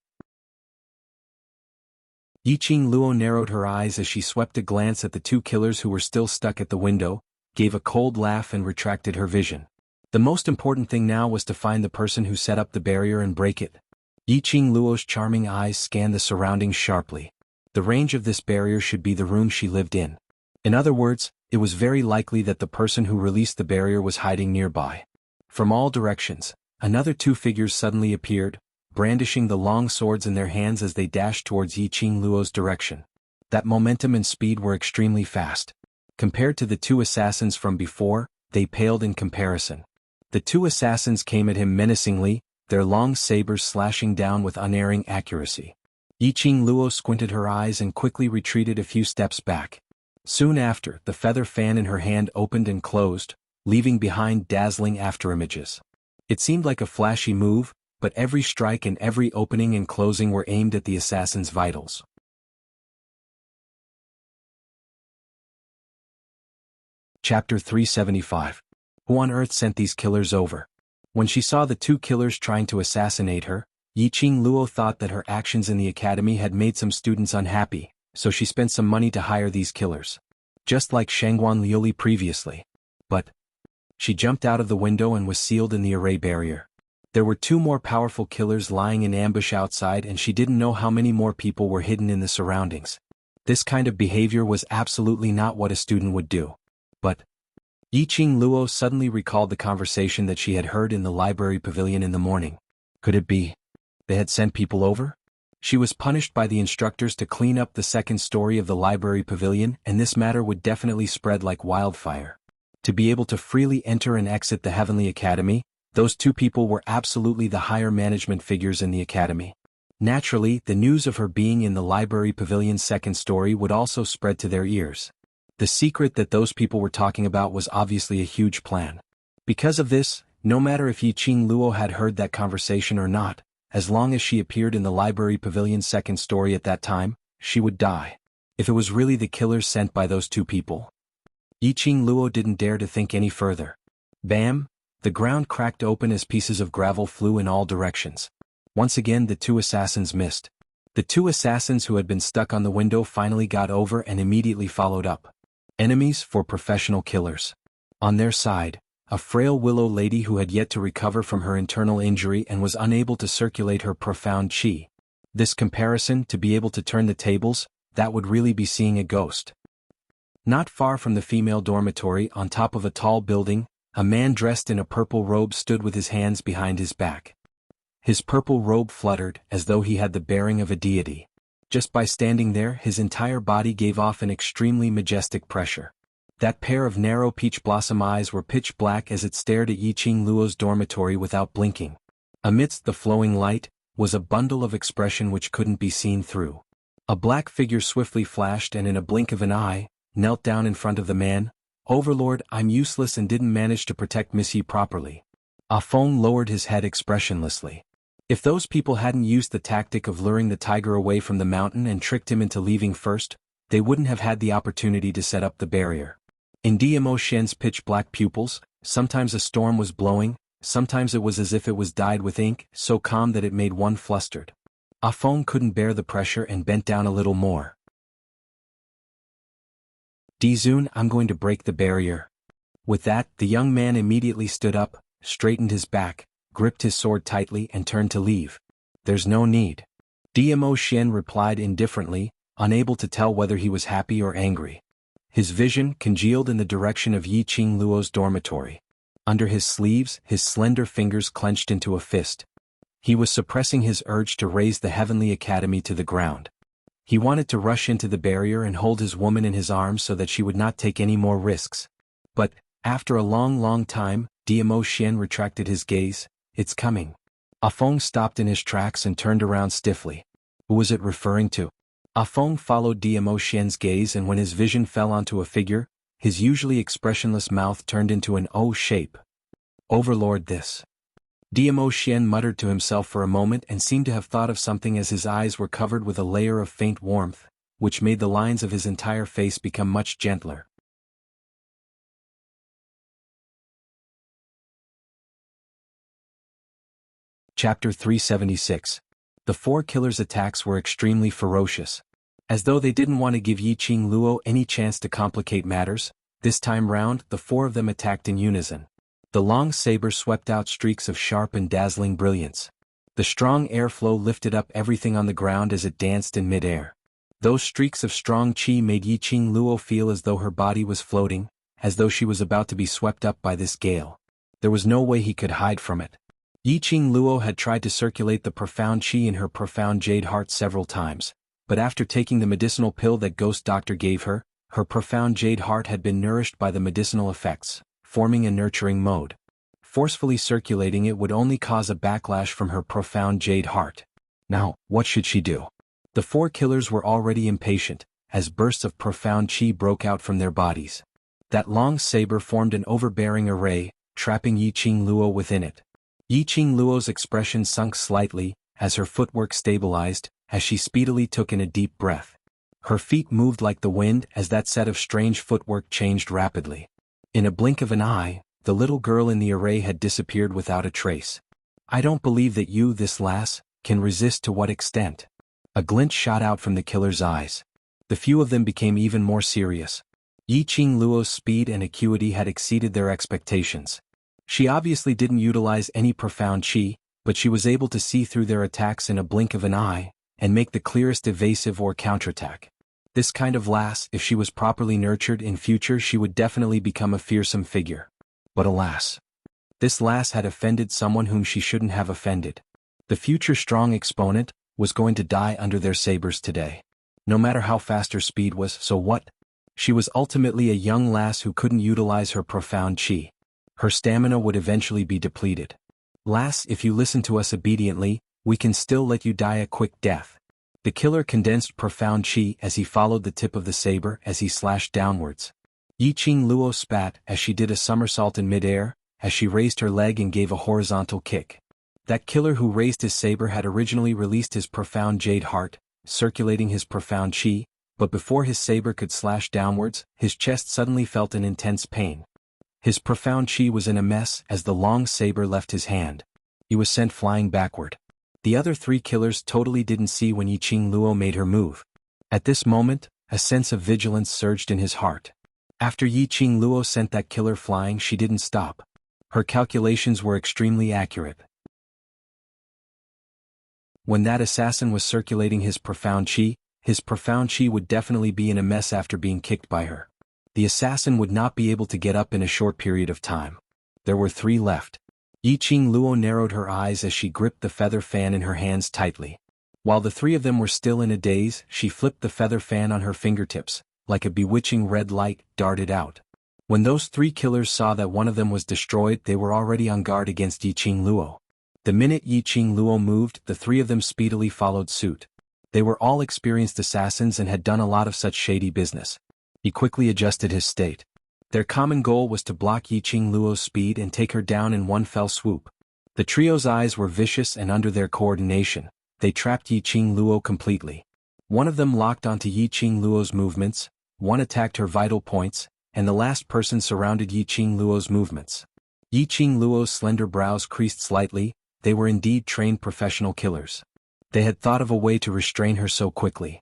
Yiqing Luo narrowed her eyes as she swept a glance at the two killers who were still stuck at the window, gave a cold laugh and retracted her vision. The most important thing now was to find the person who set up the barrier and break it. Yiqing Luo's charming eyes scanned the surroundings sharply. The range of this barrier should be the room she lived in. In other words, it was very likely that the person who released the barrier was hiding nearby. From all directions, another two figures suddenly appeared, brandishing the long swords in their hands as they dashed towards Yiqing Luo's direction. That momentum and speed were extremely fast. Compared to the two assassins from before, they paled in comparison. The two assassins came at him menacingly, their long sabers slashing down with unerring accuracy. Yiqing Luo squinted her eyes and quickly retreated a few steps back. Soon after, the feather fan in her hand opened and closed, leaving behind dazzling afterimages. It seemed like a flashy move, but every strike and every opening and closing were aimed at the assassin's vitals. Chapter 375. Who on earth sent these killers over? When she saw the two killers trying to assassinate her, Yiqing Luo thought that her actions in the academy had made some students unhappy, so she spent some money to hire these killers. Just like Shangguan Liuli previously. But she jumped out of the window and was sealed in the array barrier. There were two more powerful killers lying in ambush outside, and she didn't know how many more people were hidden in the surroundings. This kind of behavior was absolutely not what a student would do. But Yiqing Luo suddenly recalled the conversation that she had heard in the library pavilion in the morning. Could it be they had sent people over? She was punished by the instructors to clean up the second story of the library pavilion, and this matter would definitely spread like wildfire. To be able to freely enter and exit the Heavenly Academy, those two people were absolutely the higher management figures in the academy. Naturally, the news of her being in the library pavilion's second story would also spread to their ears. The secret that those people were talking about was obviously a huge plan. Because of this, no matter if Yiqing Luo had heard that conversation or not, as long as she appeared in the library pavilion's second story at that time, she would die. If it was really the killers sent by those two people. Yiqing Luo didn't dare to think any further. Bam! The ground cracked open as pieces of gravel flew in all directions. Once again the two assassins missed. The two assassins who had been stuck on the window finally got over and immediately followed up. Enemies for professional killers. On their side, a frail willow lady who had yet to recover from her internal injury and was unable to circulate her profound qi. This comparison, to be able to turn the tables, that would really be seeing a ghost. Not far from the female dormitory, on top of a tall building, a man dressed in a purple robe stood with his hands behind his back. His purple robe fluttered as though he had the bearing of a deity. Just by standing there, his entire body gave off an extremely majestic pressure. That pair of narrow peach blossom eyes were pitch black as it stared at Yiqing Luo's dormitory without blinking. Amidst the flowing light was a bundle of expression which couldn't be seen through. A black figure swiftly flashed and in a blink of an eye, knelt down in front of the man. "Overlord, I'm useless and didn't manage to protect Miss Yi properly." Ah Feng lowered his head expressionlessly. If those people hadn't used the tactic of luring the tiger away from the mountain and tricked him into leaving first, they wouldn't have had the opportunity to set up the barrier. In Dmo Shen's pitch-black pupils, sometimes a storm was blowing, sometimes it was as if it was dyed with ink, so calm that it made one flustered. Ah Feng couldn't bear the pressure and bent down a little more. "Dizun, I'm going to break the barrier." With that, the young man immediately stood up, straightened his back, gripped his sword tightly and turned to leave. "There's no need." Dmo Shen replied indifferently, unable to tell whether he was happy or angry. His vision congealed in the direction of Yiqing Luo's dormitory. Under his sleeves, his slender fingers clenched into a fist. He was suppressing his urge to raise the Heavenly Academy to the ground. He wanted to rush into the barrier and hold his woman in his arms so that she would not take any more risks. But, after a long time, Dmo Shen retracted his gaze. "It's coming." Ah Feng stopped in his tracks and turned around stiffly. Who was it referring to? Ah Feng followed Dmo Shen's gaze, and when his vision fell onto a figure, his usually expressionless mouth turned into an O shape. "Overlord, this." Dmo Shen muttered to himself for a moment and seemed to have thought of something as his eyes were covered with a layer of faint warmth, which made the lines of his entire face become much gentler. Chapter 376. The four killers' attacks were extremely ferocious. As though they didn't want to give Yiqing Luo any chance to complicate matters, this time round the four of them attacked in unison. The long saber swept out streaks of sharp and dazzling brilliance. The strong airflow lifted up everything on the ground as it danced in mid-air. Those streaks of strong qi made Yiqing Luo feel as though her body was floating, as though she was about to be swept up by this gale. There was no way he could hide from it. Yiqing Luo had tried to circulate the profound qi in her profound jade heart several times, but after taking the medicinal pill that Ghost Doctor gave her, her profound jade heart had been nourished by the medicinal effects, forming a nurturing mode. Forcefully circulating it would only cause a backlash from her profound jade heart. Now, what should she do? The four killers were already impatient, as bursts of profound chi broke out from their bodies. That long saber formed an overbearing array, trapping Yiqing Luo within it. Yiqing Luo's expression sunk slightly, as her footwork stabilized, as she speedily took in a deep breath. Her feet moved like the wind as that set of strange footwork changed rapidly. In a blink of an eye, the little girl in the array had disappeared without a trace. I don't believe that you, this lass, can resist. To what extent? A glint shot out from the killer's eyes. The few of them became even more serious. Yiqing Luo's speed and acuity had exceeded their expectations. She obviously didn't utilize any profound chi, but she was able to see through their attacks in a blink of an eye, and make the clearest evasive or counterattack. This kind of lass, if she was properly nurtured in future, she would definitely become a fearsome figure. But alas, this lass had offended someone whom she shouldn't have offended. The future strong exponent was going to die under their sabers today. No matter how fast her speed was, so what? She was ultimately a young lass who couldn't utilize her profound chi. Her stamina would eventually be depleted. Lass, if you listen to us obediently, we can still let you die a quick death. The killer condensed profound chi as he followed the tip of the saber as he slashed downwards. Yiqing Luo spat as she did a somersault in midair, as she raised her leg and gave a horizontal kick. That killer who raised his saber had originally released his profound jade heart, circulating his profound chi, but before his saber could slash downwards, his chest suddenly felt an intense pain. His profound chi was in a mess as the long saber left his hand. He was sent flying backward. The other three killers totally didn't see when Yiqing Luo made her move. At this moment, a sense of vigilance surged in his heart. After Yiqing Luo sent that killer flying, she didn't stop. Her calculations were extremely accurate. When that assassin was circulating his profound chi would definitely be in a mess after being kicked by her. The assassin would not be able to get up in a short period of time. There were three left. Yiqing Luo narrowed her eyes as she gripped the feather fan in her hands tightly. While the three of them were still in a daze, she flipped the feather fan on her fingertips, like a bewitching red light, darted out. When those three killers saw that one of them was destroyed, they were already on guard against Yiqing Luo. The minute Yiqing Luo moved, the three of them speedily followed suit. They were all experienced assassins and had done a lot of such shady business. He quickly adjusted his state. Their common goal was to block Yiqing Luo's speed and take her down in one fell swoop. The trio's eyes were vicious, and under their coordination, they trapped Yiqing Luo completely. One of them locked onto Yiqing Luo's movements, one attacked her vital points, and the last person surrounded Yiqing Luo's movements. Yiqing Luo's slender brows creased slightly. They were indeed trained professional killers. They had thought of a way to restrain her so quickly.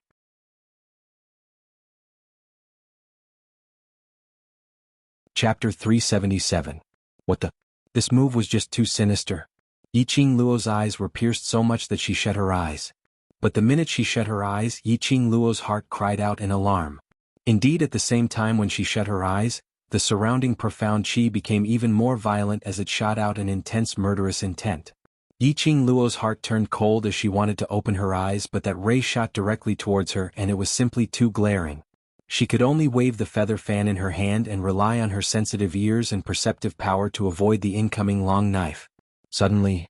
Chapter 377. What the? This move was just too sinister. Yiqing Luo's eyes were pierced so much that she shut her eyes. But the minute she shut her eyes, Yiqing Luo's heart cried out in alarm. Indeed, at the same time when she shut her eyes, the surrounding profound chi became even more violent as it shot out an intense murderous intent. Yiqing Luo's heart turned cold as she wanted to open her eyes, but that ray shot directly towards her and it was simply too glaring. She could only wave the feather fan in her hand and rely on her sensitive ears and perceptive power to avoid the incoming long knife. Suddenly,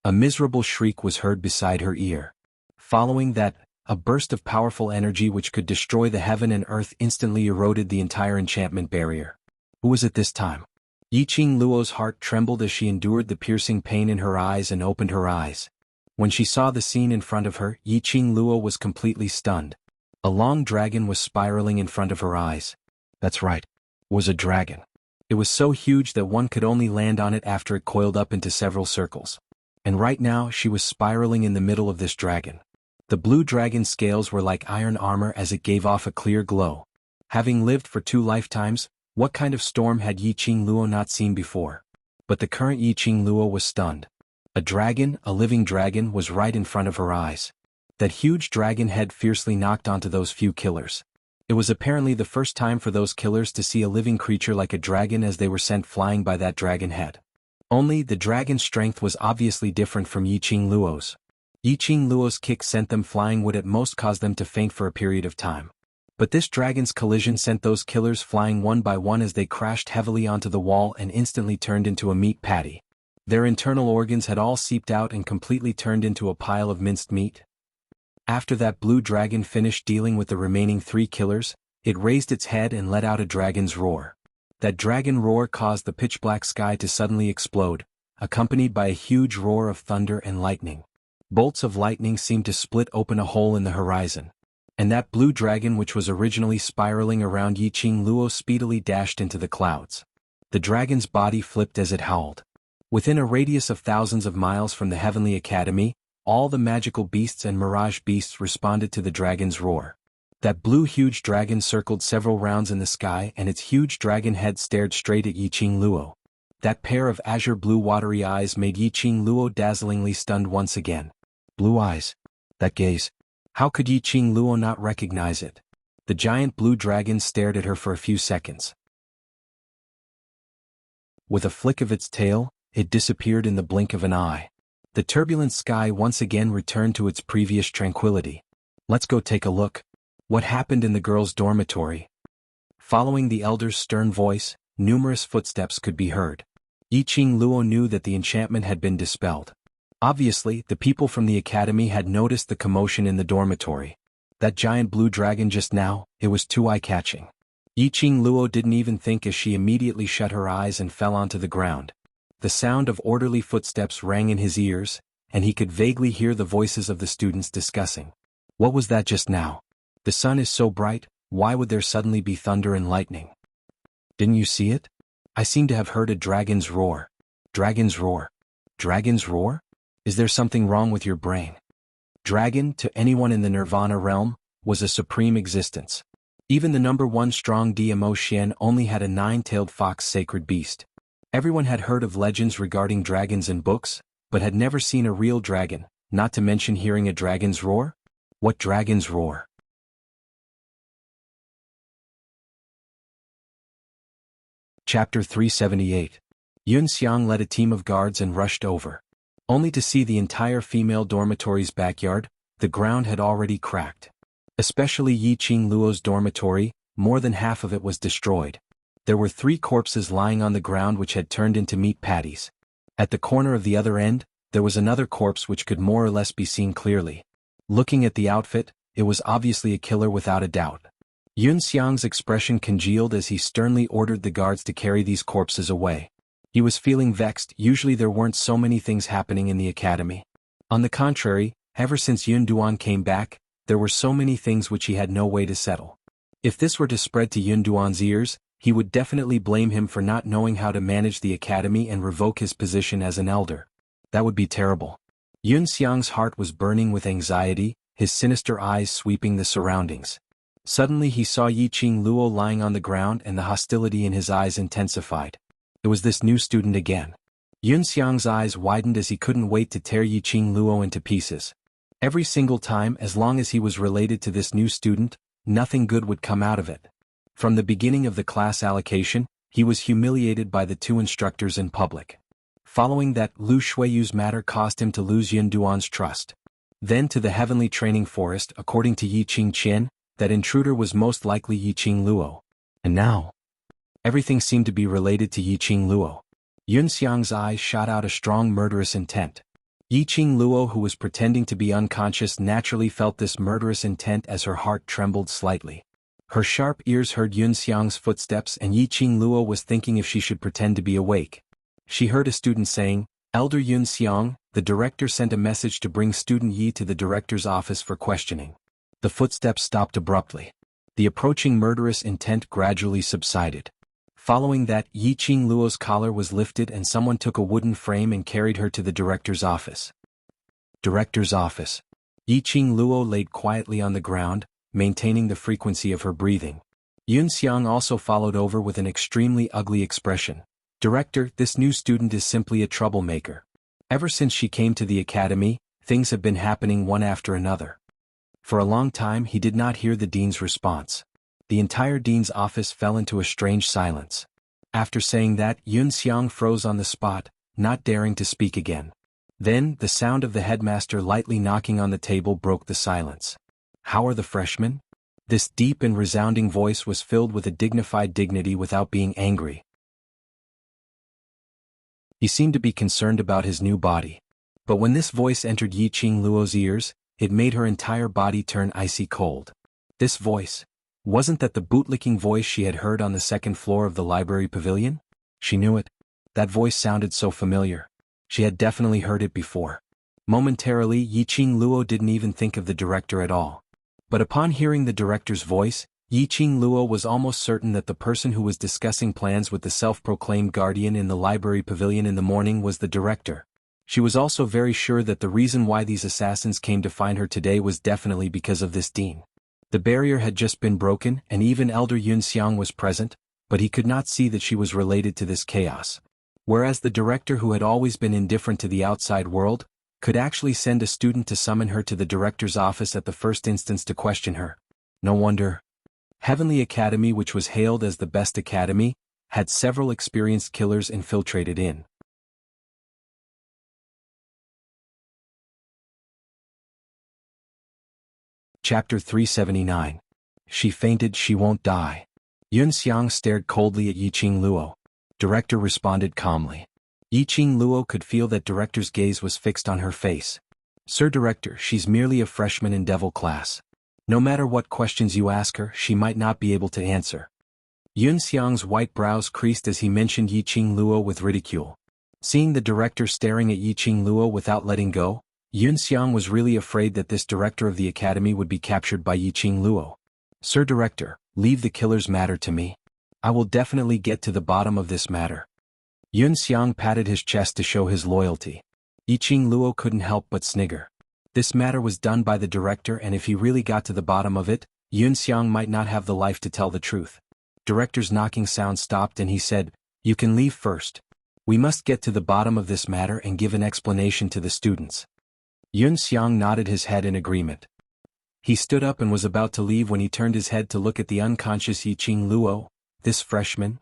a miserable shriek was heard beside her ear. Following that, a burst of powerful energy which could destroy the heaven and earth instantly eroded the entire enchantment barrier. Who was it this time? Yiqing Luo's heart trembled as she endured the piercing pain in her eyes and opened her eyes. When she saw the scene in front of her, Yiqing Luo was completely stunned. A long dragon was spiraling in front of her eyes. That's right, it was a dragon. It was so huge that one could only land on it after it coiled up into several circles. And right now she was spiraling in the middle of this dragon. The blue dragon's scales were like iron armor as it gave off a clear glow. Having lived for 2 lifetimes, what kind of storm had Yiqing Luo not seen before? But the current Yiqing Luo was stunned. A dragon, a living dragon, was right in front of her eyes. That huge dragon head fiercely knocked onto those few killers. It was apparently the first time for those killers to see a living creature like a dragon as they were sent flying by that dragon head. Only the dragon's strength was obviously different from Yiqing Luo's. Yiqing Luo's kick sent them flying would at most cause them to faint for a period of time. But this dragon's collision sent those killers flying one by one as they crashed heavily onto the wall and instantly turned into a meat patty. Their internal organs had all seeped out and completely turned into a pile of minced meat. After that blue dragon finished dealing with the remaining 3 killers, it raised its head and let out a dragon's roar. That dragon roar caused the pitch-black sky to suddenly explode, accompanied by a huge roar of thunder and lightning. Bolts of lightning seemed to split open a hole in the horizon. And that blue dragon which was originally spiraling around Yiqing Luo speedily dashed into the clouds. The dragon's body flipped as it howled. Within a radius of thousands of miles from the Heavenly Academy, all the magical beasts and mirage beasts responded to the dragon's roar. That blue huge dragon circled several rounds in the sky and its huge dragon head stared straight at Yiqing Luo. That pair of azure blue watery eyes made Yiqing Luo dazzlingly stunned once again. Blue eyes. That gaze. How could Yiqing Luo not recognize it? The giant blue dragon stared at her for a few seconds. With a flick of its tail, it disappeared in the blink of an eye. The turbulent sky once again returned to its previous tranquility. Let's go take a look. What happened in the girls' dormitory? Following the elder's stern voice, numerous footsteps could be heard. Yiqing Luo knew that the enchantment had been dispelled. Obviously, the people from the academy had noticed the commotion in the dormitory. That giant blue dragon just now, it was too eye-catching. Yiqing Luo didn't even think as she immediately shut her eyes and fell onto the ground. The sound of orderly footsteps rang in his ears, and he could vaguely hear the voices of the students discussing. What was that just now? The sun is so bright, why would there suddenly be thunder and lightning? Didn't you see it? I seem to have heard a dragon's roar. Dragon's roar. Dragon's roar? Is there something wrong with your brain? Dragon, to anyone in the Nirvana realm, was a supreme existence. Even the number 1 strong DMO Xian only had a 9-tailed fox sacred beast. Everyone had heard of legends regarding dragons in books, but had never seen a real dragon, not to mention hearing a dragon's roar? What dragon's roar? Chapter 378. Yun Xiang led a team of guards and rushed over. Only to see the entire female dormitory's backyard, the ground had already cracked. Especially Yiqing Luo's dormitory, more than half of it was destroyed. There were 3 corpses lying on the ground which had turned into meat patties. At the corner of the other end, there was another corpse which could more or less be seen clearly. Looking at the outfit, it was obviously a killer without a doubt. Yun Xiang's expression congealed as he sternly ordered the guards to carry these corpses away. He was feeling vexed. Usually there weren't so many things happening in the academy. On the contrary, ever since Yun Duan came back, there were so many things which he had no way to settle. If this were to spread to Yun Duan's ears, he would definitely blame him for not knowing how to manage the academy and revoke his position as an elder. That would be terrible. Yun Xiang's heart was burning with anxiety, his sinister eyes sweeping the surroundings. Suddenly he saw Yiqing Luo lying on the ground and the hostility in his eyes intensified. It was this new student again. Yun Xiang's eyes widened as he couldn't wait to tear Yiqing Luo into pieces. Every single time, as long as he was related to this new student, nothing good would come out of it. From the beginning of the class allocation, he was humiliated by the 2 instructors in public. Following that, Lu Shuiyu's matter caused him to lose Yun Duan's trust. Then to the heavenly training forest, according to Yiqing Qian, that intruder was most likely Yiqing Luo. And now, everything seemed to be related to Yiqing Luo. Yun Xiang's eyes shot out a strong murderous intent. Yiqing Luo, who was pretending to be unconscious, naturally felt this murderous intent as her heart trembled slightly. Her sharp ears heard Yun Xiang's footsteps and Yiqing Luo was thinking if she should pretend to be awake. She heard a student saying, "Elder Yun Xiang, the director sent a message to bring student Yi to the director's office for questioning." The footsteps stopped abruptly. The approaching murderous intent gradually subsided. Following that, Yiqing Luo's collar was lifted and someone took a wooden frame and carried her to the director's office. Director's office. Yiqing Luo laid quietly on the ground, maintaining the frequency of her breathing. Yun Xiang also followed over with an extremely ugly expression. "Director, this new student is simply a troublemaker. Ever since she came to the academy, things have been happening one after another." For a long time he did not hear the dean's response. The entire dean's office fell into a strange silence. After saying that, Yun Xiang froze on the spot, not daring to speak again. Then, the sound of the headmaster lightly knocking on the table broke the silence. "How are the freshmen?" This deep and resounding voice was filled with a dignified dignity without being angry. He seemed to be concerned about his new body. But when this voice entered Yiqing Luo's ears, it made her entire body turn icy cold. This voice, wasn't that the bootlicking voice she had heard on the second floor of the library pavilion? She knew it. That voice sounded so familiar. She had definitely heard it before. Momentarily, Yiqing Luo didn't even think of the director at all. But upon hearing the director's voice, Yiqing Luo was almost certain that the person who was discussing plans with the self-proclaimed guardian in the library pavilion in the morning was the director. She was also very sure that the reason why these assassins came to find her today was definitely because of this dean. The barrier had just been broken and even Elder Yunxiang was present, but he could not see that she was related to this chaos. Whereas the director, who had always been indifferent to the outside world, could actually send a student to summon her to the director's office at the first instance to question her. No wonder. Heavenly Academy, which was hailed as the best academy, had several experienced killers infiltrated in. Chapter 379. She fainted, she won't die. Yunxiang stared coldly at Yiqing Luo. Director responded calmly. Yiqing Luo could feel that director's gaze was fixed on her face. Sir Director, she's merely a freshman in Devil class. No matter what questions you ask her, she might not be able to answer. Yunxiang's white brows creased as he mentioned Yiqing Luo with ridicule. Seeing the director staring at Yiqing Luo without letting go, Yunxiang was really afraid that this director of the academy would be captured by Yiqing Luo. Sir Director, leave the killer's matter to me. I will definitely get to the bottom of this matter. Yunxiang patted his chest to show his loyalty. Yiqing Luo couldn't help but snigger. This matter was done by the director, and if he really got to the bottom of it, Yunxiang might not have the life to tell the truth. Director's knocking sound stopped and he said, "You can leave first. We must get to the bottom of this matter and give an explanation to the students." Yunxiang nodded his head in agreement. He stood up and was about to leave when he turned his head to look at the unconscious Yiqing Luo, this freshman.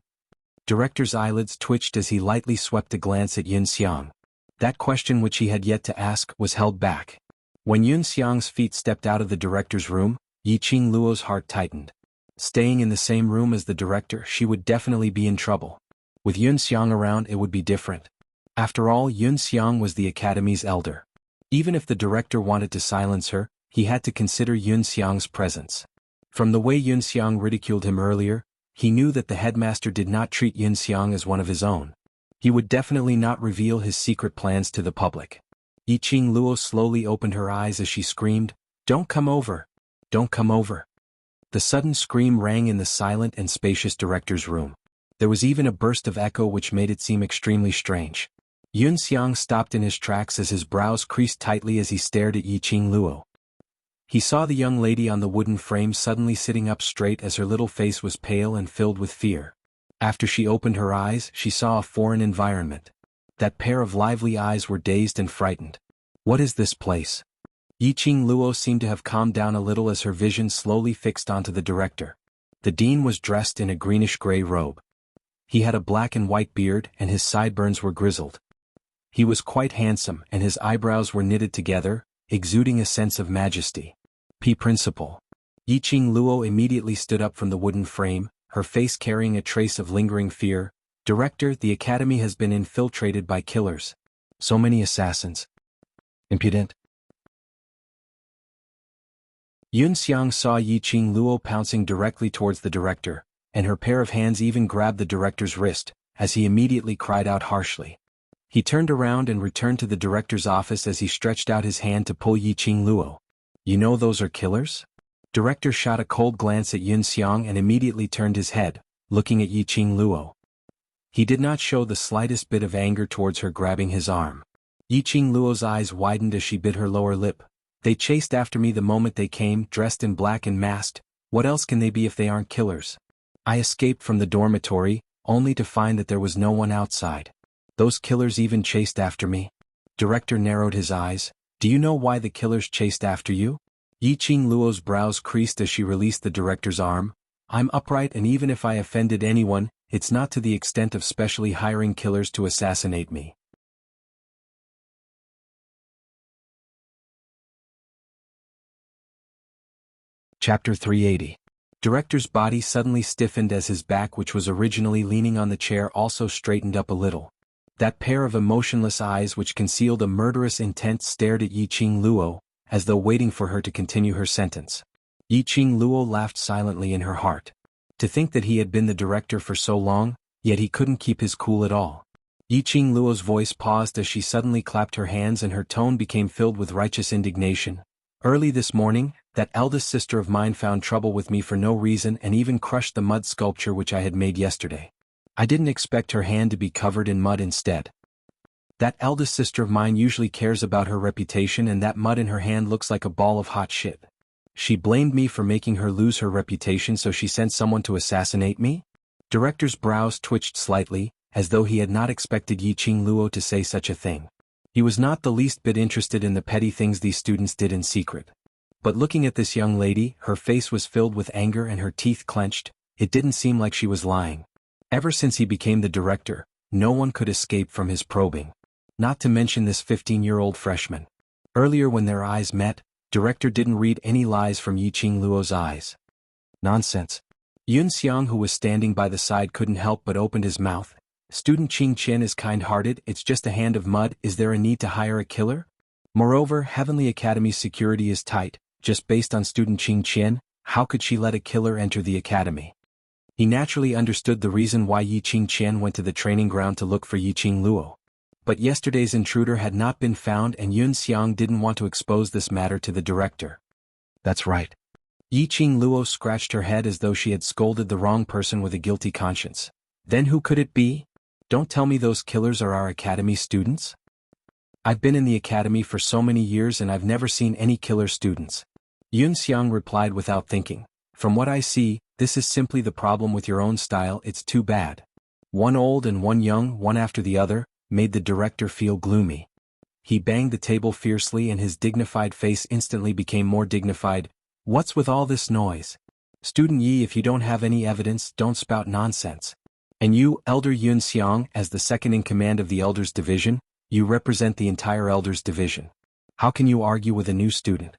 Director's eyelids twitched as he lightly swept a glance at Yunxiang. That question which he had yet to ask was held back. When Yunxiang's feet stepped out of the director's room, Yiqing Luo's heart tightened. Staying in the same room as the director, she would definitely be in trouble. With Yunxiang around, it would be different. After all, Yunxiang was the academy's elder. Even if the director wanted to silence her, he had to consider Yunxiang's presence. From the way Yunxiang ridiculed him earlier, he knew that the headmaster did not treat Yunxiang as one of his own. He would definitely not reveal his secret plans to the public. Yiqing Luo slowly opened her eyes as she screamed, "Don't come over! Don't come over!" The sudden scream rang in the silent and spacious director's room. There was even a burst of echo which made it seem extremely strange. Yunxiang stopped in his tracks as his brows creased tightly as he stared at Yiqing Luo. He saw the young lady on the wooden frame suddenly sitting up straight as her little face was pale and filled with fear. After she opened her eyes, she saw a foreign environment. That pair of lively eyes were dazed and frightened. What is this place? Yiqing Luo seemed to have calmed down a little as her vision slowly fixed onto the director. The dean was dressed in a greenish-gray robe. He had a black and white beard and his sideburns were grizzled. He was quite handsome and his eyebrows were knitted together, exuding a sense of majesty. Principal. Yiqing Luo immediately stood up from the wooden frame, her face carrying a trace of lingering fear. "Director, the academy has been infiltrated by killers. So many assassins. Impudent." Yunxiang saw Yiqing Luo pouncing directly towards the director, and her pair of hands even grabbed the director's wrist, as he immediately cried out harshly. He turned around and returned to the director's office as he stretched out his hand to pull Yiqing Luo. "You know those are killers?" Director shot a cold glance at Yunxiang and immediately turned his head, looking at Yiqing Luo. He did not show the slightest bit of anger towards her grabbing his arm. Yiqing Luo's eyes widened as she bit her lower lip. "They chased after me the moment they came, dressed in black and masked. What else can they be if they aren't killers? I escaped from the dormitory, only to find that there was no one outside. Those killers even chased after me." Director narrowed his eyes. "Do you know why the killers chased after you?" Yiqing Luo's brows creased as she released the director's arm. "I'm upright, and even if I offended anyone, it's not to the extent of specially hiring killers to assassinate me." Chapter 380. Director's body suddenly stiffened as his back, which was originally leaning on the chair, also straightened up a little. That pair of emotionless eyes which concealed a murderous intent stared at Yiqing Luo, as though waiting for her to continue her sentence. Yiqing Luo laughed silently in her heart. To think that he had been the director for so long, yet he couldn't keep his cool at all. Yiqing Luo's voice paused as she suddenly clapped her hands, and her tone became filled with righteous indignation. Early this morning, that eldest sister of mine found trouble with me for no reason and even crushed the mud sculpture which I had made yesterday. I didn't expect her hand to be covered in mud instead. That eldest sister of mine usually cares about her reputation, and that mud in her hand looks like a ball of hot shit. She blamed me for making her lose her reputation, so she sent someone to assassinate me? Director's brows twitched slightly, as though he had not expected Yiqing Luo to say such a thing. He was not the least bit interested in the petty things these students did in secret. But looking at this young lady, her face was filled with anger and her teeth clenched. It didn't seem like she was lying. Ever since he became the director, no one could escape from his probing. Not to mention this 15-year-old freshman. Earlier, when their eyes met, Director didn't read any lies from Yiqing Luo's eyes. Nonsense. Yun Xiang, who was standing by the side, couldn't help but opened his mouth. Student Qing Qian is kind-hearted, it's just a hand of mud, is there a need to hire a killer? Moreover, Heavenly Academy's security is tight, just based on student Qing Qian, how could she let a killer enter the academy? He naturally understood the reason why Yiqing Qian went to the training ground to look for Yiqing Luo. But yesterday's intruder had not been found, and Yun Xiang didn't want to expose this matter to the director. That's right. Yiqing Luo scratched her head as though she had scolded the wrong person with a guilty conscience. Then who could it be? Don't tell me those killers are our academy students? I've been in the academy for so many years and I've never seen any killer students. Yun Xiang replied without thinking. From what I see, this is simply the problem with your own style, it's too bad. One old and one young, one after the other, made the director feel gloomy. He banged the table fiercely and his dignified face instantly became more dignified. What's with all this noise? Student Yi, if you don't have any evidence, don't spout nonsense. And you, Elder Yun Xiang, as the second in command of the Elders Division, you represent the entire Elders Division. How can you argue with a new student?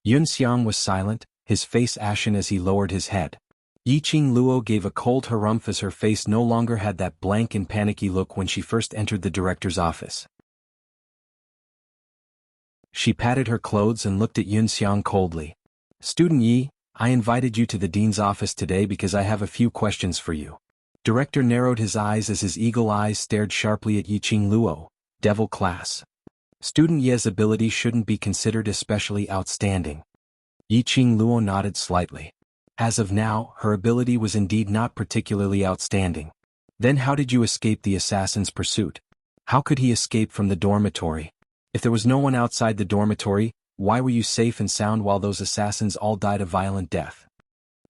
Yun Xiang was silent, his face ashen as he lowered his head. Yiqing Luo gave a cold harumph as her face no longer had that blank and panicky look when she first entered the director's office. She patted her clothes and looked at Yun Xiang coldly. Student Yi, I invited you to the dean's office today because I have a few questions for you. Director narrowed his eyes as his eagle eyes stared sharply at Yiqing Luo. Devil class. Student Ye's ability shouldn't be considered especially outstanding. Yiqing Luo nodded slightly. As of now, her ability was indeed not particularly outstanding. Then how did you escape the assassin's pursuit? How could he escape from the dormitory? If there was no one outside the dormitory, why were you safe and sound while those assassins all died a violent death?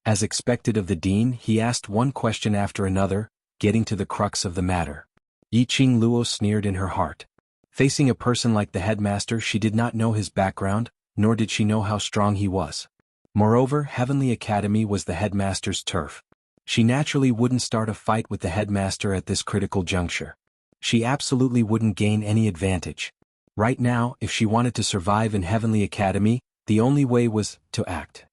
As expected of the dean, he asked one question after another, getting to the crux of the matter. Yiqing Luo sneered in her heart. Facing a person like the headmaster, she did not know his background, nor did she know how strong he was. Moreover, Heavenly Academy was the headmaster's turf. She naturally wouldn't start a fight with the headmaster at this critical juncture. She absolutely wouldn't gain any advantage. Right now, if she wanted to survive in Heavenly Academy, the only way was to act.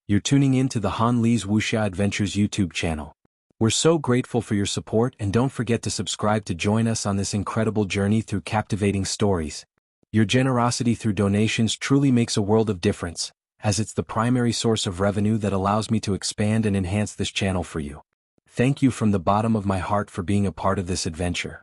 You're tuning in to the Han Li's Wuxia Adventures YouTube channel. We're so grateful for your support, and don't forget to subscribe to join us on this incredible journey through captivating stories. Your generosity through donations truly makes a world of difference, as it's the primary source of revenue that allows me to expand and enhance this channel for you. Thank you from the bottom of my heart for being a part of this adventure.